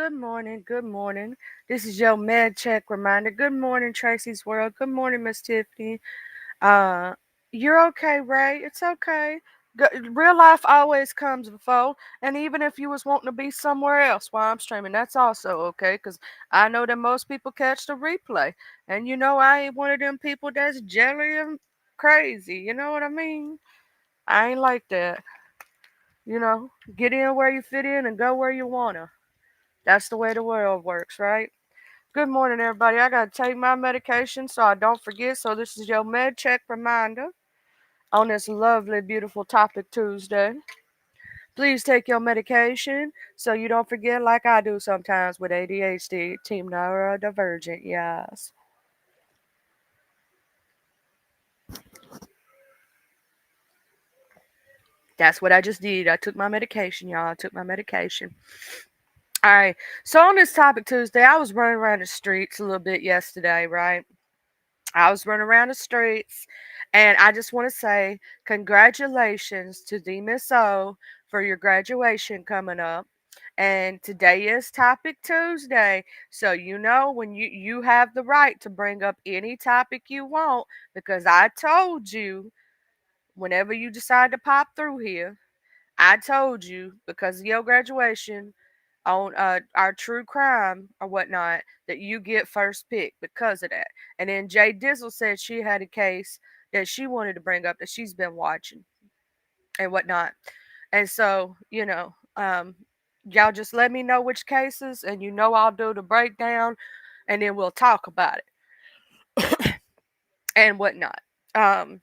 good morning, good morning. This is your med check reminder. Good morning, Tracy's World. Good morning, Miss Tiffany. Uh, you're okay, Ray. It's okay. Real life always comes before, and even if you was wanting to be somewhere else while I'm streaming, that's also okay. Cause I know that most people catch the replay, and I ain't one of them people that's jelly and crazy. You know what I mean? I ain't like that. Get in where you fit in and go where you wanna. That's the way the world works, right? Good morning, everybody. I gotta take my medication so I don't forget. So this is your med check reminder on this lovely, beautiful topic Tuesday. Please take your medication so you don't forget, like I do sometimes with ADHD, team neurodivergent. Yes, that's what I just did. I took my medication, y'all. I took my medication. All right. So on this topic Tuesday, I was running around the streets a little bit yesterday, right? I was running around the streets, and I just want to say congratulations to the Miss O for your graduation coming up. And today is Topic Tuesday, so when you have the right to bring up any topic you want because I told you whenever you decide to pop through here, I told you because of your graduation on our true crime or whatnot that you get first pick because of that. And then Jay Dizzle said she had a case that she wanted to bring up that she's been watching and whatnot. And so, y'all just let me know which cases and I'll do the breakdown and then we'll talk about it and whatnot. Um,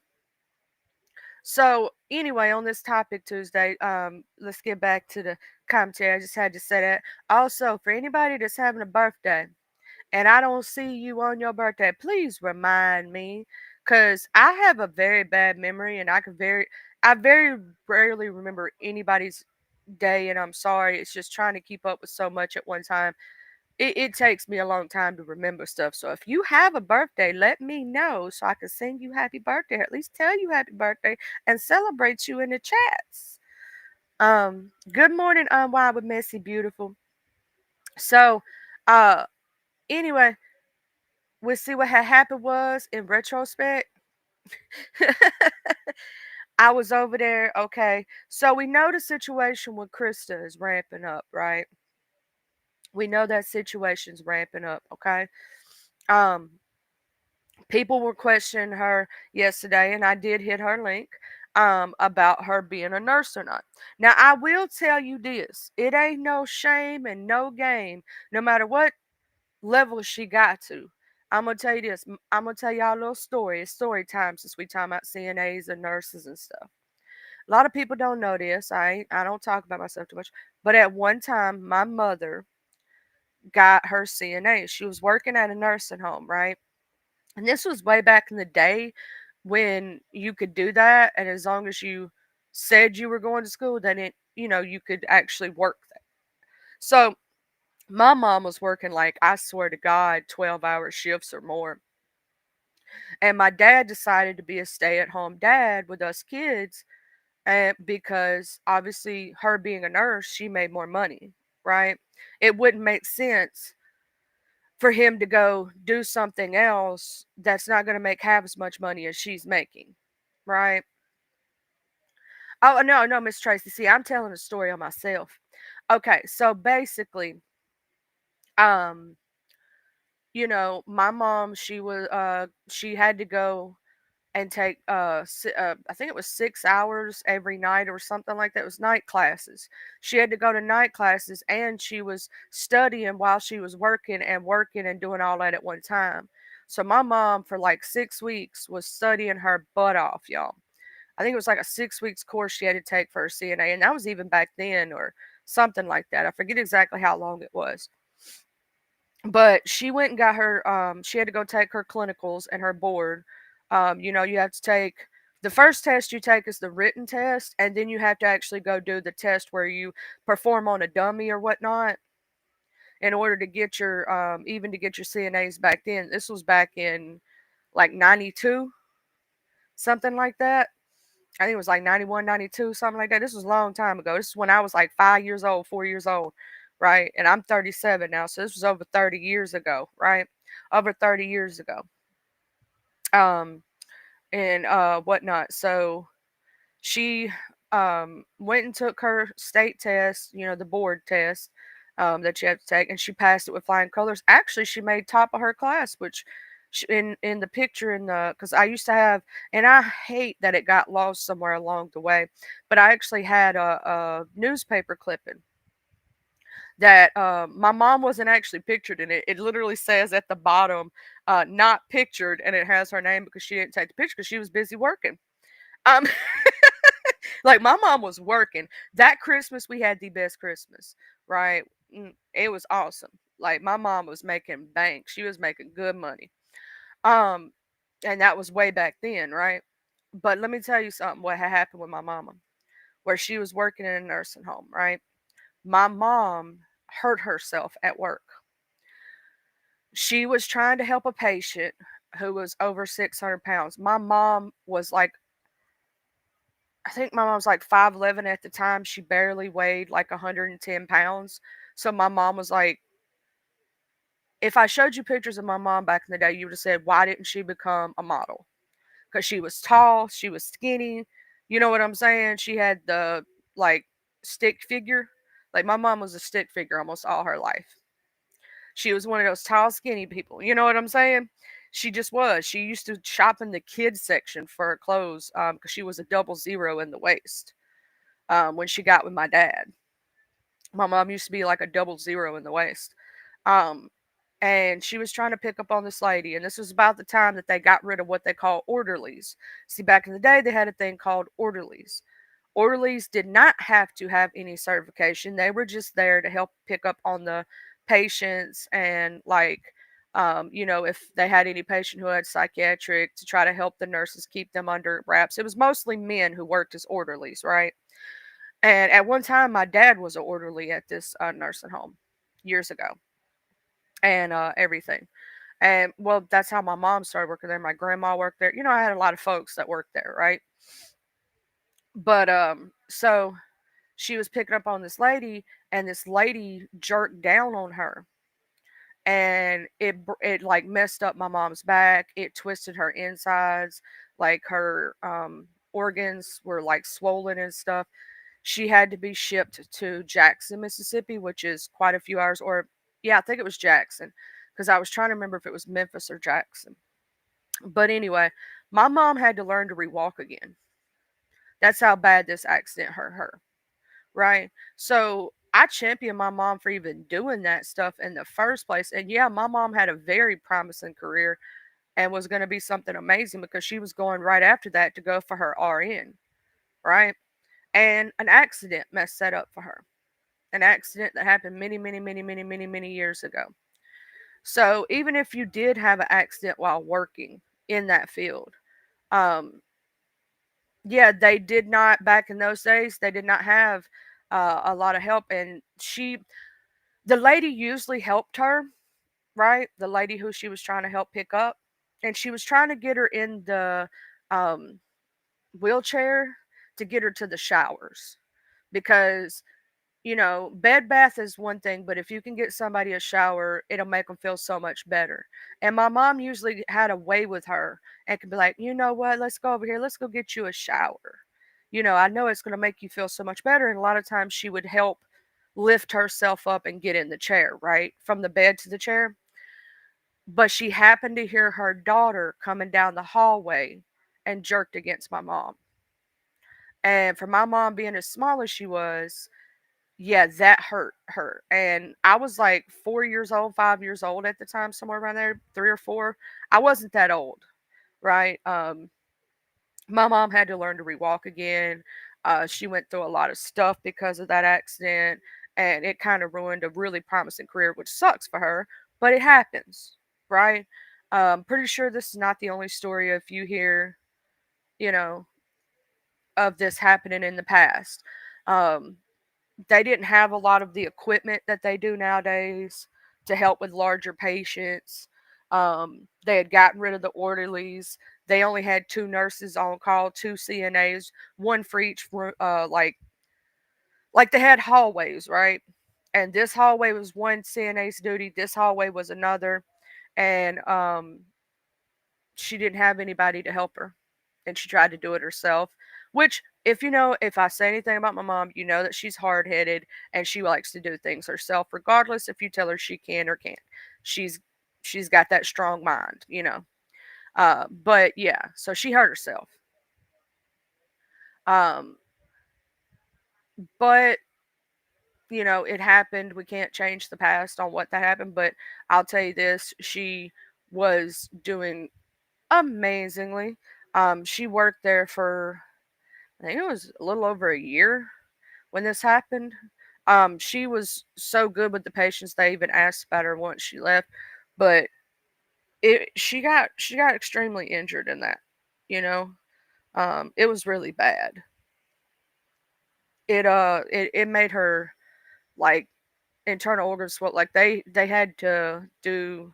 So anyway, on this topic Tuesday, let's get back to the commentary. I just had to say that. Also, for anybody that's having a birthday and I don't see you on your birthday, please remind me, cause I have a very bad memory and I very rarely remember anybody's day, and I'm sorry. It's just trying to keep up with so much at one time it takes me a long time to remember stuff. So if you have a birthday, let me know so I can sing you happy birthday, or at least tell you happy birthday and celebrate you in the chats. Good morning, Unwind with Messy Beautiful. So, uh, anyway, we'll see what had happened was in retrospect. I was over there. Okay, so we know the situation with Krista is ramping up, right? We know that situation's ramping up. Okay. Um, People were questioning her yesterday, and I did hit her link about her being a nurse or not. Now, I will tell you this: it ain't no shame and no game, no matter what level she got to. I'm gonna tell you this. I'm gonna tell y'all a little story. It's story time since we talking about CNAs and nurses and stuff. A lot of people don't know this. I don't talk about myself too much, but at one time, my mother got her CNA. She was working at a nursing home, right? And this was way back in the day when you could do that, and as long as you said you were going to school, then you could actually work there. So my mom was working, like, I swear to God, 12-hour shifts or more. And my dad decided to be a stay-at-home dad with us kids, and because obviously her being a nurse, she made more money, right? It wouldn't make sense for him to go do something else that's not going to make half as much money as she's making, right? Oh, no, no, Miss Tracy. See, I'm telling a story on myself. Okay, so basically, um, my mom, she had to go and take I think it was 6 hours every night or something like that. It was night classes. She had to go to night classes, and she was studying while she was working and doing all that at one time. So my mom for like 6 weeks was studying her butt off, y'all. I think it was like a 6 weeks course she had to take for her CNA, and that was even back then or something like that. I forget exactly how long it was. But she went and got her she had to go take her clinicals and her board. You have to take the first test you take is the written test, and then you have to actually go do the test where you perform on a dummy or whatnot in order to get your even to get your CNAs back then. This was back in like 92, something like that. I think it was like 91, 92, something like that. This was a long time ago. This is when I was like 5 years old, 4 years old. right? And I'm 37 now, so this was over 30 years ago, right? Over 30 years ago. Um, and whatnot. So she went and took her state test, the board test that you have to take, and she passed it with flying colors. Actually, she made top of her class, which in the picture in the because I used to have, and I hate that it got lost somewhere along the way, but I actually had a newspaper clipping that my mom wasn't actually pictured in it. It literally says at the bottom, not pictured, and it has her name because she didn't take the picture because she was busy working. Um, like my mom was working. That Christmas we had the best Christmas, right? It was awesome. Like my mom was making bank. She was making good money. Um, and that was way back then, right? But let me tell you something. What had happened with my mama, where she was working in a nursing home, right? My mom hurt herself at work. She was trying to help a patient who was over 600 pounds. My mom was like, I think my mom was like 5'11 at the time. She barely weighed like 110 pounds. So my mom was like, if I showed you pictures of my mom back in the day, you would have said, why didn't she become a model? Because she was tall, she was skinny. You know what I'm saying? She had the like stick figure. Like my mom was a stick figure almost all her life. She was one of those tall, skinny people. You know what I'm saying? She just was. She used to shop in the kids section for her clothes because she was a double zero in the waist when she got with my dad. My mom used to be like a double zero in the waist. Um, and she was trying to pick up on this lady. And this was about the time that they got rid of what they call orderlies. See, back in the day, they had a thing called orderlies. Orderlies did not have to have any certification. They were just there to help pick up on the patients and like if they had any patient who had psychiatric to try to help the nurses keep them under wraps. It was mostly men who worked as orderlies, right? And at one time, my dad was an orderly at this nursing home years ago, and everything. And well, that's how my mom started working there. My grandma worked there. I had a lot of folks that worked there, right? But so she was picking up on this lady, and this lady jerked down on her, and it like messed up my mom's back. It twisted her insides, like her organs were like swollen and stuff. She had to be shipped to Jackson, Mississippi, which is quite a few hours. Or yeah, I think it was Jackson, because I was trying to remember if it was Memphis or Jackson. But anyway, my mom had to learn to rewalk again. That's how bad this accident hurt her, right? So I champion my mom for even doing that stuff in the first place. And yeah, my mom had a very promising career and was going to be something amazing because she was going right after that to go for her RN, right? And an accident messed that up for her. An accident that happened many, many, many, many, many, many years ago. So even if you did have an accident while working in that field, um, yeah, they did not back in those days. They did not have a lot of help, and the lady usually helped her, right? The lady who she was trying to help pick up, and she was trying to get her in the um, wheelchair to get her to the showers because bed bath is one thing, but if you can get somebody a shower, it'll make them feel so much better. And my mom usually had a way with her and could be like, you know what, let's go over here, let's go get you a shower. I know it's going to make you feel so much better. And a lot of times she would help lift herself up and get in the chair, right? From the bed to the chair. But she happened to hear her daughter coming down the hallway and jerked against my mom. And for my mom being as small as she was, yeah, that hurt her. And I was like 4 years old, 5 years old at the time, somewhere around there, 3 or 4. I wasn't that old, right? My mom had to learn to rewalk again. She went through a lot of stuff because of that accident, and it kind of ruined a really promising career, which sucks for her, but it happens, right? Pretty sure this is not the only story if you hear, you know, of this happening in the past. Um, they didn't have a lot of the equipment that they do nowadays to help with larger patients. They had gotten rid of the orderlies. They only had two nurses on call, two CNAs, one for each room. Like they had hallways, right? and this hallway was one CNA's duty, this hallway was another, and she didn't have anybody to help her, and she tried to do it herself. Which, if I say anything about my mom, you know that she's hard headed and she likes to do things herself, regardless if you tell her she can or can't. She's she's got that strong mind. But yeah, so she hurt herself. Um, but it happened. We can't change the past on what that happened, but I'll tell you this: she was doing amazingly. She worked there for, I think it was a little over a year when this happened. She was so good with the patients they even asked about her once she left, but she got extremely injured in that. You know, it was really bad. It made her, like, internal organs swell. Like, they had to do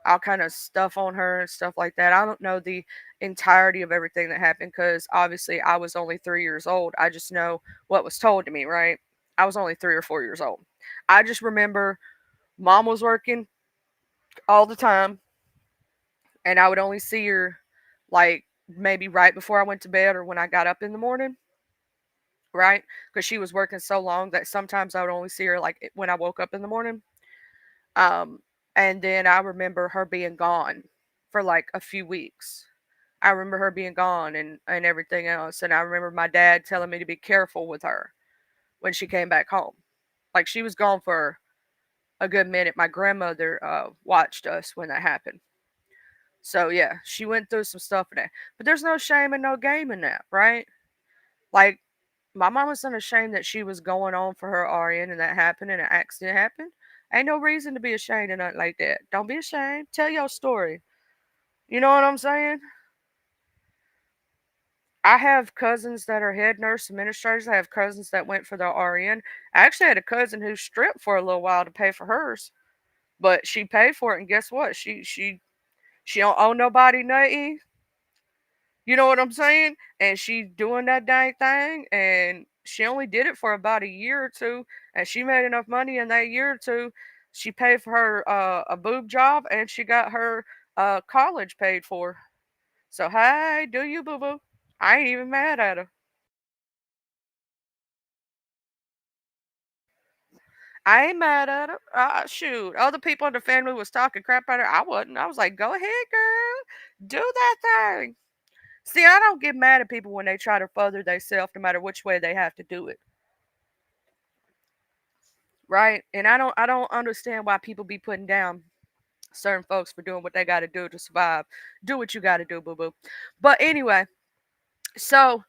all kind of stuff on her and stuff like that. I don't know the entirety of everything that happened because obviously I was only 3 years old. I just know what was told to me, right? I was only 3 or 4 years old. I just remember mom was working all the time, and I would only see her, like, maybe right before I went to bed or when I got up in the morning, right? Because she was working so long that sometimes I would only see her, like, when I woke up in the morning. Um, and then I remember her being gone for like a few weeks. I remember her being gone and everything else. And I remember my dad telling me to be careful with her when she came back home. Like, she was gone for a good minute. My grandmother watched us when that happened. So yeah, she went through some stuff in that. But there's no shame and no game in that, right? Like, my mom was unashamed that she was going on for her RN and that happened and an accident happened. Ain't no reason to be ashamed of nothing like that. Don't be ashamed. Tell your story. You know what I'm saying? I have cousins that are head nurse administrators. I have cousins that went for their RN. I actually had a cousin who stripped for a little while to pay for hers, but she paid for it, and guess what? She don't owe nobody nothing. You know what I'm saying? And she's doing that dang thing, and she only did it for about a year or two, and she made enough money in that year or two. She paid for her a boob job, and she got her college paid for. So hey, do you, boo boo? I ain't even mad at her. I ain't mad at her. Shoot, other people in the family was talking crap about her. I wasn't. I was like, go ahead, girl, do that thing. See, I don't get mad at people when they try to further themselves, no matter which way they have to do it, right? And I don't understand why people be putting down certain folks for doing what they got to do to survive. Do what you got to do, boo boo. But anyway, so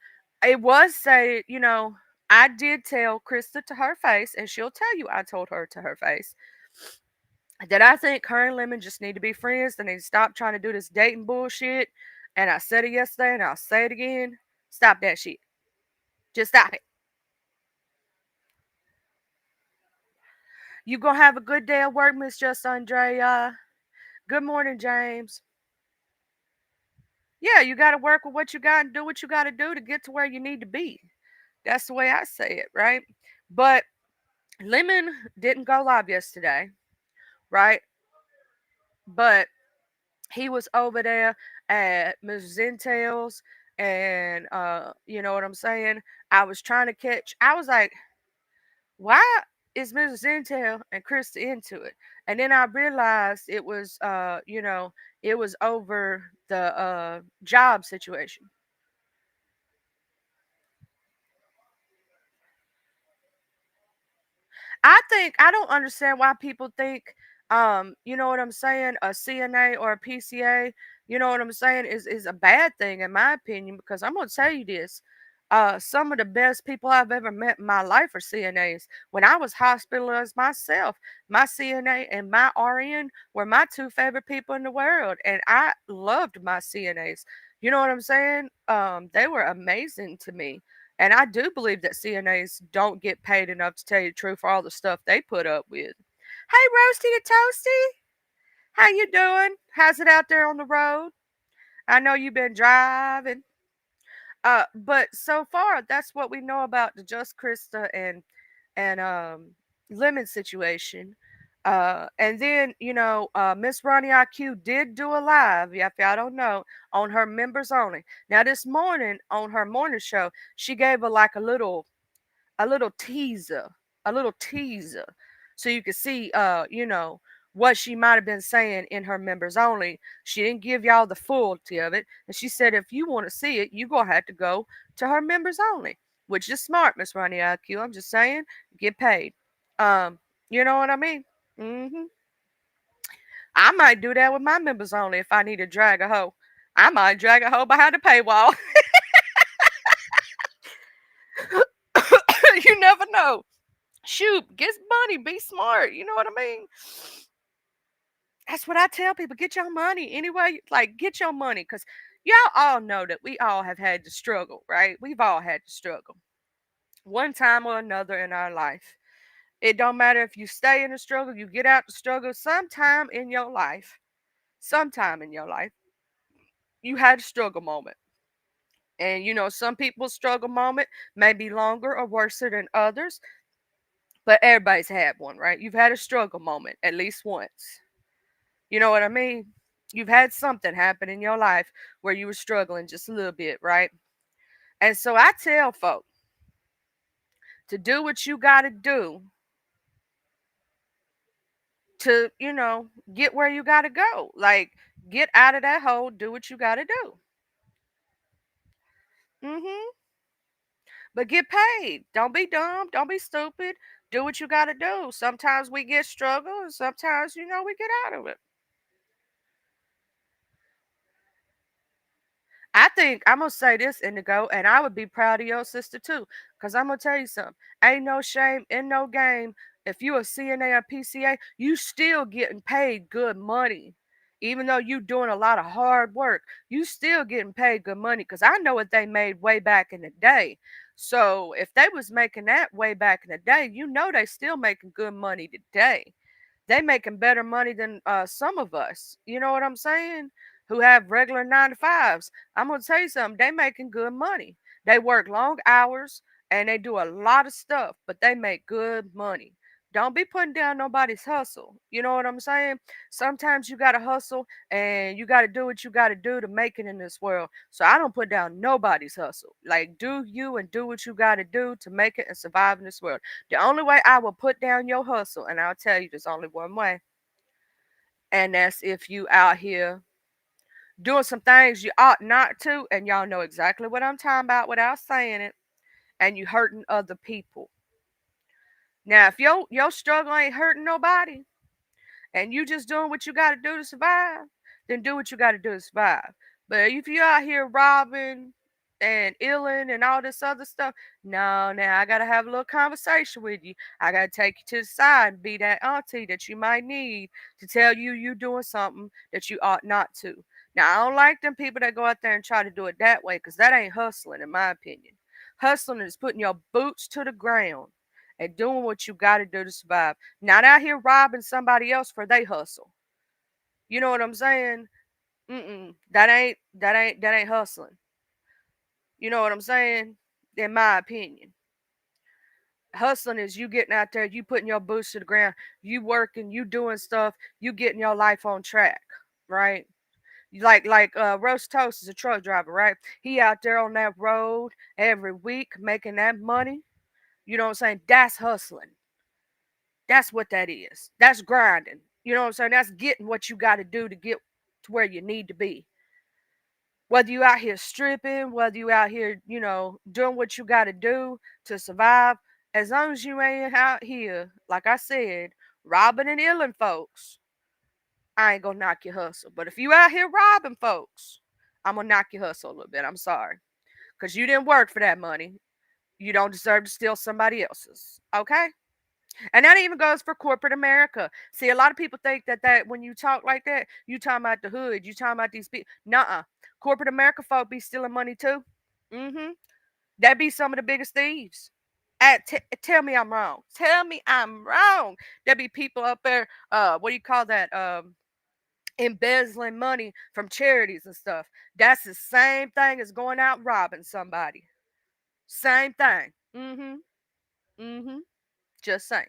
it was said, I did tell Krista to her face, and she'll tell you I told her to her face that I think her and Lemon just need to be friends. They need to stop trying to do this dating bullshit. And I said it yesterday, and I'll say it again. Stop that shit. Just stop it. You gonna have a good day at work, Miss Just Andrea? Good morning, James. Yeah, you got to work with what you got and do what you got to do to get to where you need to be. That's the way I say it, right? But Lemon didn't go live yesterday, right? But he was over there at Miss Zintel's, and you know what I'm saying? I was trying to catch. I was like, why is Mrs. Zintel and Krista into it? And then I realized it was over the job situation. I don't understand why people think, you know what I'm saying, a CNA or a PCA, you know what I'm saying, is a bad thing in my opinion. Because I'm gonna tell you this, some of the best people I've ever met in my life are CNAs. When I was hospitalized myself, my CNA and my RN were my two favorite people in the world, and I loved my CNAs. You know what I'm saying? They were amazing to me. And I do believe that CNAs don't get paid enough to tell you the truth for all the stuff they put up with. Hey, Roasty and Toasty, how you doing? How's it out there on the road? I know you've been driving. But so far, that's what we know about the Just Krista and lemon situation. And then, Miss Ronnie IQ did do a live, yeah, if y'all don't know, on her members only. Now, this morning on her morning show, she gave a little teaser, a little teaser, so you could see, what she might have been saying in her members only. She didn't give y'all the fullty of it, and she said if you want to see it, you gonna have to go to her members only, which is smart, Miss Ronnie IQ. I'm just saying, get paid. Um, you know what I mean? I might do that with my members only if I need to drag a hoe. I might drag a hoe behind the paywall. You never know. Shoot, get money, be smart. You know what I mean? That's what I tell people. Get your money anyway. Like, get your money, because y'all all know that we all have had to struggle, right? We've all had to struggle one time or another in our life. It don't matter if you stay in the struggle, you get out the struggle sometime in your life, you had a struggle moment. And some people's struggle moment may be longer or worse than others, but everybody's had one, right? You've had a struggle moment at least once. You know what I mean? You've had something happen in your life where you were struggling just a little bit, right? And so I tell folk to do what you got to do to, get where you got to go. Like, get out of that hole, do what you got to do. Mhm. But get paid. Don't be dumb, don't be stupid. Do what you got to do. Sometimes we get struggle and sometimes, we get out of it. I think I'm gonna say this, Indigo, and I would be proud of your sister too. Cause I'm gonna tell you something. Ain't no shame in no game. If you a CNA or PCA, you still getting paid good money. Even though you doing a lot of hard work, you still getting paid good money. Cause I know what they made way back in the day. So if they was making that way back in the day, they still making good money today. They making better money than some of us. You know what I'm saying? Who have regular 9 to 5s. I'm gonna tell you something. They making good money. They work long hours and they do a lot of stuff, but they make good money. Don't be putting down nobody's hustle. You know what I'm saying? Sometimes you gotta hustle and you gotta do what you gotta do to make it in this world. So I don't put down nobody's hustle. Like, do you and do what you gotta do to make it and survive in this world. The only way I will put down your hustle, and I'll tell you there's only one way, and that's if you out here doing some things you ought not to, and y'all know exactly what I'm talking about without saying it, and you hurting other people. Now, if your struggle ain't hurting nobody, and you just doing what you got to do to survive, then do what you got to do to survive. But if you out here robbing and illing and all this other stuff, no, now I gotta have a little conversation with you. I gotta take you to the side and be that auntie that you might need to tell you doing something that you ought not to. Now I don't like them people that go out there and try to do it that way, because that ain't hustling in my opinion. Hustling is putting your boots to the ground and doing what you got to do to survive. Not out here robbing somebody else for they hustle. You know what I'm saying? That ain't hustling. You know what I'm saying? In my opinion, hustling is you getting out there, you putting your boots to the ground, you working, you doing stuff, you getting your life on track, right? Like Roast Toast is a truck driver, right? He out there on that road every week making that money. You know what I'm saying? That's hustling. That's what that is. That's grinding. You know what I'm saying? That's getting what you got to do to get to where you need to be. Whether you out here stripping, whether you out here, doing what you got to do to survive, as long as you ain't out here, like I said, robbing and illing folks, I ain't gonna knock your hustle. But if you out here robbing folks, I'm gonna knock your hustle a little bit. I'm sorry. Because you didn't work for that money. You don't deserve to steal somebody else's. Okay? And that even goes for corporate America. See, a lot of people think that when you talk like that, you talking about the hood, you talking about these people. Nuh-uh. Corporate America folk be stealing money too. Mm-hmm. That be some of the biggest thieves. Tell me I'm wrong. Tell me I'm wrong. There be people up there, what do you call that? Embezzling money from charities and stuff. That's the same thing as going out robbing somebody. Same thing. Mm-hmm. Mm-hmm. Just saying.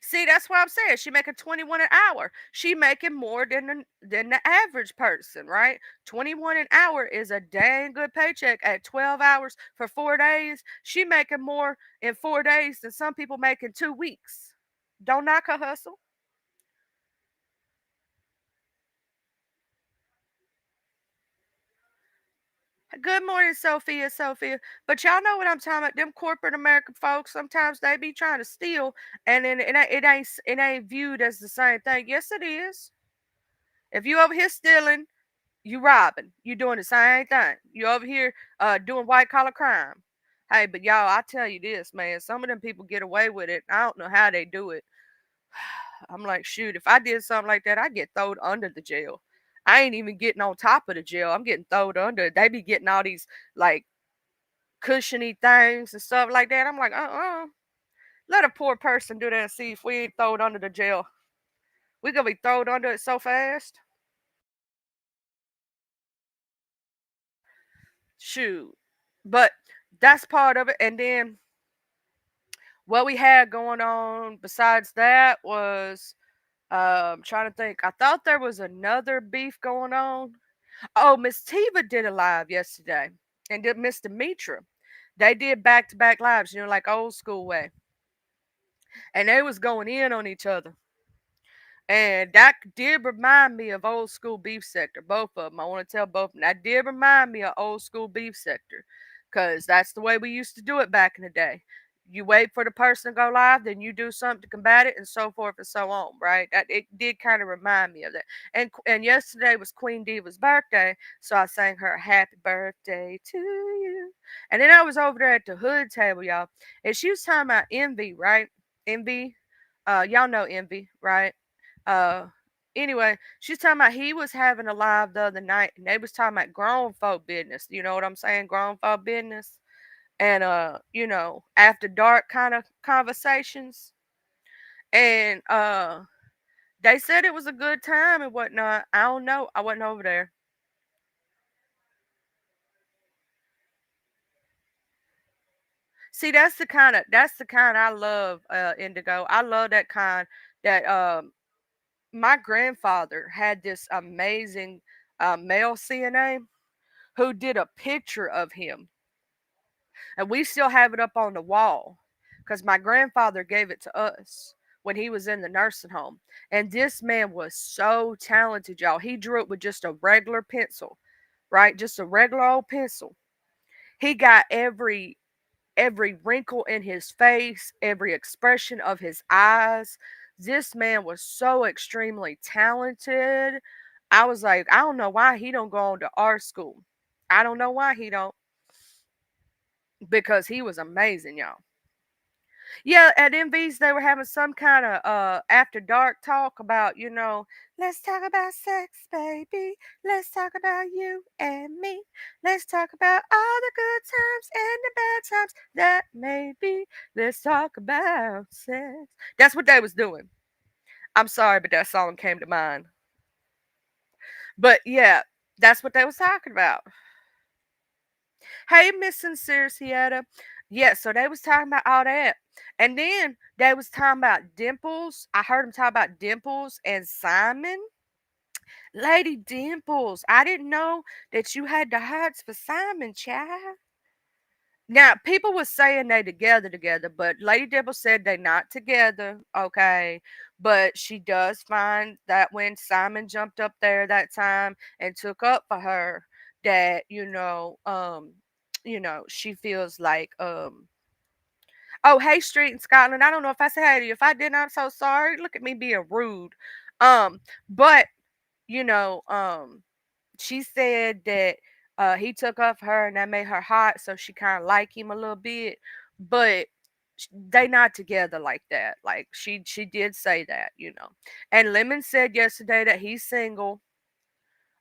See, that's what I'm saying. She making 21 an hour. She making more than the average person, right? 21 an hour is a dang good paycheck at 12 hours for 4 days. She making more in 4 days than some people make in 2 weeks. Don't knock her hustle. Good morning, Sophia. Sophia. But y'all know what I'm talking about. Them corporate American folks, sometimes they be trying to steal, and then it ain't viewed as the same thing. Yes, it is. If you over here stealing, you robbing. You doing the same thing. You over here doing white collar crime. Hey, but y'all, I tell you this, man. Some of them people get away with it. I don't know how they do it. I'm like, shoot, if I did something like that, I'd get thrown under the jail. I ain't even getting on top of the jail. I'm getting thrown under. They be getting all these like cushiony things and stuff like that. I'm like, let a poor person do that and see if we ain't thrown under the jail. We gonna be thrown under it so fast. Shoot. But that's part of it. And then what we had going on besides that was trying to think. I thought there was another beef going on. Oh, Miss Tiva did a live yesterday. And did Miss Demetra. They did back to back lives, like old school way. And they was going in on each other. And that did remind me of old school beef sector, both of them. I want to tell both of them. That did remind me of old school beef sector because that's the way we used to do it back in the day. You wait for the person to go live, then you do something to combat it, and so forth and so on, right? That it did kind of remind me of that. And yesterday was Queen Diva's birthday, so I sang her a happy birthday to you. And then I was over there at the hood table, y'all, and she was talking about Envy, right? Envy, y'all know Envy, right? Uh, anyway, she's talking about he was having a live the other night, and they was talking about grown folk business. You know what I'm saying? Grown folk business, and after dark kind of conversations, and they said it was a good time and whatnot. I don't know. I wasn't over there. See, that's the kind I love, Indigo. I love that kind that my grandfather had this amazing male CNA who did a picture of him. And we still have it up on the wall because my grandfather gave it to us when he was in the nursing home. And this man was so talented, y'all. He drew it with just a regular pencil, right? Just a regular old pencil. He got every wrinkle in his face, every expression of his eyes. This man was so extremely talented. I was like, I don't know why he don't go on to art school. I don't know why he don't, because he was amazing, y'all. Yeah, at MV's they were having some kind of after dark talk about, let's talk about sex, baby. Let's talk about you and me. Let's talk about all the good times and the bad times that may be. Let's talk about sex. That's what they was doing. I'm sorry, but that song came to mind. But yeah, that's what they was talking about. Hey, Miss Sincere Sietta. Yeah, so they was talking about all that. And then they was talking about Dimples. I heard them talk about Dimples and Simon. Lady Dimples, I didn't know that you had the hearts for Simon, child. Now, people was saying they together, but Lady Dimples said they not together, okay? But she does find that when Simon jumped up there that time and took up for her, that, she feels like, oh, hey, Street in Scotland. I don't know if I said hey to you. If I didn't, I'm so sorry. Look at me being rude. But, you know, um, she said that he took off her and that made her hot, so she kind of like him a little bit, but they not together like that. Like she did say that. And Lemon said yesterday that he's single.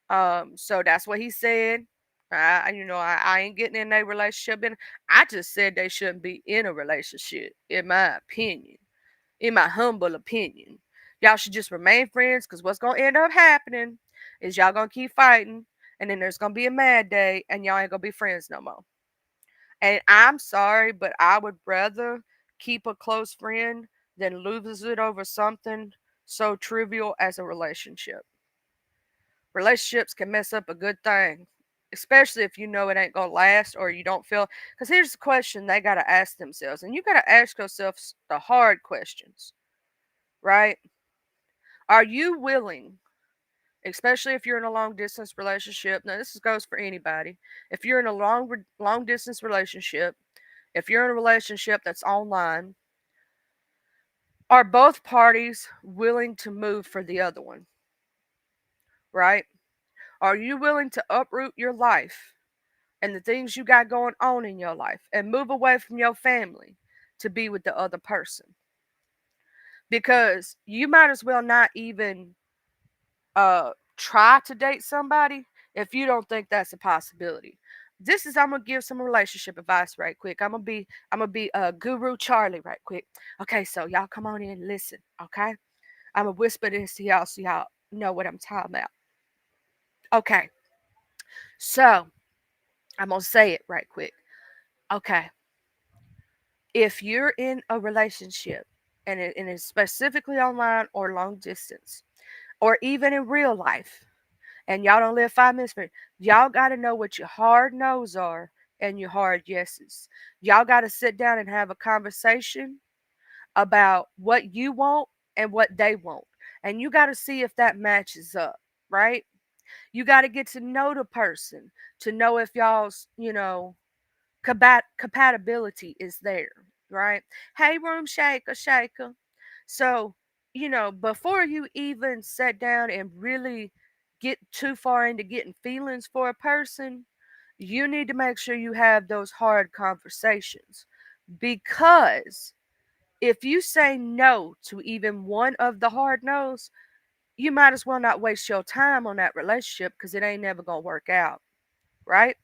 So that's what he said. I ain't getting in a relationship, and I just said they shouldn't be in a relationship, in my opinion. In my humble opinion, y'all should just remain friends. Cause what's gonna end up happening is y'all gonna keep fighting, and then there's gonna be a mad day, and y'all ain't gonna be friends no more. And I'm sorry, but I would rather keep a close friend than loses it over something so trivial as a relationship. Relationships can mess up a good thing, especially if you know it ain't gonna last or you don't feel. Because here's the question they gotta ask themselves, and you gotta ask yourself the hard questions, right? Are you willing, especially if you're in a long distance relationship? Now, goes for anybody. If you're in a long distance relationship, if you're in a relationship that's online, are both parties willing to move for the other one, right? Are you willing to uproot your life and the things you got going on in your life and move away from your family to be with the other person? Because you might as well not even try to date somebody if you don't think that's a possibility. I'm gonna give some relationship advice right quick. I'm gonna be Guru Charlie right quick. Okay, so y'all come on in and listen. Okay, I'm gonna whisper this to y'all so y'all know what I'm talking about. Okay, so I'm gonna say it right quick. Okay, if you're in a relationship and it's specifically online or long distance or even in real life, and y'all don't live 5 minutes from it, y'all got to know what your hard no's are and your hard yeses. Y'all got to sit down and have a conversation about what you want and what they want. And you got to see if that matches up, right? You got to get to know the person to know if y'all's, compatibility is there, right? Hey, room shaker, shaker. So, before you even sit down and really get too far into getting feelings for a person, you need to make sure you have those hard conversations. Because if you say no to even one of the hard no's, you might as well not waste your time on that relationship because it ain't never going to work out, right?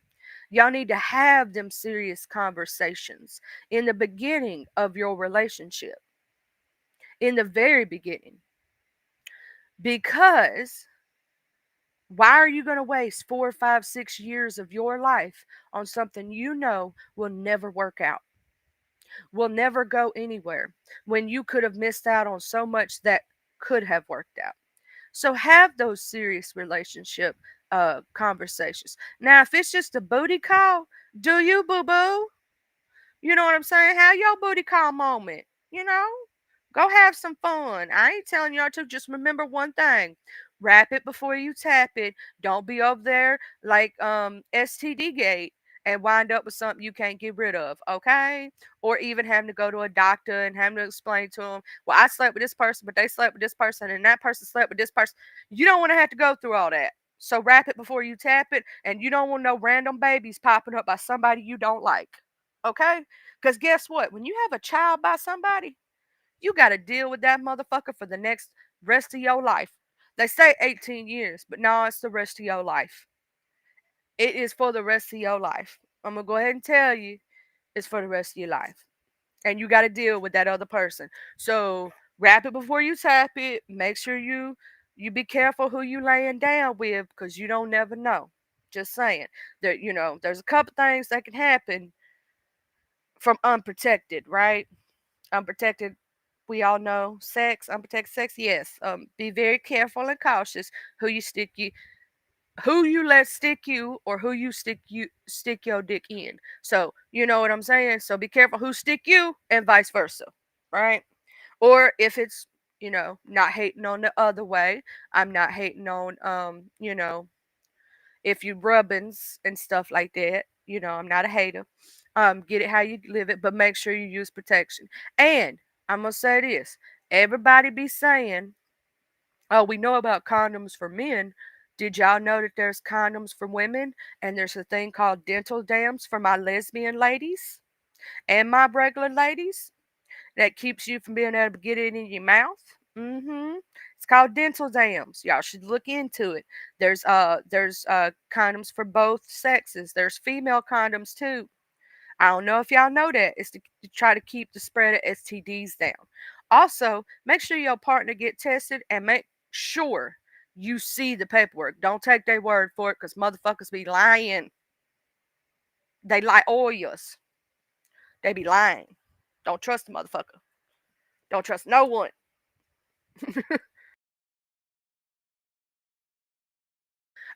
Y'all need to have them serious conversations in the beginning of your relationship, in the very beginning. Because why are you going to waste 4, 5, 6 years of your life on something you know will never work out, will never go anywhere, when you could have missed out on so much that could have worked out? So have those serious relationship conversations. Now, if it's just a booty call, do you, boo boo? You know what I'm saying? Have your booty call moment. You know, go have some fun. I ain't telling y'all to. Just remember one thing: wrap it before you tap it. Don't be over there like STD gate and wind up with something you can't get rid of. Okay? Or even having to go to a doctor and having to explain to them, well, I slept with this person, but they slept with this person, and that person slept with this person. You don't want to have to go through all that. So wrap it before you tap it, and you don't want no random babies popping up by somebody you don't like. Okay? Because guess what? When you have a child by somebody, you got to deal with that motherfucker for the next rest of your life. They say 18 years, but no, it's the rest of your life. It is for the rest of your life. I'm going to go ahead and tell you it's for the rest of your life. And you got to deal with that other person. So wrap it before you tap it. Make sure you be careful who you laying down with because you don't never know. Just saying. There's a couple things that can happen from unprotected, right? Unprotected, we all know sex, unprotected sex. Yes. Be very careful and cautious who you let stick you or who you stick your dick in. So you know what I'm saying. So be careful who stick you and vice versa, right? Or if it's not hating on the other way. I'm not hating on if you rubbings and stuff like that. I'm not a hater. Get it how you live it, but make sure you use protection. And I'm gonna say this: everybody be saying, "Oh, we know about condoms for men." Did y'all know that there's condoms for women, and there's a thing called dental dams for my lesbian ladies and my regular ladies that keeps you from being able to get it in your mouth? It's called dental dams. Y'all should look into it. There's condoms for both sexes. There's female condoms too. I don't know if y'all know that. It's to try to keep the spread of STDs down. Also, make sure your partner get tested and make sure you see the paperwork. Don't take their word for it because motherfuckers be lying. They lie lawyers. They be lying. Don't trust the motherfucker. Don't trust no one.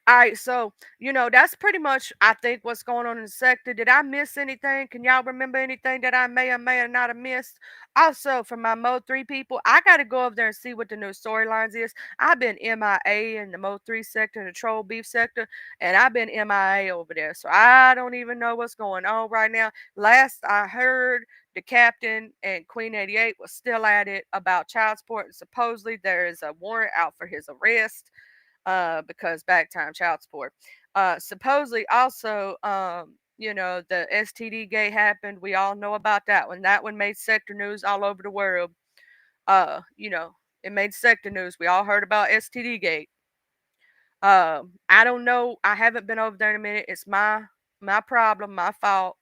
All right, so that's pretty much I think what's going on in the sector. Did I miss anything? Can y'all remember anything that I may or may or not have missed? Also, for my Mo 3 people, I gotta go over there and see what the new storylines is. I've been MIA in the Mo 3 sector, the troll beef sector, and I've been MIA over there. So I don't even know what's going on right now. Last I heard, the captain and Queen 88 was still at it about child support, and supposedly there is a warrant out for his arrest because back time child support. Supposedly also, the STD gate happened. We all know about that one. That one made sector news all over the world. Uh, you know, it made sector news. We all heard about STD gate. I don't know. I haven't been over there in a minute. It's my problem, my fault.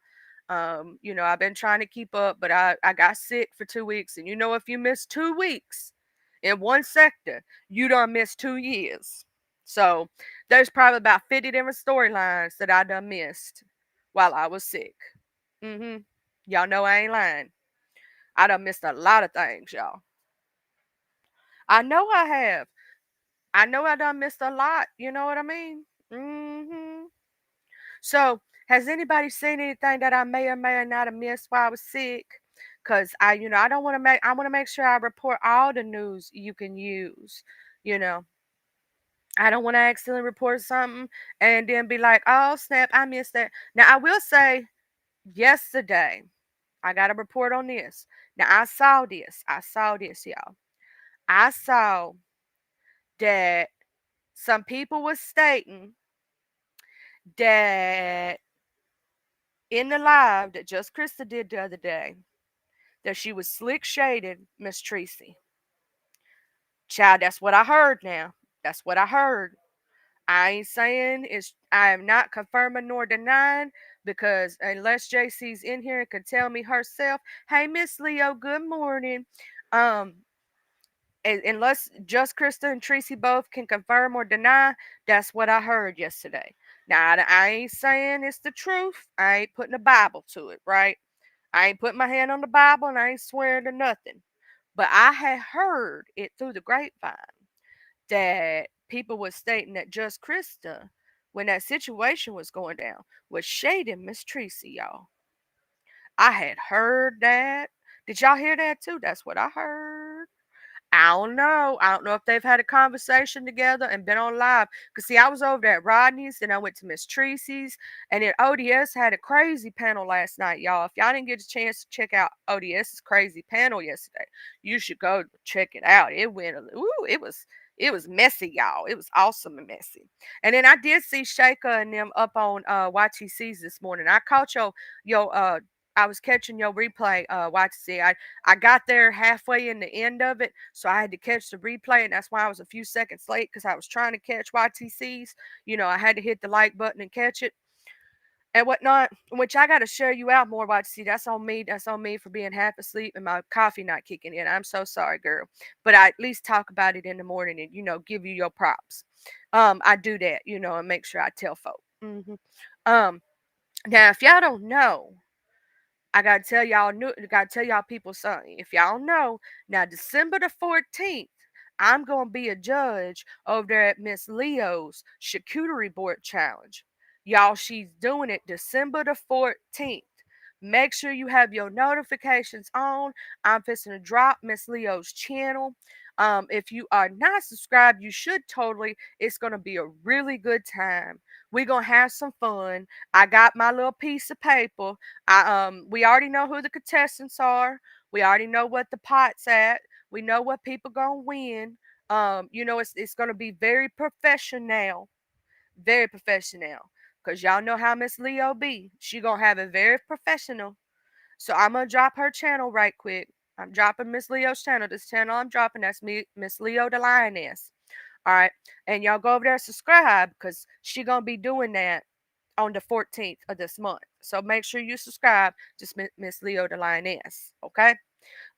I've been trying to keep up, but I got sick for 2 weeks. And if you miss 2 weeks in one sector, you done missed 2 years. So there's probably about 50 different storylines that I done missed while I was sick. Mm-hmm. Y'all know I ain't lying. I done missed a lot of things, y'all. I know I have. I know I done missed a lot. You know what I mean? Mm-hmm. So, has anybody seen anything that I may or may not have missed while I was sick? Cause I don't want to make. I want to make sure I report all the news you can use. You know, I don't want to accidentally report something and then be like, "Oh snap, I missed that." Now, I will say, yesterday I got a report on this. Now, I saw this. I saw this, y'all. I saw that some people was stating that in the live that Just Krista did the other day, that she was slick shaded Miss Tracy. Child, that's what I heard now. That's what I heard. I ain't saying I am not confirming nor denying because unless JC's in here and can tell me herself, hey Miss Leo, good morning. Um, unless Just Krista and Tracy both can confirm or deny, that's what I heard yesterday. Now I ain't saying it's the truth. I ain't putting a Bible to it, right? I ain't putting my hand on the Bible and I ain't swearing to nothing. But I had heard it through the grapevine that people were stating that Just Krista, when that situation was going down, was shading Miss Tracy, y'all. I had heard that. Did y'all hear that too? That's what I heard. I don't know. I don't know if they've had a conversation together and been on live. Cause see, I was over there at Rodney's, then I went to Miss Tracy's, and then ODS had a crazy panel last night, y'all. If y'all didn't get a chance to check out ODS's crazy panel yesterday, you should go check it out. It went, it was messy, y'all. It was awesome and messy. And then I did see Shaka and them up on YTC's this morning. I caught your I was catching your replay, YTC. I got there halfway in the end of it, so I had to catch the replay, and that's why I was a few seconds late because I was trying to catch YTC's. I had to hit the like button and catch it and whatnot, which I got to share you out more, YTC. That's on me. That's on me for being half asleep and my coffee not kicking in. I'm so sorry, girl. But I at least talk about it in the morning and, give you your props. I do that, and make sure I tell folk. Um, Now, if y'all don't know, gotta tell y'all people something. If y'all know, now December the 14th, I'm gonna be a judge over there at Miss Leo's charcuterie board challenge. Y'all, she's doing it December the 14th. Make sure you have your notifications on. I'm fixing to drop Miss Leo's channel. If you are not subscribed, you should totally. It's gonna be a really good time. We're gonna have some fun. I got my little piece of paper. We already know who the contestants are. We already know what the pot's at. We know what people gonna win. It's gonna be very professional. Cause y'all know how Miss Leo be. She gonna have it very professional. So I'm gonna drop her channel right quick. I'm dropping Miss Leo's channel. This channel I'm dropping, that's me, Miss Leo the Lioness. All right, and y'all go over there and subscribe because she gonna be doing that on the 14th of this month. So make sure you subscribe to Miss Leo the Lioness. Okay.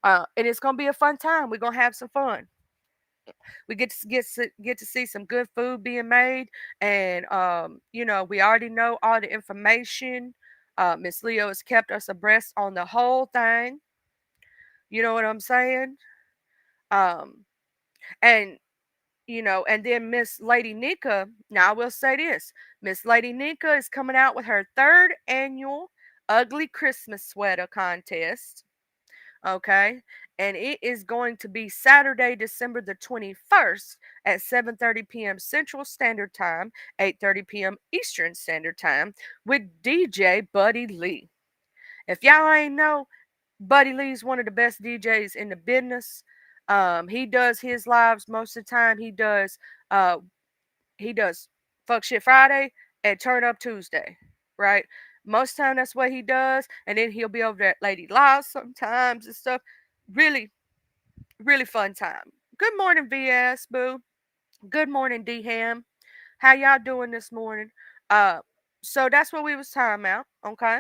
And it's gonna be a fun time. We're gonna have some fun. We get to see some good food being made, and we already know all the information. Miss Leo has kept us abreast on the whole thing. You know what I'm saying? Um, and and then Miss Lady Nika. Now I will say this: Miss Lady Nika is coming out with her third annual Ugly Christmas Sweater contest. Okay, and it is going to be Saturday, December the 21st at 7:30 p.m. Central Standard Time, 8:30 p.m. Eastern Standard Time with DJ Buddy Lee. If y'all ain't know, Buddy Lee's one of the best DJs in the business. He does his lives most of the time. Uh he does Fuck Shit Friday and Turn Up Tuesday, right? Most of the time that's what he does, and then he'll be over there at Lady Law sometimes and stuff. Really, really fun time. Good morning, VS Boo. Good morning, D Ham. How y'all doing this morning? Uh, so that's what we was talking about, okay?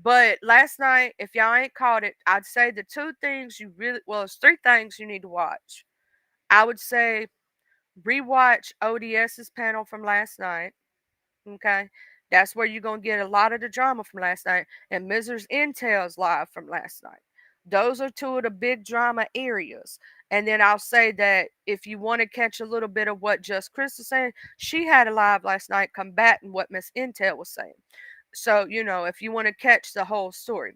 But last night, if y'all ain't caught it, I'd say the two things you really, well, it's three things you need to watch. I would say rewatch ODS's panel from last night. Okay. That's where you're going to get a lot of the drama from last night. And Mrs. Intel's live from last night. Those are two of the big drama areas. And then I'll say that if you want to catch a little bit of what Just Chris is saying, she had a live last night combating what Miss Intel was saying. So, if you want to catch the whole story.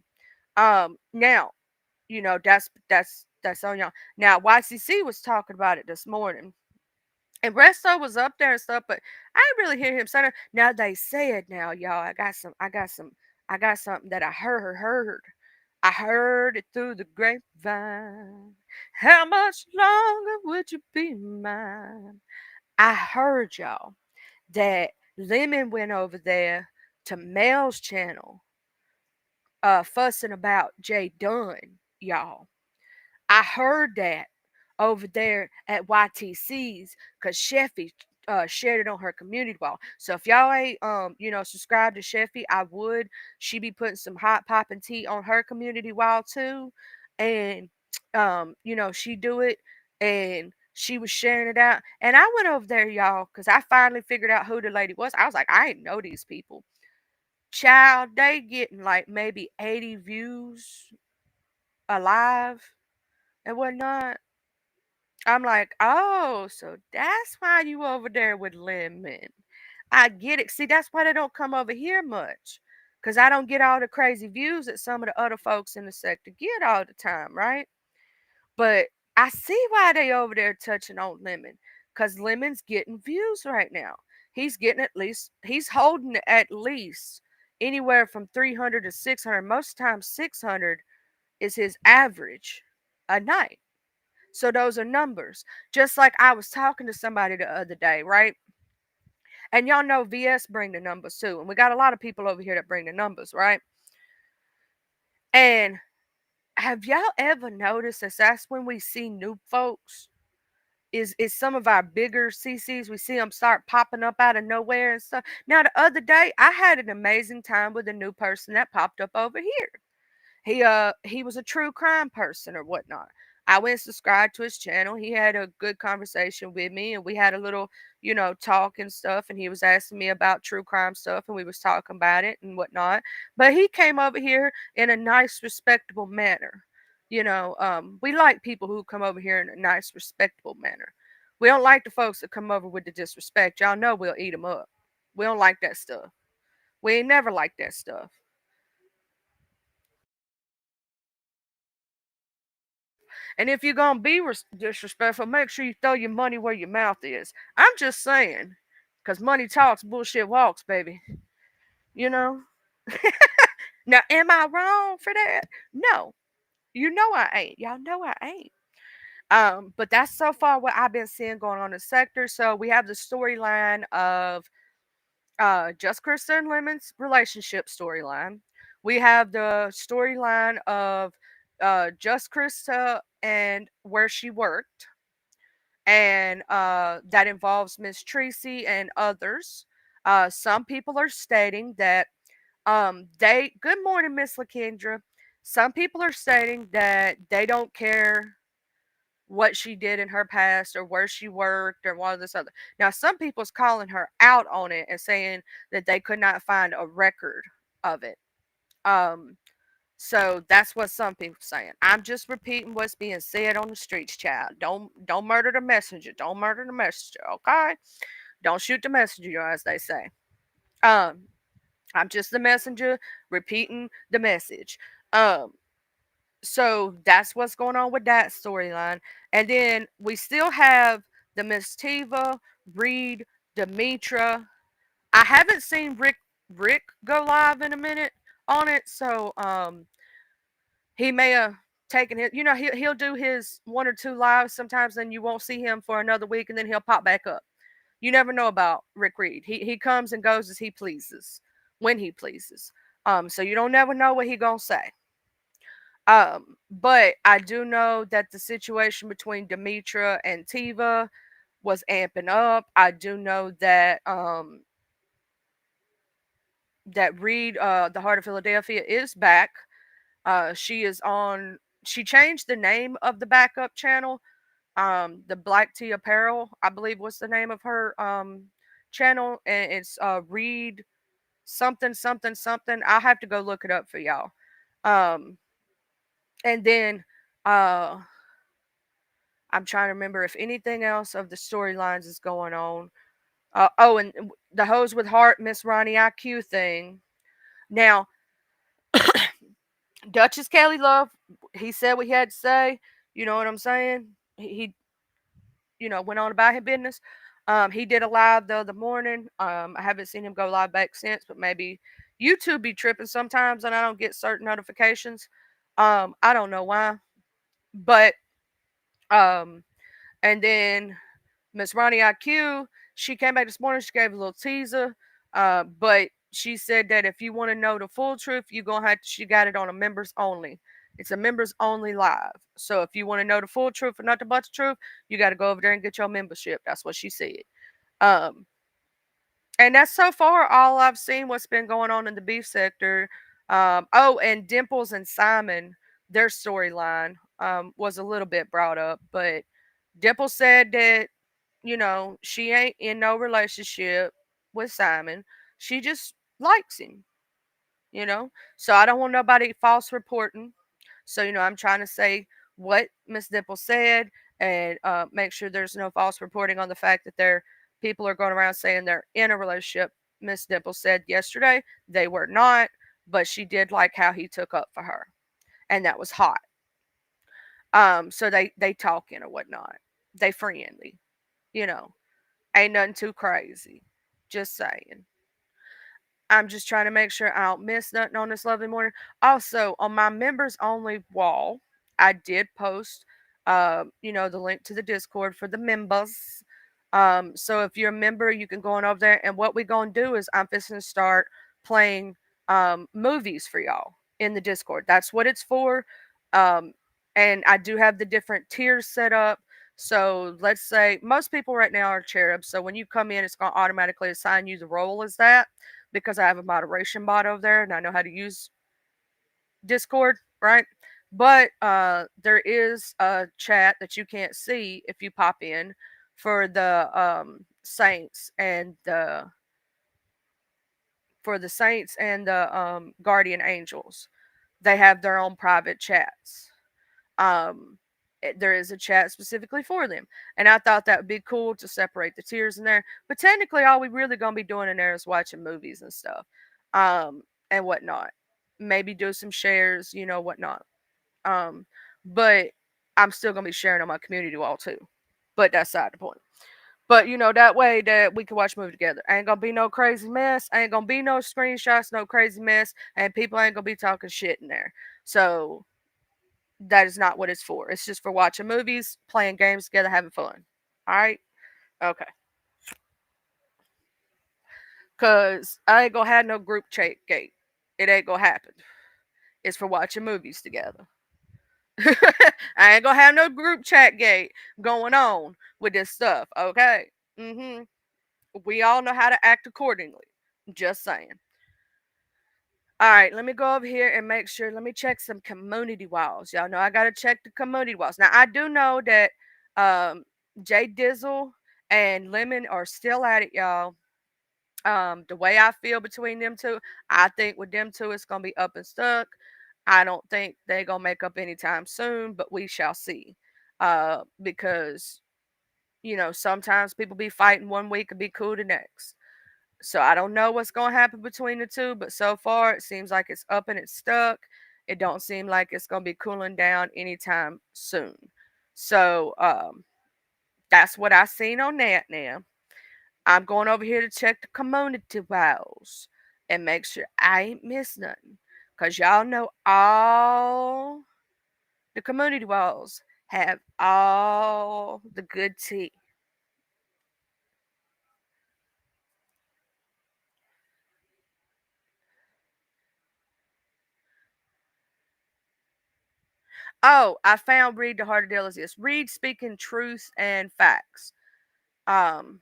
Now, that's on y'all. Now, YCC was talking about it this morning. And Resto was up there and stuff, but I didn't really hear him say that. Now they said now, y'all, I got something that I heard. I heard it through the grapevine. How much longer would you be mine? I heard y'all that Lemon went over there to Mel's channel, fussing about Jay Dunn, y'all. I heard that over there at YTC's because Sheffy shared it on her community wall. So if y'all ain't subscribed to Sheffy, I would. She be putting some hot popping tea on her community wall too, and she do it and she was sharing it out. And I went over there, y'all, because I finally figured out who the lady was. I was like, I didn't know these people. Child, they getting like maybe 80 views alive and whatnot. I'm like, oh, so that's why you over there with Lemon. I get it. See, that's why they don't come over here much. Because I don't get all the crazy views that some of the other folks in the sector get all the time, right? But I see why they over there touching on Lemon. Because Lemon's getting views right now. He's holding at least anywhere from 300 to 600. Most times 600 is his average a night. So those are numbers. Just like I was talking to somebody the other day, right? And y'all know VS bring the numbers too. And we got a lot of people over here that bring the numbers, right? And have y'all ever noticed that that's when we see new folks? Is some of our bigger CCs, we see them start popping up out of nowhere and stuff. Now the other day I had an amazing time with a new person that popped up over here. He was a true crime person or whatnot. I went and subscribed to his channel. He had a good conversation with me and we had a little, talk and stuff, and he was asking me about true crime stuff and we was talking about it and whatnot. But he came over here in a nice, respectable manner. We like people who come over here in a nice, respectable manner. We don't like the folks that come over with the disrespect. Y'all know we'll eat them up. We don't like that stuff. We ain't never like that stuff. And if you're gonna be disrespectful, make sure you throw your money where your mouth is. I'm just saying, cause money talks, bullshit walks, baby. You know. Now, am I wrong for that? No, you know I ain't. Y'all know I ain't. But that's so far what I've been seeing going on in the sector. So we have the storyline of Just Krista and Lemon's relationship storyline. We have the storyline of Just Krista and where she worked, and that involves Miss Tracy and others. Some people are stating that they. Good morning, Miss Lakendra. Some people are stating that they don't care what she did in her past or where she worked or all this other. Now, some people's calling her out on it and saying that they could not find a record of it. Um, So that's what some people saying. I'm just repeating what's being said on the streets, child. Don't murder the messenger. Don't murder the messenger. Okay. Don't shoot the messenger, as they say. Um, I'm just the messenger repeating the message. Um, so that's what's going on with that storyline. And then we still have the Miss Tiva, Reed, Demetra. I haven't seen Rick go live in a minute on it, so he may have taken it. You know, he'll do his one or two lives sometimes, and you won't see him for another week, and then he'll pop back up. You never know about Rick Reed. He comes and goes as he pleases, when he pleases. So you don't never know what he gonna say. But I do know that the situation between Demetra and Tiva was amping up. I do know that Reed, the Heart of Philadelphia, is back. She is on. She changed the name of the backup channel. The Black Tea Apparel, I believe, was the name of her channel, and it's Reed something something something. I'll have to go look it up for y'all. Um, and then I'm trying to remember if anything else of the storylines is going on. Oh, and the Hose with Heart, Miss Ronnie IQ thing. Now, Duchess Kelly Love, he said what he had to say. You know what I'm saying? He went on about his business. He did a live the other morning. I haven't seen him go live back since, but maybe YouTube be tripping sometimes and I don't get certain notifications. I don't know why. But, um, and then Miss Ronnie IQ, she came back this morning. She gave a little teaser, but she said that if you want to know the full truth, you gonna have to. She got it on a members only. It's a members only live. So if you want to know the full truth and nothing but the truth, you got to go over there and get your membership. That's what she said. Um, and that's so far all I've seen. What's been going on in the beef sector. Oh, and Dimples and Simon, their storyline was a little bit brought up, but Dimples said that she ain't in no relationship with Simon. She just likes him, you know? So I don't want nobody false reporting. So, I'm trying to say what Miss Dimple said and make sure there's no false reporting on the fact that people are going around saying they're in a relationship. Miss Dimple said yesterday they were not, but she did like how he took up for her. And that was hot. So they talking or whatnot. They friendly, you know. Ain't nothing too crazy. Just saying. I'm just trying to make sure I don't miss nothing on this lovely morning. Also, on my members only wall, I did post, the link to the Discord for the members. So if you're a member, you can go on over there. And what we're gonna do is I'm just gonna start playing movies for y'all in the Discord. That's what it's for. Um, and I do have the different tiers set up. So let's say most people right now are cherubs. So when you come in, it's gonna automatically assign you the role as that because I have a moderation bot over there and I know how to use Discord, right? But there is a chat that you can't see if you pop in for the Saints and the Guardian Angels. They have their own private chats. There is a chat specifically for them. And I thought that would be cool to separate the tiers in there. But technically, all we really gonna be doing in there is watching movies and stuff, and whatnot. Maybe do some shares, whatnot. Um, but I'm still gonna be sharing on my community wall too. But that's side the point. But that way that we can watch a movie together. Ain't gonna be no crazy mess. Ain't gonna be no screenshots, no crazy mess, and people ain't gonna be talking shit in there. So that is not what it's for. It's just for watching movies, playing games together, having fun. All right? Okay. Because I ain't going to have no group chat gate. It ain't going to happen. It's for watching movies together. I ain't going to have no group chat gate going on with this stuff. Okay? We all know how to act accordingly. Just saying. All right, let me go over here and make sure. Let me check some community walls. Y'all know I gotta check the community walls. Now I do know that Jay Dizzle and Lemon are still at it, y'all. The way I feel between them two, I think with them two it's gonna be up and stuck. I don't think they're gonna make up anytime soon, but we shall see. Because sometimes people be fighting one week and be cool the next. So I don't know what's gonna happen between the two, but so far it seems like it's up and it's stuck. It don't seem like it's gonna be cooling down anytime soon. So that's what I seen on that now. I'm going over here to check the community walls and make sure I ain't missed nothing. Cause y'all know all the community walls have all the good tea. Oh, I found Read the Heart of Deal is this. Read speaking truth and facts. Um,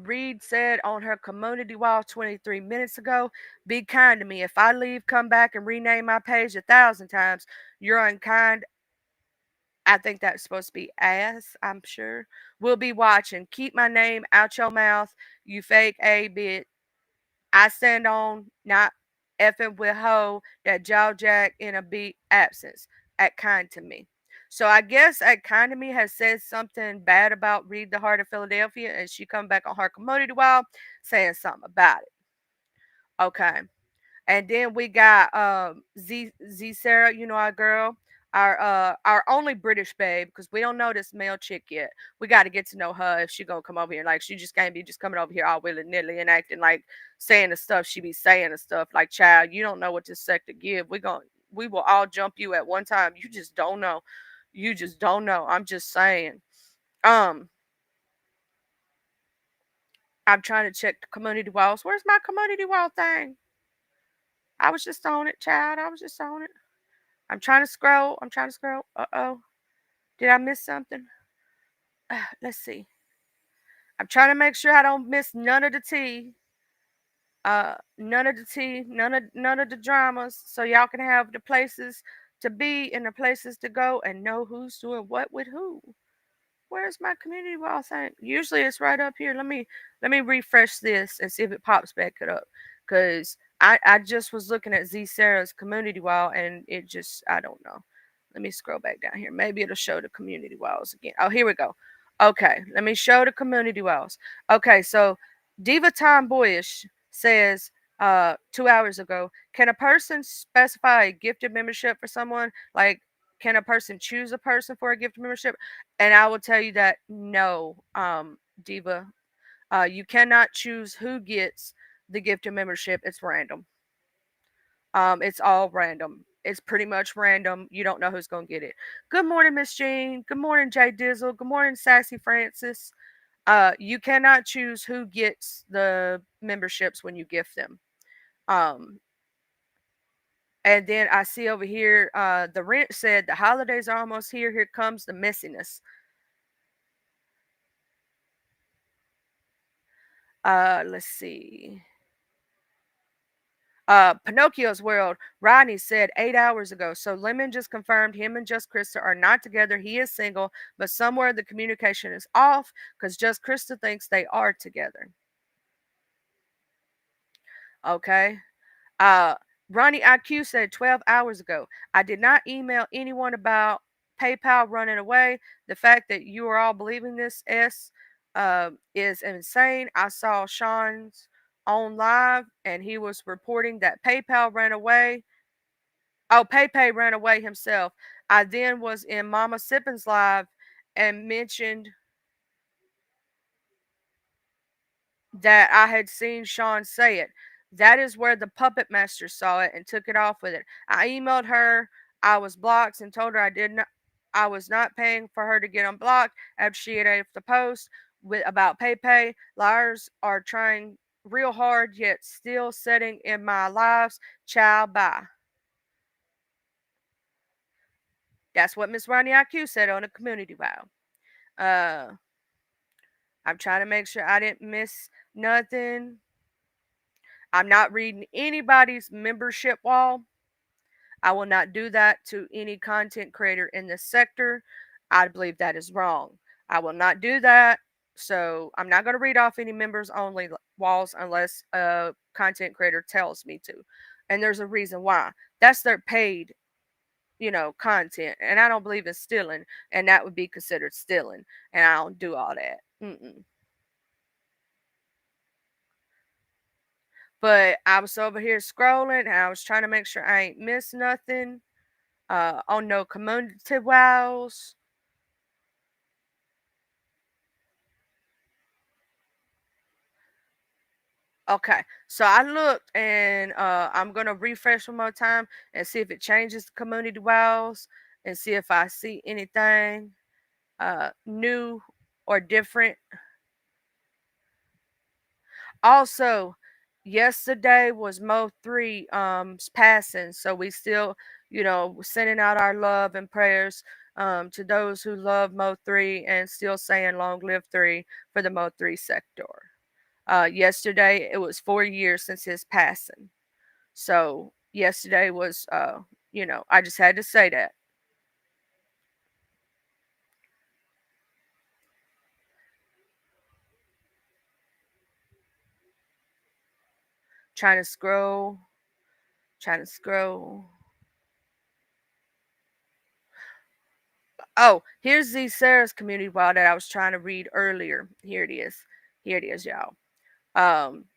Reed said on her community wall 23 minutes ago, be kind to me. If I leave, come back and rename my page 1,000 times, you're unkind. I think that's supposed to be ass, I'm sure. We'll be watching. Keep my name out your mouth, you fake A bit. I stand on not effing with hoe that jaw jack in a beat absence. Act kind to me. So I guess Act kind to me has said something bad about Read the Heart of Philadelphia, and she come back on her community wall saying something about it. Okay. And then we got Z Sarah, our girl, our only British babe, because we don't know this male chick yet. We got to get to know her if she gonna come over here. Like she just can't be just coming over here all willy nilly and acting like saying the stuff she be saying and stuff. Like child, you don't know what this sector give. We will all jump you at one time. You just don't know. You just don't know. I'm just saying. Um, I'm trying to check the community walls. Where's my community wall thing? I was just on it, child. I was just on it. I'm trying to scroll. I'm trying to scroll. Uh oh. Did I miss something? Let's see. I'm trying to make sure I don't miss none of the tea. None of the tea, none of the dramas, so y'all can have the places to be and the places to go and know who's doing what with who. Where's my community wall thing? Usually it's right up here. Let me refresh this and see if it pops back it up. Cause I just was looking at Z Sarah's community wall and it just I don't know. Let me scroll back down here. Maybe it'll show the community walls again. Oh, here we go. Okay, let me show the community walls. Okay, so Diva Tomboyish says 2 hours ago, can a person specify a gifted membership for someone? Like, can a person choose a person for a gift membership? And I will tell you that no, Diva, you cannot choose who gets the gifted membership. It's random. It's all random. It's pretty much random. You don't know who's gonna get it. Good morning, Miss Jean. Good morning, Jay Dizzle. Good morning, Sassy Francis. You cannot choose who gets the memberships when you gift them. Um, and then I see over here, the rent said the holidays are almost here. Here comes the messiness. Let's see. Pinocchio's World, Rodney said 8 hours ago. So Lemon just confirmed him and Just Krista are not together. He is single, but somewhere the communication is off because Just Krista thinks they are together. Okay. Uh, Ronnie IQ said 12 hours ago, I did not email anyone about PayPal running away. The fact that you are all believing this is insane. I saw Sean's on live and he was reporting that PayPal ran away. Oh, PayPay ran away himself. I then was in Mama Sippin's live and mentioned that I had seen Sean say it. That is where the puppet master saw it and took it off with it. I emailed her. I was blocked and told her I was not paying for her to get unblocked after she had left the post with about PayPay. Liars are trying real hard yet still setting in my lives. Ciao, bye. That's what Miss Ronnie IQ said on a community vow. Uh, I'm trying to make sure I didn't miss nothing. I'm not reading anybody's membership wall. I will not do that to any content creator in this sector. I believe that is wrong. I will not do that. So I'm not going to read off any members only walls unless a content creator tells me to. And there's a reason why. That's their paid, content. And I don't believe in stealing. And that would be considered stealing. And I don't do all that. Mm-mm. But I was over here scrolling and I was trying to make sure I ain't missed nothing. On no community walls. Okay, so I looked and I'm gonna refresh one more time and see if it changes the community walls and see if I see anything new or different. Also, yesterday was Mo 3 passing, so we still, sending out our love and prayers to those who love Mo 3 and still saying long live 3 for the Mo 3 sector. Yesterday it was 4 years since his passing. So yesterday was, I just had to say that. Trying to scroll, trying to scroll. Oh, here's the Sarah's community wall that I was trying to read earlier. Here it is. Here it is, y'all.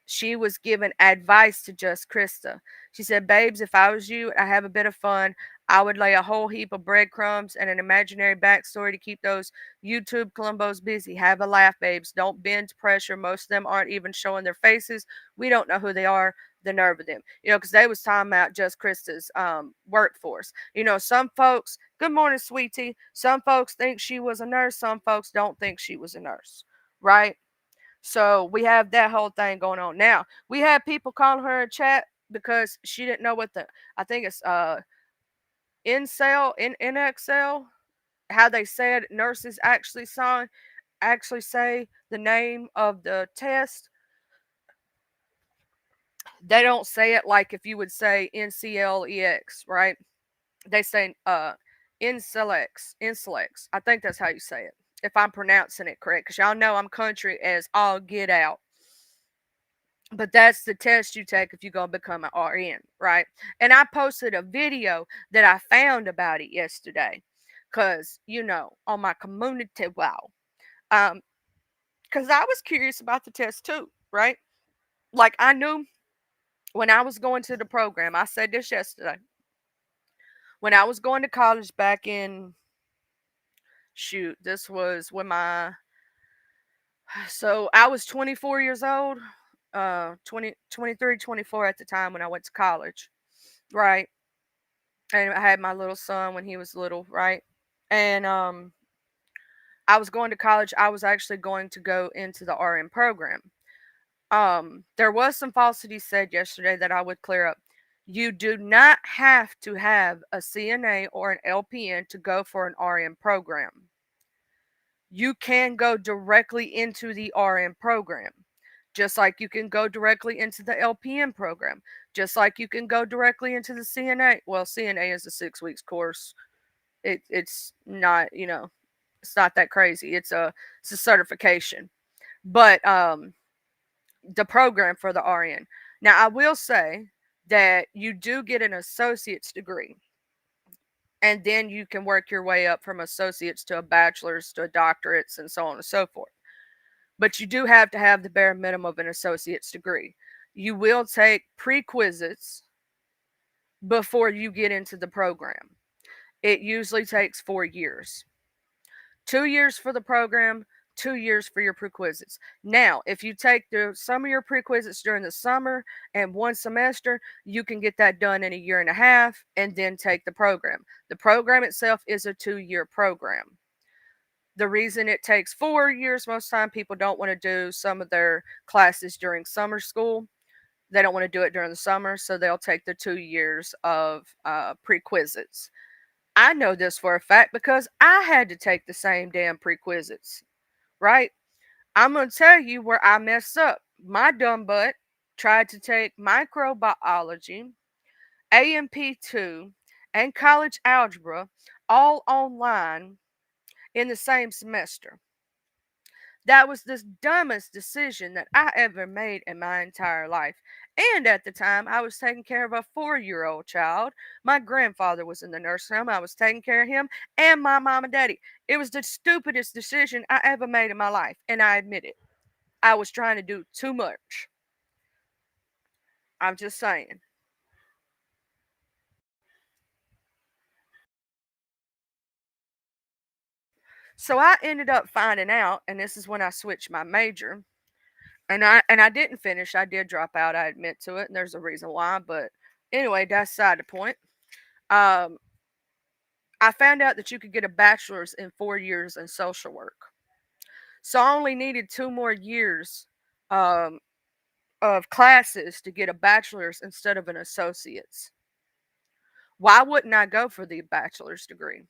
She was giving advice to Just Krista. She said, "Babes, if I was you, I have a bit of fun. I would lay a whole heap of breadcrumbs and an imaginary backstory to keep those YouTube Columbos busy. Have a laugh, babes. Don't bend to pressure. Most of them aren't even showing their faces. We don't know who they are. The nerve of them, because they was talking about Just Krista's workforce. Some folks. Good morning, sweetie. Some folks think she was a nurse. Some folks don't think she was a nurse, right? So we have that whole thing going on. Now, we had people calling her in chat because she didn't know what I think it's in Excel, how they said nurses actually say the name of the test. They don't say it like if you would say NCLEX, right? They say Inselex. I think that's how you say it. If I'm pronouncing it correct, because y'all know I'm country as all get out. But that's the test you take if you're going to become an RN, right? And I posted a video that I found about it yesterday because, on my community wow. Um, because I was curious about the test too, right? Like I knew when I was going to the program, I said this yesterday. When I was going to college back in, shoot, this was when so I was 24 years old, 23, 24 at the time when I went to college, right? And I had my little son when he was little, right? And I was going to college. I was actually going to go into the RN program. There was some falsity said yesterday that I would clear up. You do not have to have a CNA or an LPN to go for an RN program. You can go directly into the RN program, just like you can go directly into the LPN program, just like you can go directly into the CNA. Well, CNA is a 6 weeks course. It's not, it's not that crazy. It's a certification. But the program for the RN. Now I will say that you do get an associate's degree. And then you can work your way up from associates to a bachelor's to a doctorates and so on and so forth. But you do have to have the bare minimum of an associate's degree. You will take prerequisites before you get into the program. It usually takes 4 years. 2 years for the program, 2 years for your prerequisites. Now, if you take some of your prerequisites during the summer and one semester, you can get that done in a year and a half and then take the program. The program itself is a 2-year program. The reason it takes 4 years, most time people don't want to do some of their classes during summer school. They don't want to do it during the summer, so they'll take the 2 years of prerequisites. I know this for a fact because I had to take the same damn prerequisites, right? I'm going to tell you where I messed up. My dumb butt tried to take microbiology, AMP2, and college algebra all online in the same semester. That was the dumbest decision that I ever made in my entire life. And at the time, I was taking care of a 4-year-old child. My grandfather was in the nursing home. I was taking care of him and my mom and daddy. It was the stupidest decision I ever made in my life. And I admit it. I was trying to do too much. I'm just saying. So I ended up finding out, and this is when I switched my major. And I didn't finish. I did drop out. I admit to it, and there's a reason why. But anyway, that's side the point. Um, I found out that you could get a bachelor's in 4 years in social work. So I only needed 2 more years um, of classes to get a bachelor's instead of an associate's. Why wouldn't I go for the bachelor's degree?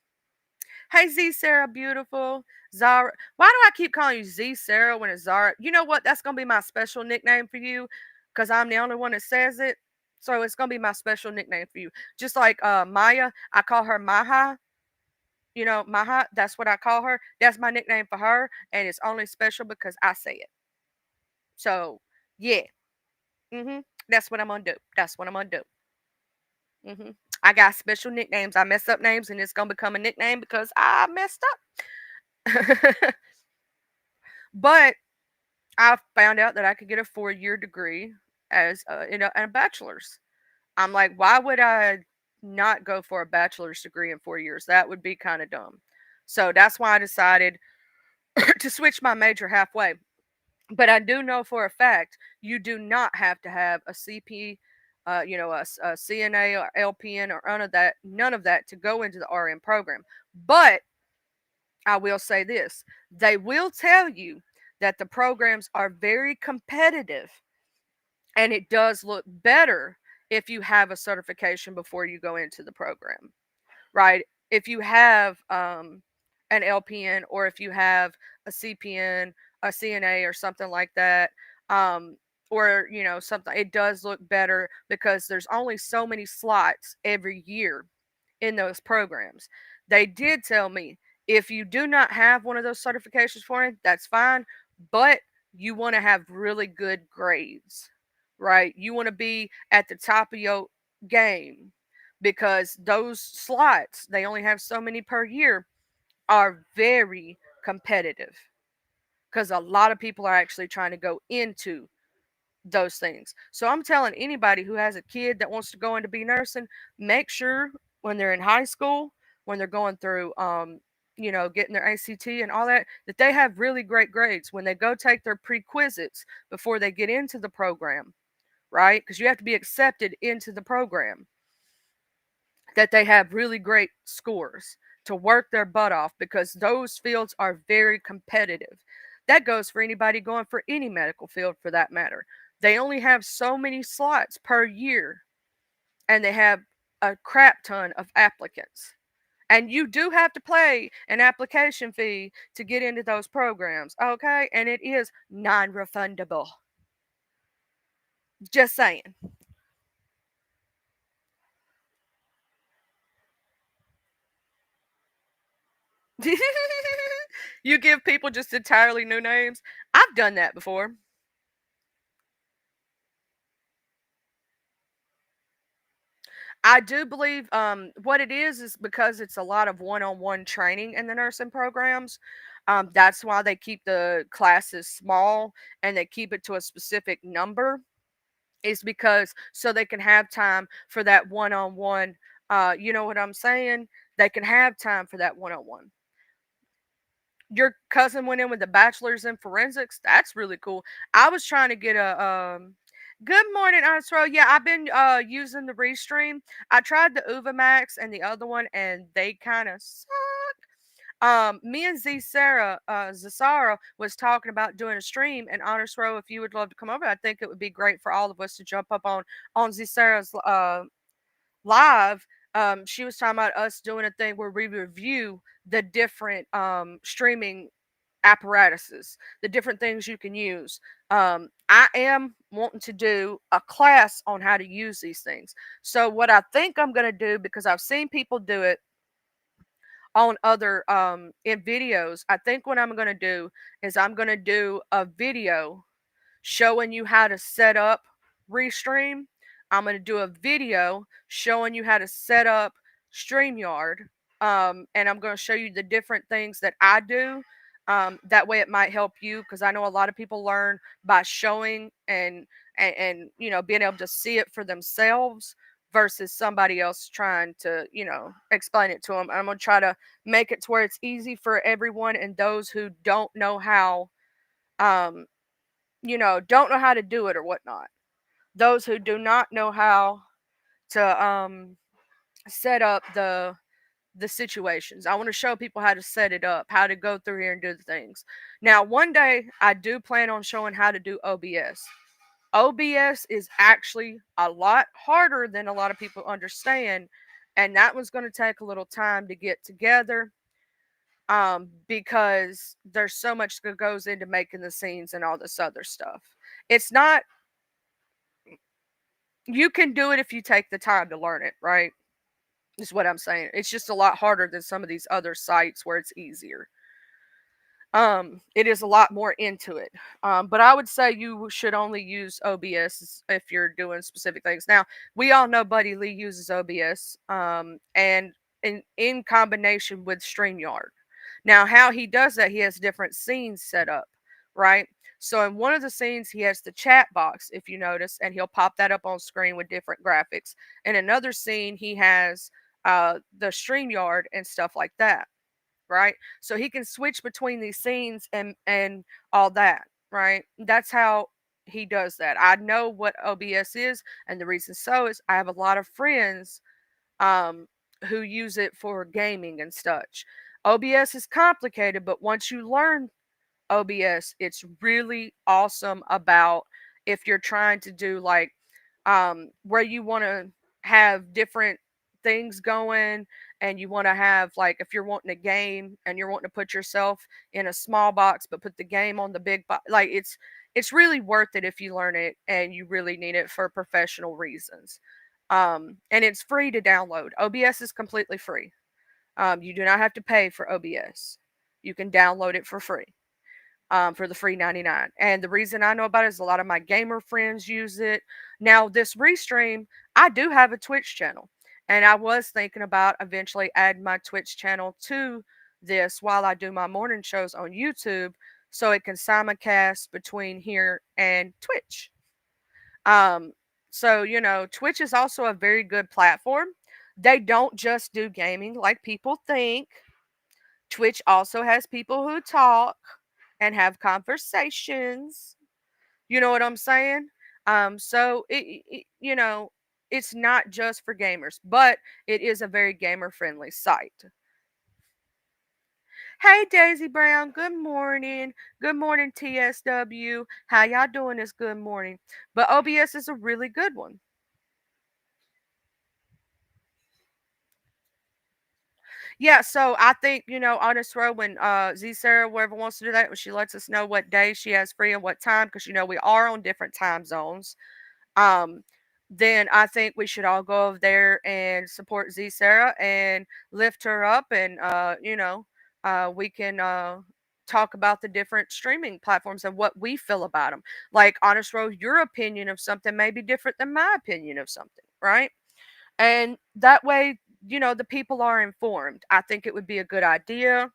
Hey, Z Sarah, beautiful. Zara. Why do I keep calling you Z Sarah when it's Zara? You know what? That's going to be my special nickname for you because I'm the only one that says it. So it's going to be my special nickname for you. Just like Maya, I call her Maha. You know, Maha, that's what I call her. That's my nickname for her. And it's only special because I say it. So, yeah. That's what I'm going to do. That's what I'm going to do. I got special nicknames. I mess up names and it's going to become a nickname because I messed up. But I found out that I could get a 4-year degree as in a bachelor's. I'm like, why would I not go for a bachelor's degree in 4 years? That would be kind of dumb. So that's why I decided to switch my major halfway. But I do know for a fact you do not have to have a CP, a CNA or LPN or none of that to go into the RN program. But I will say this: they will tell you that the programs are very competitive, and it does look better if you have a certification before you go into the program, right? If you have an LPN or if you have a CPN, a CNA, or something like that, um, or something, it does look better because there's only so many slots every year in those programs. They did tell me if you do not have one of those certifications for it, that's fine, but you want to have really good grades, right? You want to be at the top of your game because those slots, they only have so many per year, are very competitive because a lot of people are actually trying to go into those things. So I'm telling anybody who has a kid that wants to go into be nursing, make sure when they're in high school, when they're going through getting their ACT and all that, that they have really great grades when they go take their prerequisites before they get into the program, right? Because you have to be accepted into the program, that they have really great scores to work their butt off because those fields are very competitive. That goes for anybody going for any medical field for that matter. They only have so many slots per year and they have a crap ton of applicants. And you do have to pay an application fee to get into those programs, okay? And it is non refundable. Just saying. You give people just entirely new names. I've done that before. I do believe what it is because it's a lot of one-on-one training in the nursing programs. That's why they keep the classes small and they keep it to a specific number. Is because so they can have time for that one-on-one. You know what I'm saying? They can have time for that one-on-one. Your cousin went in with a bachelor's in forensics. That's really cool. I was trying to get a good morning, Arturo. Yeah, I've been using the Restream. I tried the Uvamax and the other one, and they kind of suck. Me and Z Sarah, Zasara was talking about doing a stream, and Honors Row, if you would love to come over, I think it would be great for all of us to jump up on Z Sarah's live. She was talking about us doing a thing where we review the different streaming apparatuses, the different things you can use. I am wanting to do a class on how to use these things. So what I think I'm going to do, because I've seen people do it on other in videos. I think what I'm going to do is I'm going to do a video showing you how to set up Restream. I'm going to do a video showing you how to set up StreamYard. And I'm going to show you the different things that I do. That way it might help you because I know a lot of people learn by showing and being able to see it for themselves versus somebody else trying to explain it to them. I'm going to try to make it to where it's easy for everyone and those who don't know how um, don't know how to do it or whatnot. Those who do not know how to set up the situations. I want to show people how to set it up, how to go through here and do the things. Now, one day I do plan on showing how to do OBS. OBS is actually a lot harder than a lot of people understand, and that one's going to take a little time to get together because there's so much that goes into making the scenes and all this other stuff. It's not You can do it if you take the time to learn it, right? Is what I'm saying. It's just a lot harder than some of these other sites where it's easier. It is a lot more into it. But I would say you should only use OBS if you're doing specific things. Now, we all know Buddy Lee uses OBS, and in combination with StreamYard. Now, how he does that, he has different scenes set up, right? So in one of the scenes, he has the chat box, if you notice, and he'll pop that up on screen with different graphics. In another scene, he has the StreamYard and stuff like that, right? So he can switch between these scenes and all that, right? That's how he does that. I know what OBS is, and the reason so is I have a lot of friends um who use it for gaming and such. OBS is complicated, but once you learn OBS, it's really awesome about if you're trying to do like where you want to have different things going and you want to have like if you're wanting a game and you're wanting to put yourself in a small box but put the game on the big box, like it's really worth it if you learn it and you really need it for professional reasons. And it's free to download. OBS is completely free. You do not have to pay for OBS. You can download it for free for the free 99. And the reason I know about it is a lot of my gamer friends use it. Now, this Restream, I do have a Twitch channel. And I was thinking about eventually adding my Twitch channel to this while I do my morning shows on YouTube so it can simulcast between here and Twitch. Um, Twitch is also a very good platform. They don't just do gaming like people think. Twitch also has people who talk and have conversations. You know what I'm saying? It's not just for gamers, but it is a very gamer friendly site. Hey Daisy Brown, good morning. Good morning TSW. How y'all doing this good morning? But OBS is a really good one. Yeah, so I think, on this road when Z Sarah, whoever wants to do that, when she lets us know what day she has free and what time, because we are on different time zones. Um, then I think we should all go over there and support Z Sarah and lift her up and we can talk about the different streaming platforms and what we feel about them. Like Honest Road, your opinion of something may be different than my opinion of something, right? And that way, the people are informed. I think it would be a good idea.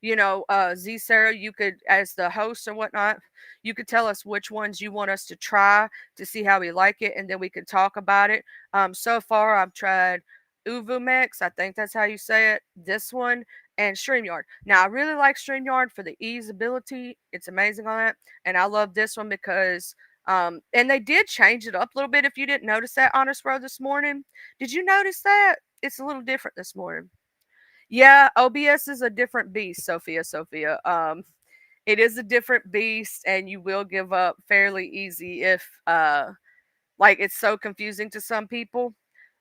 Z Sarah, you could, as the host and whatnot, you could tell us which ones you want us to try to see how we like it, and then we could talk about it. So far, I've tried Uvumex, I think that's how you say it, this one, and StreamYard. Now, I really like StreamYard for the easeability. It's amazing on it. And I love this one because, and they did change it up a little bit. If you didn't notice that, Honest Row, this morning, did you notice that? It's a little different this morning. Yeah, OBS is a different beast, Sophia. It is a different beast, and you will give up fairly easy if like it's so confusing to some people.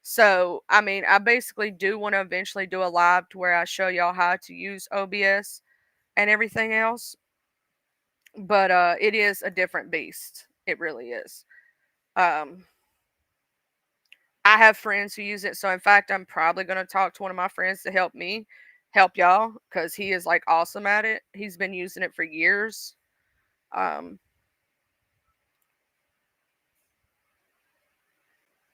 So I mean, I basically do want to eventually do a live to where I show y'all how to use OBS and everything else. But it is a different beast. It really is. Um I have friends who use it. So in fact, I'm probably going to talk to one of my friends to help me help y'all because he is like awesome at it. He's been using it for years. Um,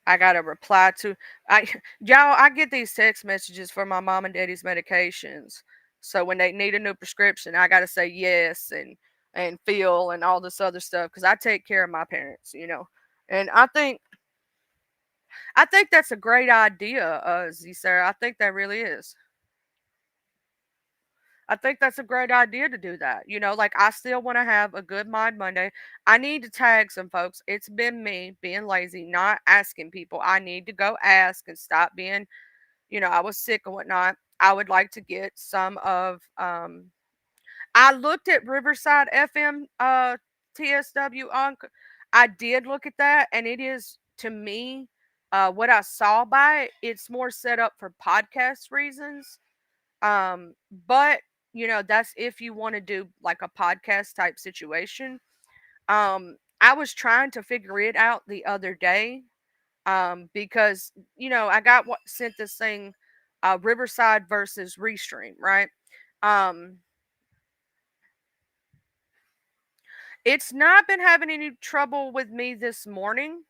I got to reply to I y'all. I get these text messages for my mom and daddy's medications. So when they need a new prescription, I got to say yes and feel and all this other stuff because I take care of my parents, you know. And I think that's a great idea, Z Sarah. I think that really is. I think that's a great idea to do that. You know, like I still want to have a good Mind Monday. I need to tag some folks. It's been me being lazy, not asking people. I need to go ask and stop being, I was sick and whatnot. I would like to get some of I looked at Riverside FM TSW on I did look at that and it is to me what I saw by it, it's more set up for podcast reasons. But that's if you want to do like a podcast type situation. I was trying to figure it out the other day. Because I got what sent this thing, Riverside versus Restream, right? Um, it's not been having any trouble with me this morning.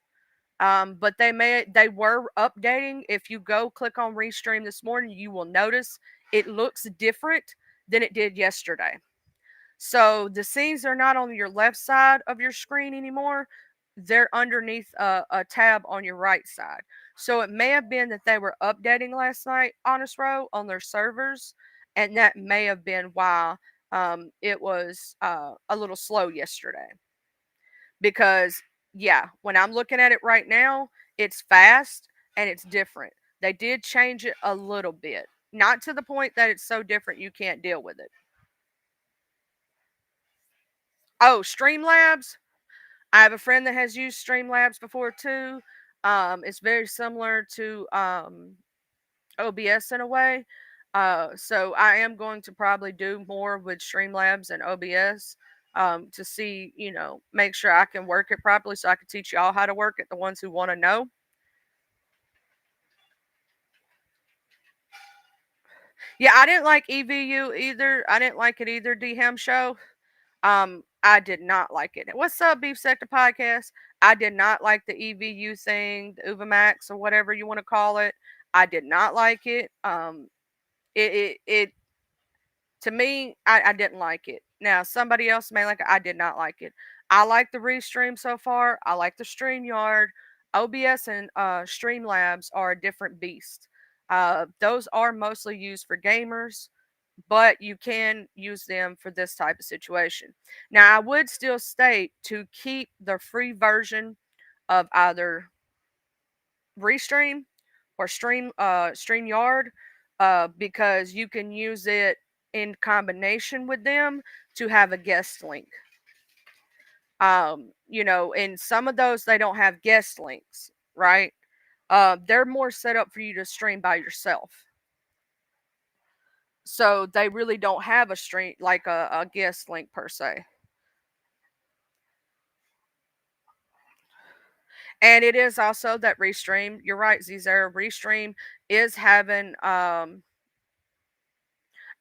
But they were updating. If you go click on Restream this morning, you will notice it looks different than it did yesterday. So the scenes are not on your left side of your screen anymore. They're underneath a tab on your right side. So it may have been that they were updating last night, Honest Row, on their servers, and that may have been why it was a little slow yesterday. Because, yeah, when I'm looking at it right now, it's fast and it's different. They did change it a little bit, not to the point that it's so different you can't deal with it. Oh, Streamlabs. I have a friend that has used Streamlabs before too. It's very similar to OBS in a way. So I am going to probably do more with Streamlabs and OBS to see, make sure I can work it properly so I can teach y'all how to work it, the ones who want to know. Yeah, I didn't like EVU either. I didn't like it either, D Ham Show. I did not like it. What's up, Beef Sector Podcast? I did not like the EVU thing, the Uvamax or whatever you want to call it. I did not like it. It to me, I didn't like it. Now somebody else may like it. I did not like it. I like the Restream so far. I like the StreamYard. OBS and Streamlabs are a different beast. Those are mostly used for gamers, but you can use them for this type of situation. Now, I would still state to keep the free version of either Restream or StreamYard, because you can use it in combination with them to have a guest link. And some of those they don't have guest links, right? They're more set up for you to stream by yourself. So they really don't have a stream like a guest link per se. And it is also that Restream, you're right, Zizera, Restream is having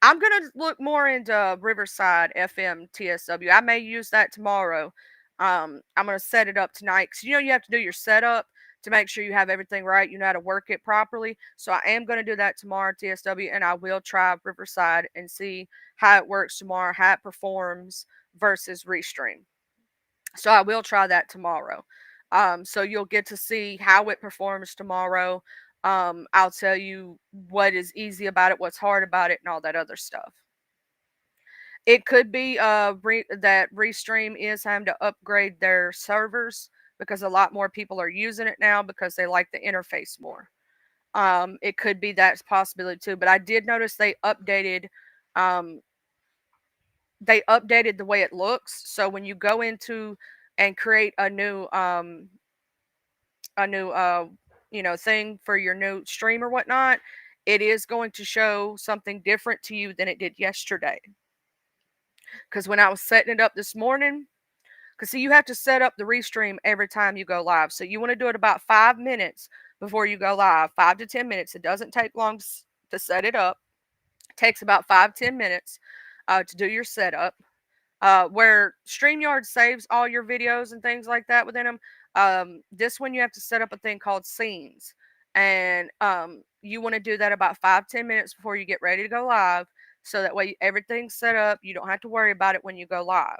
I'm gonna look more into Riverside FM TSW. I may use that tomorrow. I'm gonna set it up tonight because you have to do your setup to make sure you have everything right. You know how to work it properly. So I am gonna do that tomorrow, TSW, and I will try Riverside and see how it works tomorrow, how it performs versus Restream. So I will try that tomorrow. So you'll get to see how it performs tomorrow. I'll tell you what is easy about it, what's hard about it, and all that other stuff. It could be that Restream is having to upgrade their servers because a lot more people are using it now because they like the interface more. It could be that's possibility too. But I did notice um, they updated the way it looks. So when you go into and create a new thing for your new stream or whatnot, it is going to show something different to you than it did yesterday. Because when I was setting it up this morning, because see, you have to set up the restream every time you go live. So you want to do it about 5 minutes before you go live. 5 to 10 minutes. It doesn't take long to set it up. It takes about 5-10 minutes to do your setup. Where StreamYard saves all your videos and things like that within them. This one you have to set up a thing called scenes, and you want to do that about 5-10 minutes before you get ready to go live, so that way everything's set up. You don't have to worry about it when you go live.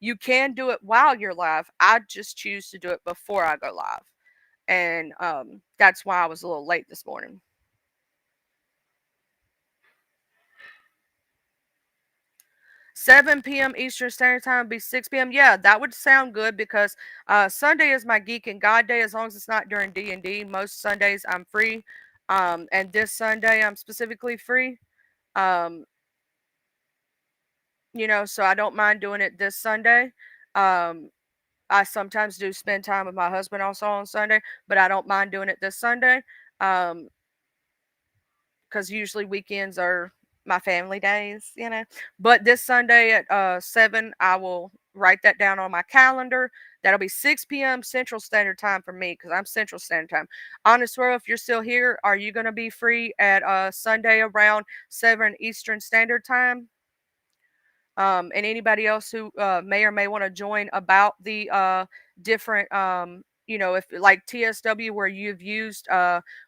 You can do it while you're live. I just choose to do it before I go live, and that's why I was a little late this morning. 7 p.m. Eastern Standard Time would be 6 p.m. Yeah, that would sound good because Sunday is my Geek and God day. As long as it's not during D&D, most Sundays I'm free, and this Sunday I'm specifically free. Um, so I don't mind doing it this Sunday. Um, I sometimes do spend time with my husband also on Sunday, but I don't mind doing it this Sunday. Um, because usually weekends are my family days. But this Sunday at 7, I will write that down on my calendar. That'll be 6 p.m. Central Standard Time for me because I'm Central Standard Time. Honest World, if you're still here, are you going to be free at Sunday around 7 Eastern Standard Time? And anybody else who may or may want to join about the different if like TSW where you've used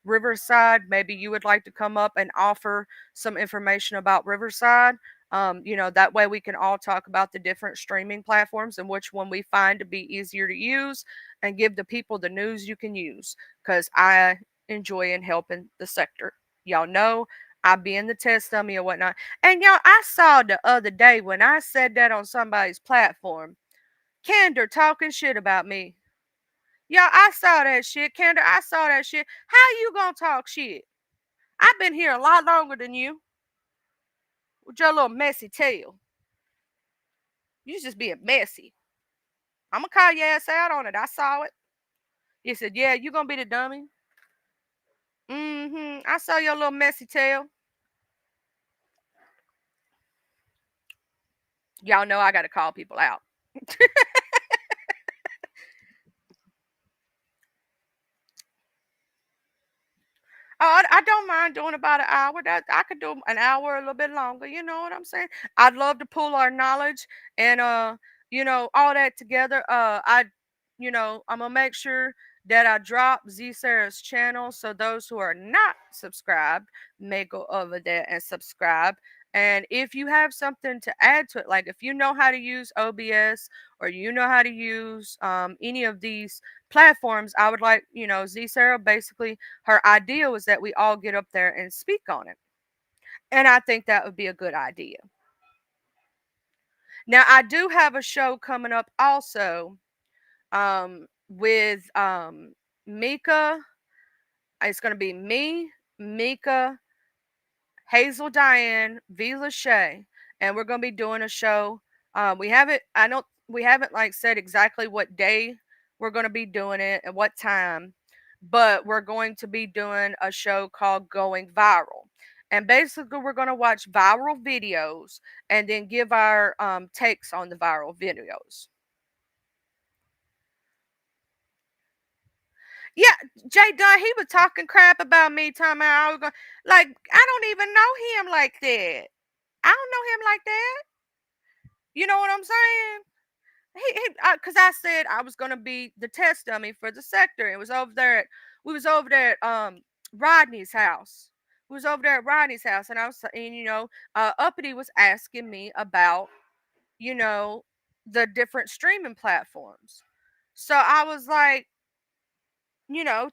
Riverside, maybe you would like to come up and offer some information about Riverside. That way we can all talk about the different streaming platforms and which one we find to be easier to use, and give the people the news you can use, because I enjoy in helping the sector. Y'all know I be in the test dummy or whatnot. And y'all, I saw the other day when I said that on somebody's platform, Candor talking shit about me. Y'all, I saw that shit. Candor, I saw that shit. How you gonna talk shit? I've been here a lot longer than you with your little messy tail. You just being messy. I'm gonna call your ass out on it. I saw it. You said, yeah, you gonna be the dummy. I saw your little messy tail. Y'all know I gotta call people out. Oh, I don't mind doing about an hour. That I could do an hour, a little bit longer. You know what I'm saying? I'd love to pull our knowledge and all that together. I'm gonna make sure that I drop Z Sarah's channel so those who are not subscribed may go over there and subscribe. And if you have something to add to it, like if you know how to use OBS or you know how to use any of these platforms, I would like, Z Sarah basically her idea was that we all get up there and speak on it. And I think that would be a good idea. Now, I do have a show coming up also with Mika. It's going to be me, Mika, Hazel Diane, V. Lachey, and we're going to be doing a show. We haven't like said exactly what day we're going to be doing it and what time, but we're going to be doing a show called Going Viral. And basically, we're going to watch viral videos and then give our takes on the viral videos. Yeah, Jay Dunn, he was talking crap about me, talking about I was going, like, I don't even know him like that. I don't know him like that. You know what I'm saying? Because I said I was gonna be the test dummy for the sector. It was over there. We was over there at Rodney's house. We was over there at Rodney's house, and I was, and Uppity was asking me about, you know, the different streaming platforms. So I was like,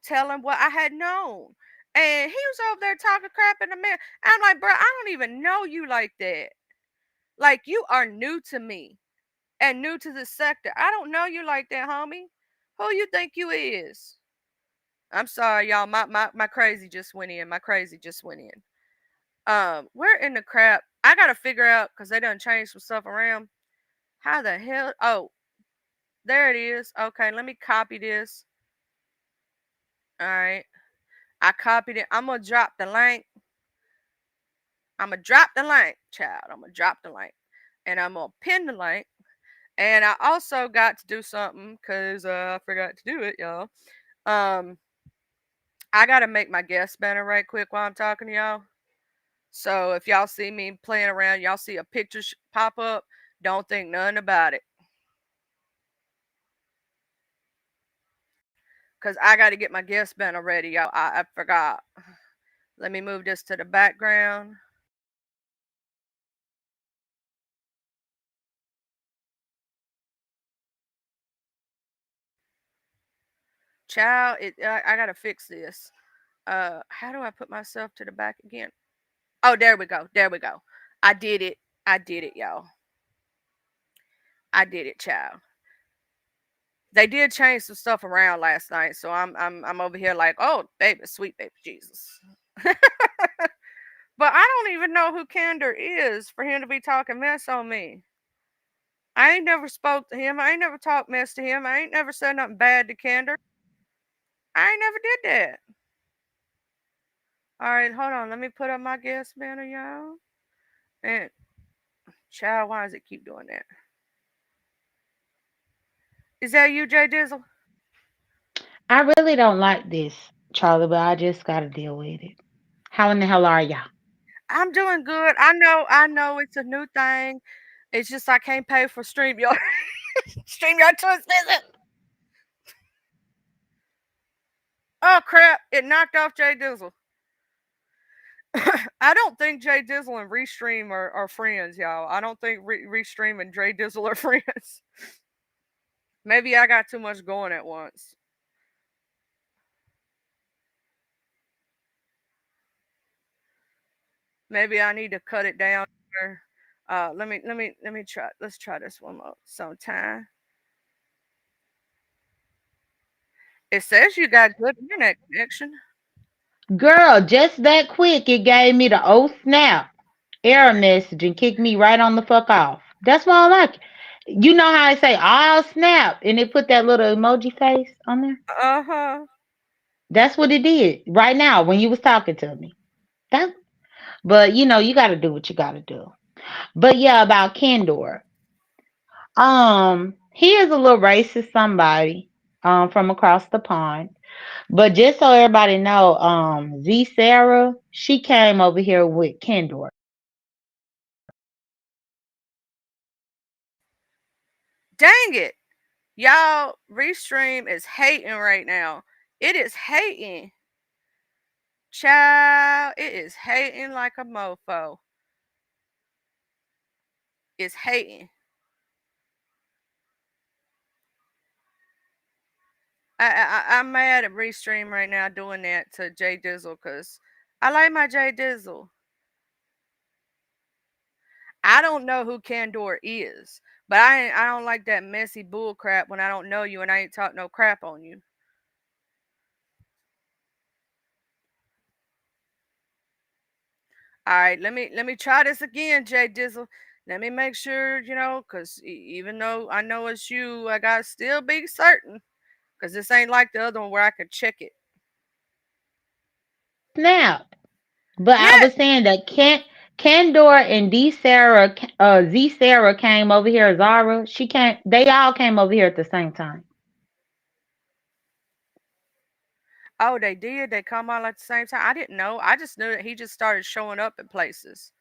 tell him what I had known. And he was over there talking crap in the mirror. I'm like, bro, I don't even know you like that. Like, you are new to me and new to the sector. I don't know you like that, homie. Who you think you is? I'm sorry, y'all. My crazy just went in. My crazy just went in. Where in the crap? I gotta figure out because they done changed some stuff around. How the hell? Oh, there it is. Okay, let me copy this. All right, I copied it. I'm gonna drop the link. I'm gonna drop the link, child. I'm gonna drop the link, and I'm gonna pin the link. And I also got to do something because I forgot to do it, y'all. Um, I gotta make my guest banner right quick while I'm talking to y'all. So if y'all see me playing around, y'all see a picture pop up, don't think nothing about it. Cause I gotta get my guest banner ready, y'all. I forgot. Let me move this to the background. Child, I gotta fix this. How do I put myself to the back again? Oh, there we go. There we go. I did it. I did it, y'all. I did it, child. They did change some stuff around last night, so I'm over here like, oh, baby, sweet baby Jesus. But I don't even know who Candor is for him to be talking mess on me. I ain't never spoke to him. I ain't never talked mess to him. I ain't never said nothing bad to Candor. I ain't never did that. All right, hold on. Let me put up my guest banner, y'all. And child, why does it keep doing that? Is that you, Jay Dizzle? I really don't like this, Charlie, but I just gotta deal with it. How in the hell are y'all? I'm doing good. I know it's a new thing. It's just I can't pay for StreamYard. StreamYard too expensive. Oh crap! It knocked off Jay Dizzle. I don't think Jay Dizzle and Restream are friends, y'all. I don't think Restream and Jay Dizzle are friends. Maybe I got too much going at once. Maybe I need to cut it down. Let me try. Let's try this one more sometime. It says you got good internet connection. Girl, just that quick, it gave me the oh snap error message and kicked me right on the fuck off. That's why I like it. You know how I say oh snap and it put that little emoji face on there? Uh huh. That's what it did right now when you was talking to me. That, but you know, you gotta do what you gotta do. But yeah, about Kendor. He is a little racist somebody from across the pond. But just so everybody know, Z Sarah, she came over here with Kendor. Dang it, y'all! Restream is hating right now. It is hating, child. It is hating like a mofo. It's hating. I'm mad at Restream right now doing that to Jay Dizzle because I like my Jay Dizzle. I don't know who Candor is, but I don't like that messy bull crap when I don't know you and I ain't talk no crap on you. All right, let me try this again, Jay Dizzle. Let me make sure because even though I know it's you, I gotta still be certain because this ain't like the other one where I could check it. Snap. But I Yeah. was saying that Kendor and Z Sarah came over here. Zara, she came. They all came over here at the same time. Oh, they did. They come out at the same time. I didn't know. I just knew that he just started showing up in places.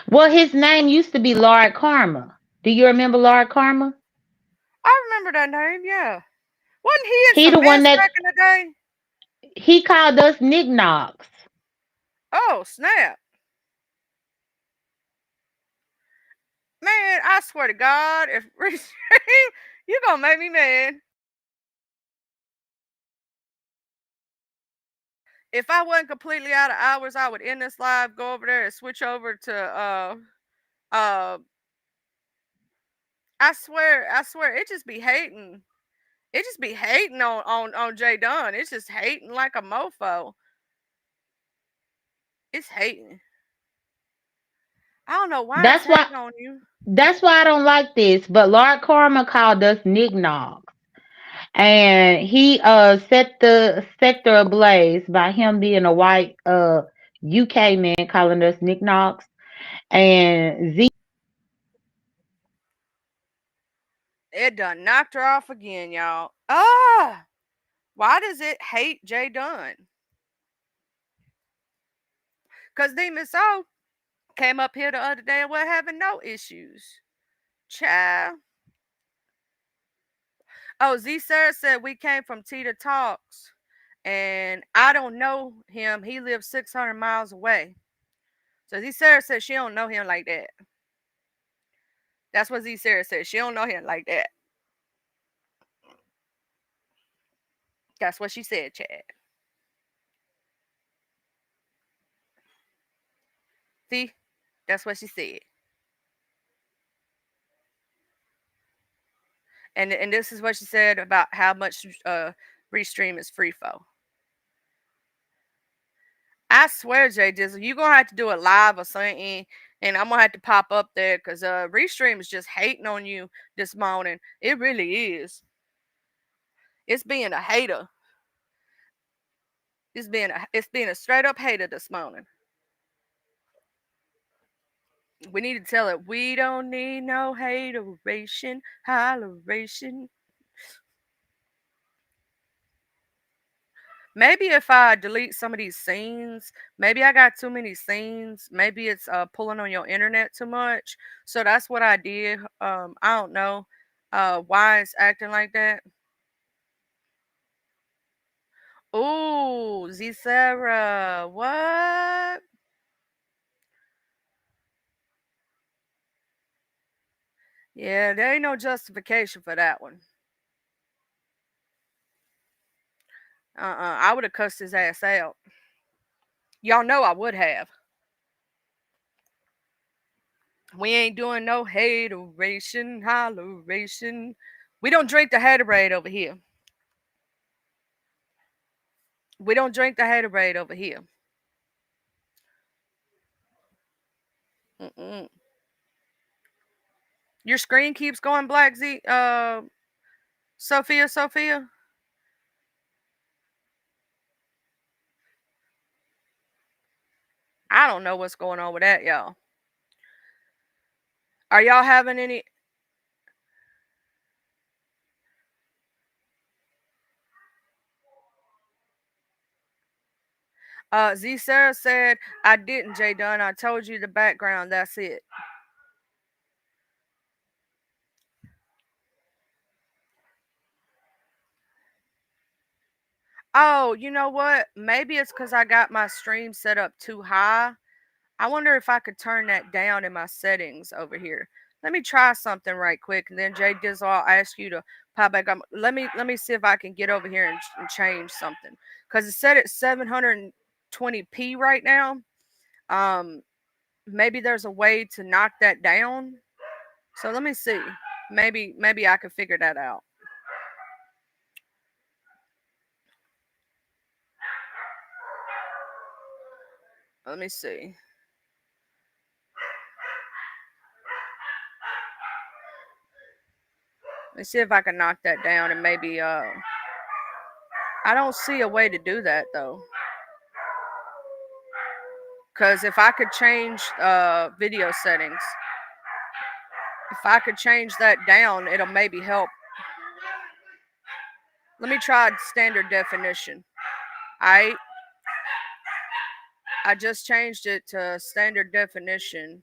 Well, his name used to be Lord Karma. Do you remember Lord Karma? I remember that name. Yeah. Wasn't he in He the some one mess that back in the day? he called us knickknacks. Oh snap, man! I swear to God, if you gonna make me mad. If I wasn't completely out of hours, I would end this live, go over there, and switch over to uh. I swear, it just be hating. It just be hating on Jay Dunn. It's just hating like a mofo. It's hating. I don't know why it's That's why. hating on you. That's why I don't like this. But Lord Karma called us knickknacks, and he set the sector ablaze by him being a white UK man calling us knickknacks, and Z. It done knocked her off again, y'all. Ah! Why does it hate Jay Dunn? Because D Miss O came up here the other day and we're having no issues. Child. Oh, Z Sarah said we came from Tita Talks. And I don't know him. He lives 600 miles away. So Z Sarah said she don't know him like that. That's what Z Sarah said. She don't know him like that. That's what she said, Chad. See? That's what she said. And this is what she said about how much Restream is free for. I swear, Jay Dizzle, you gonna have to do it live or something, and I'm gonna have to pop up there because Restream is just hating on you this morning. It really is. It's being a hater. It's being a straight up hater this morning. We need to tell it we don't need no hateration, holleration. Maybe if I delete some of these scenes, maybe I got too many scenes. Maybe it's pulling on your internet too much. So that's what I did. I don't know why it's acting like that. Ooh, Z Sarah, what? Yeah, there ain't no justification for that one. I would have cussed his ass out. Y'all know I would have. We ain't doing no hateration, holleration. We don't drink the haterade over here. We don't drink the haterade over here. Mm-mm. Your screen keeps going black, Z. Sophia. I don't know what's going on with that, y'all. Are y'all having any? Z Sarah said I didn't. Jay Dunn. I told you the background. That's it. Oh, you know what? Maybe it's because I got my stream set up too high. I wonder if I could turn that down in my settings over here. Let me try something right quick, and then Jay Dizzle, I'll ask you to pop back up. Let me see if I can get over here and change something because it's set at 720p right now. Um, maybe there's a way to knock that down. So let me see. Maybe I can figure that out. Let me see. Let me see if I can knock that down and maybe I don't see a way to do that though. Cause if I could change video settings, if I could change that down, it'll maybe help. Let me try standard definition. I I just changed it to standard definition,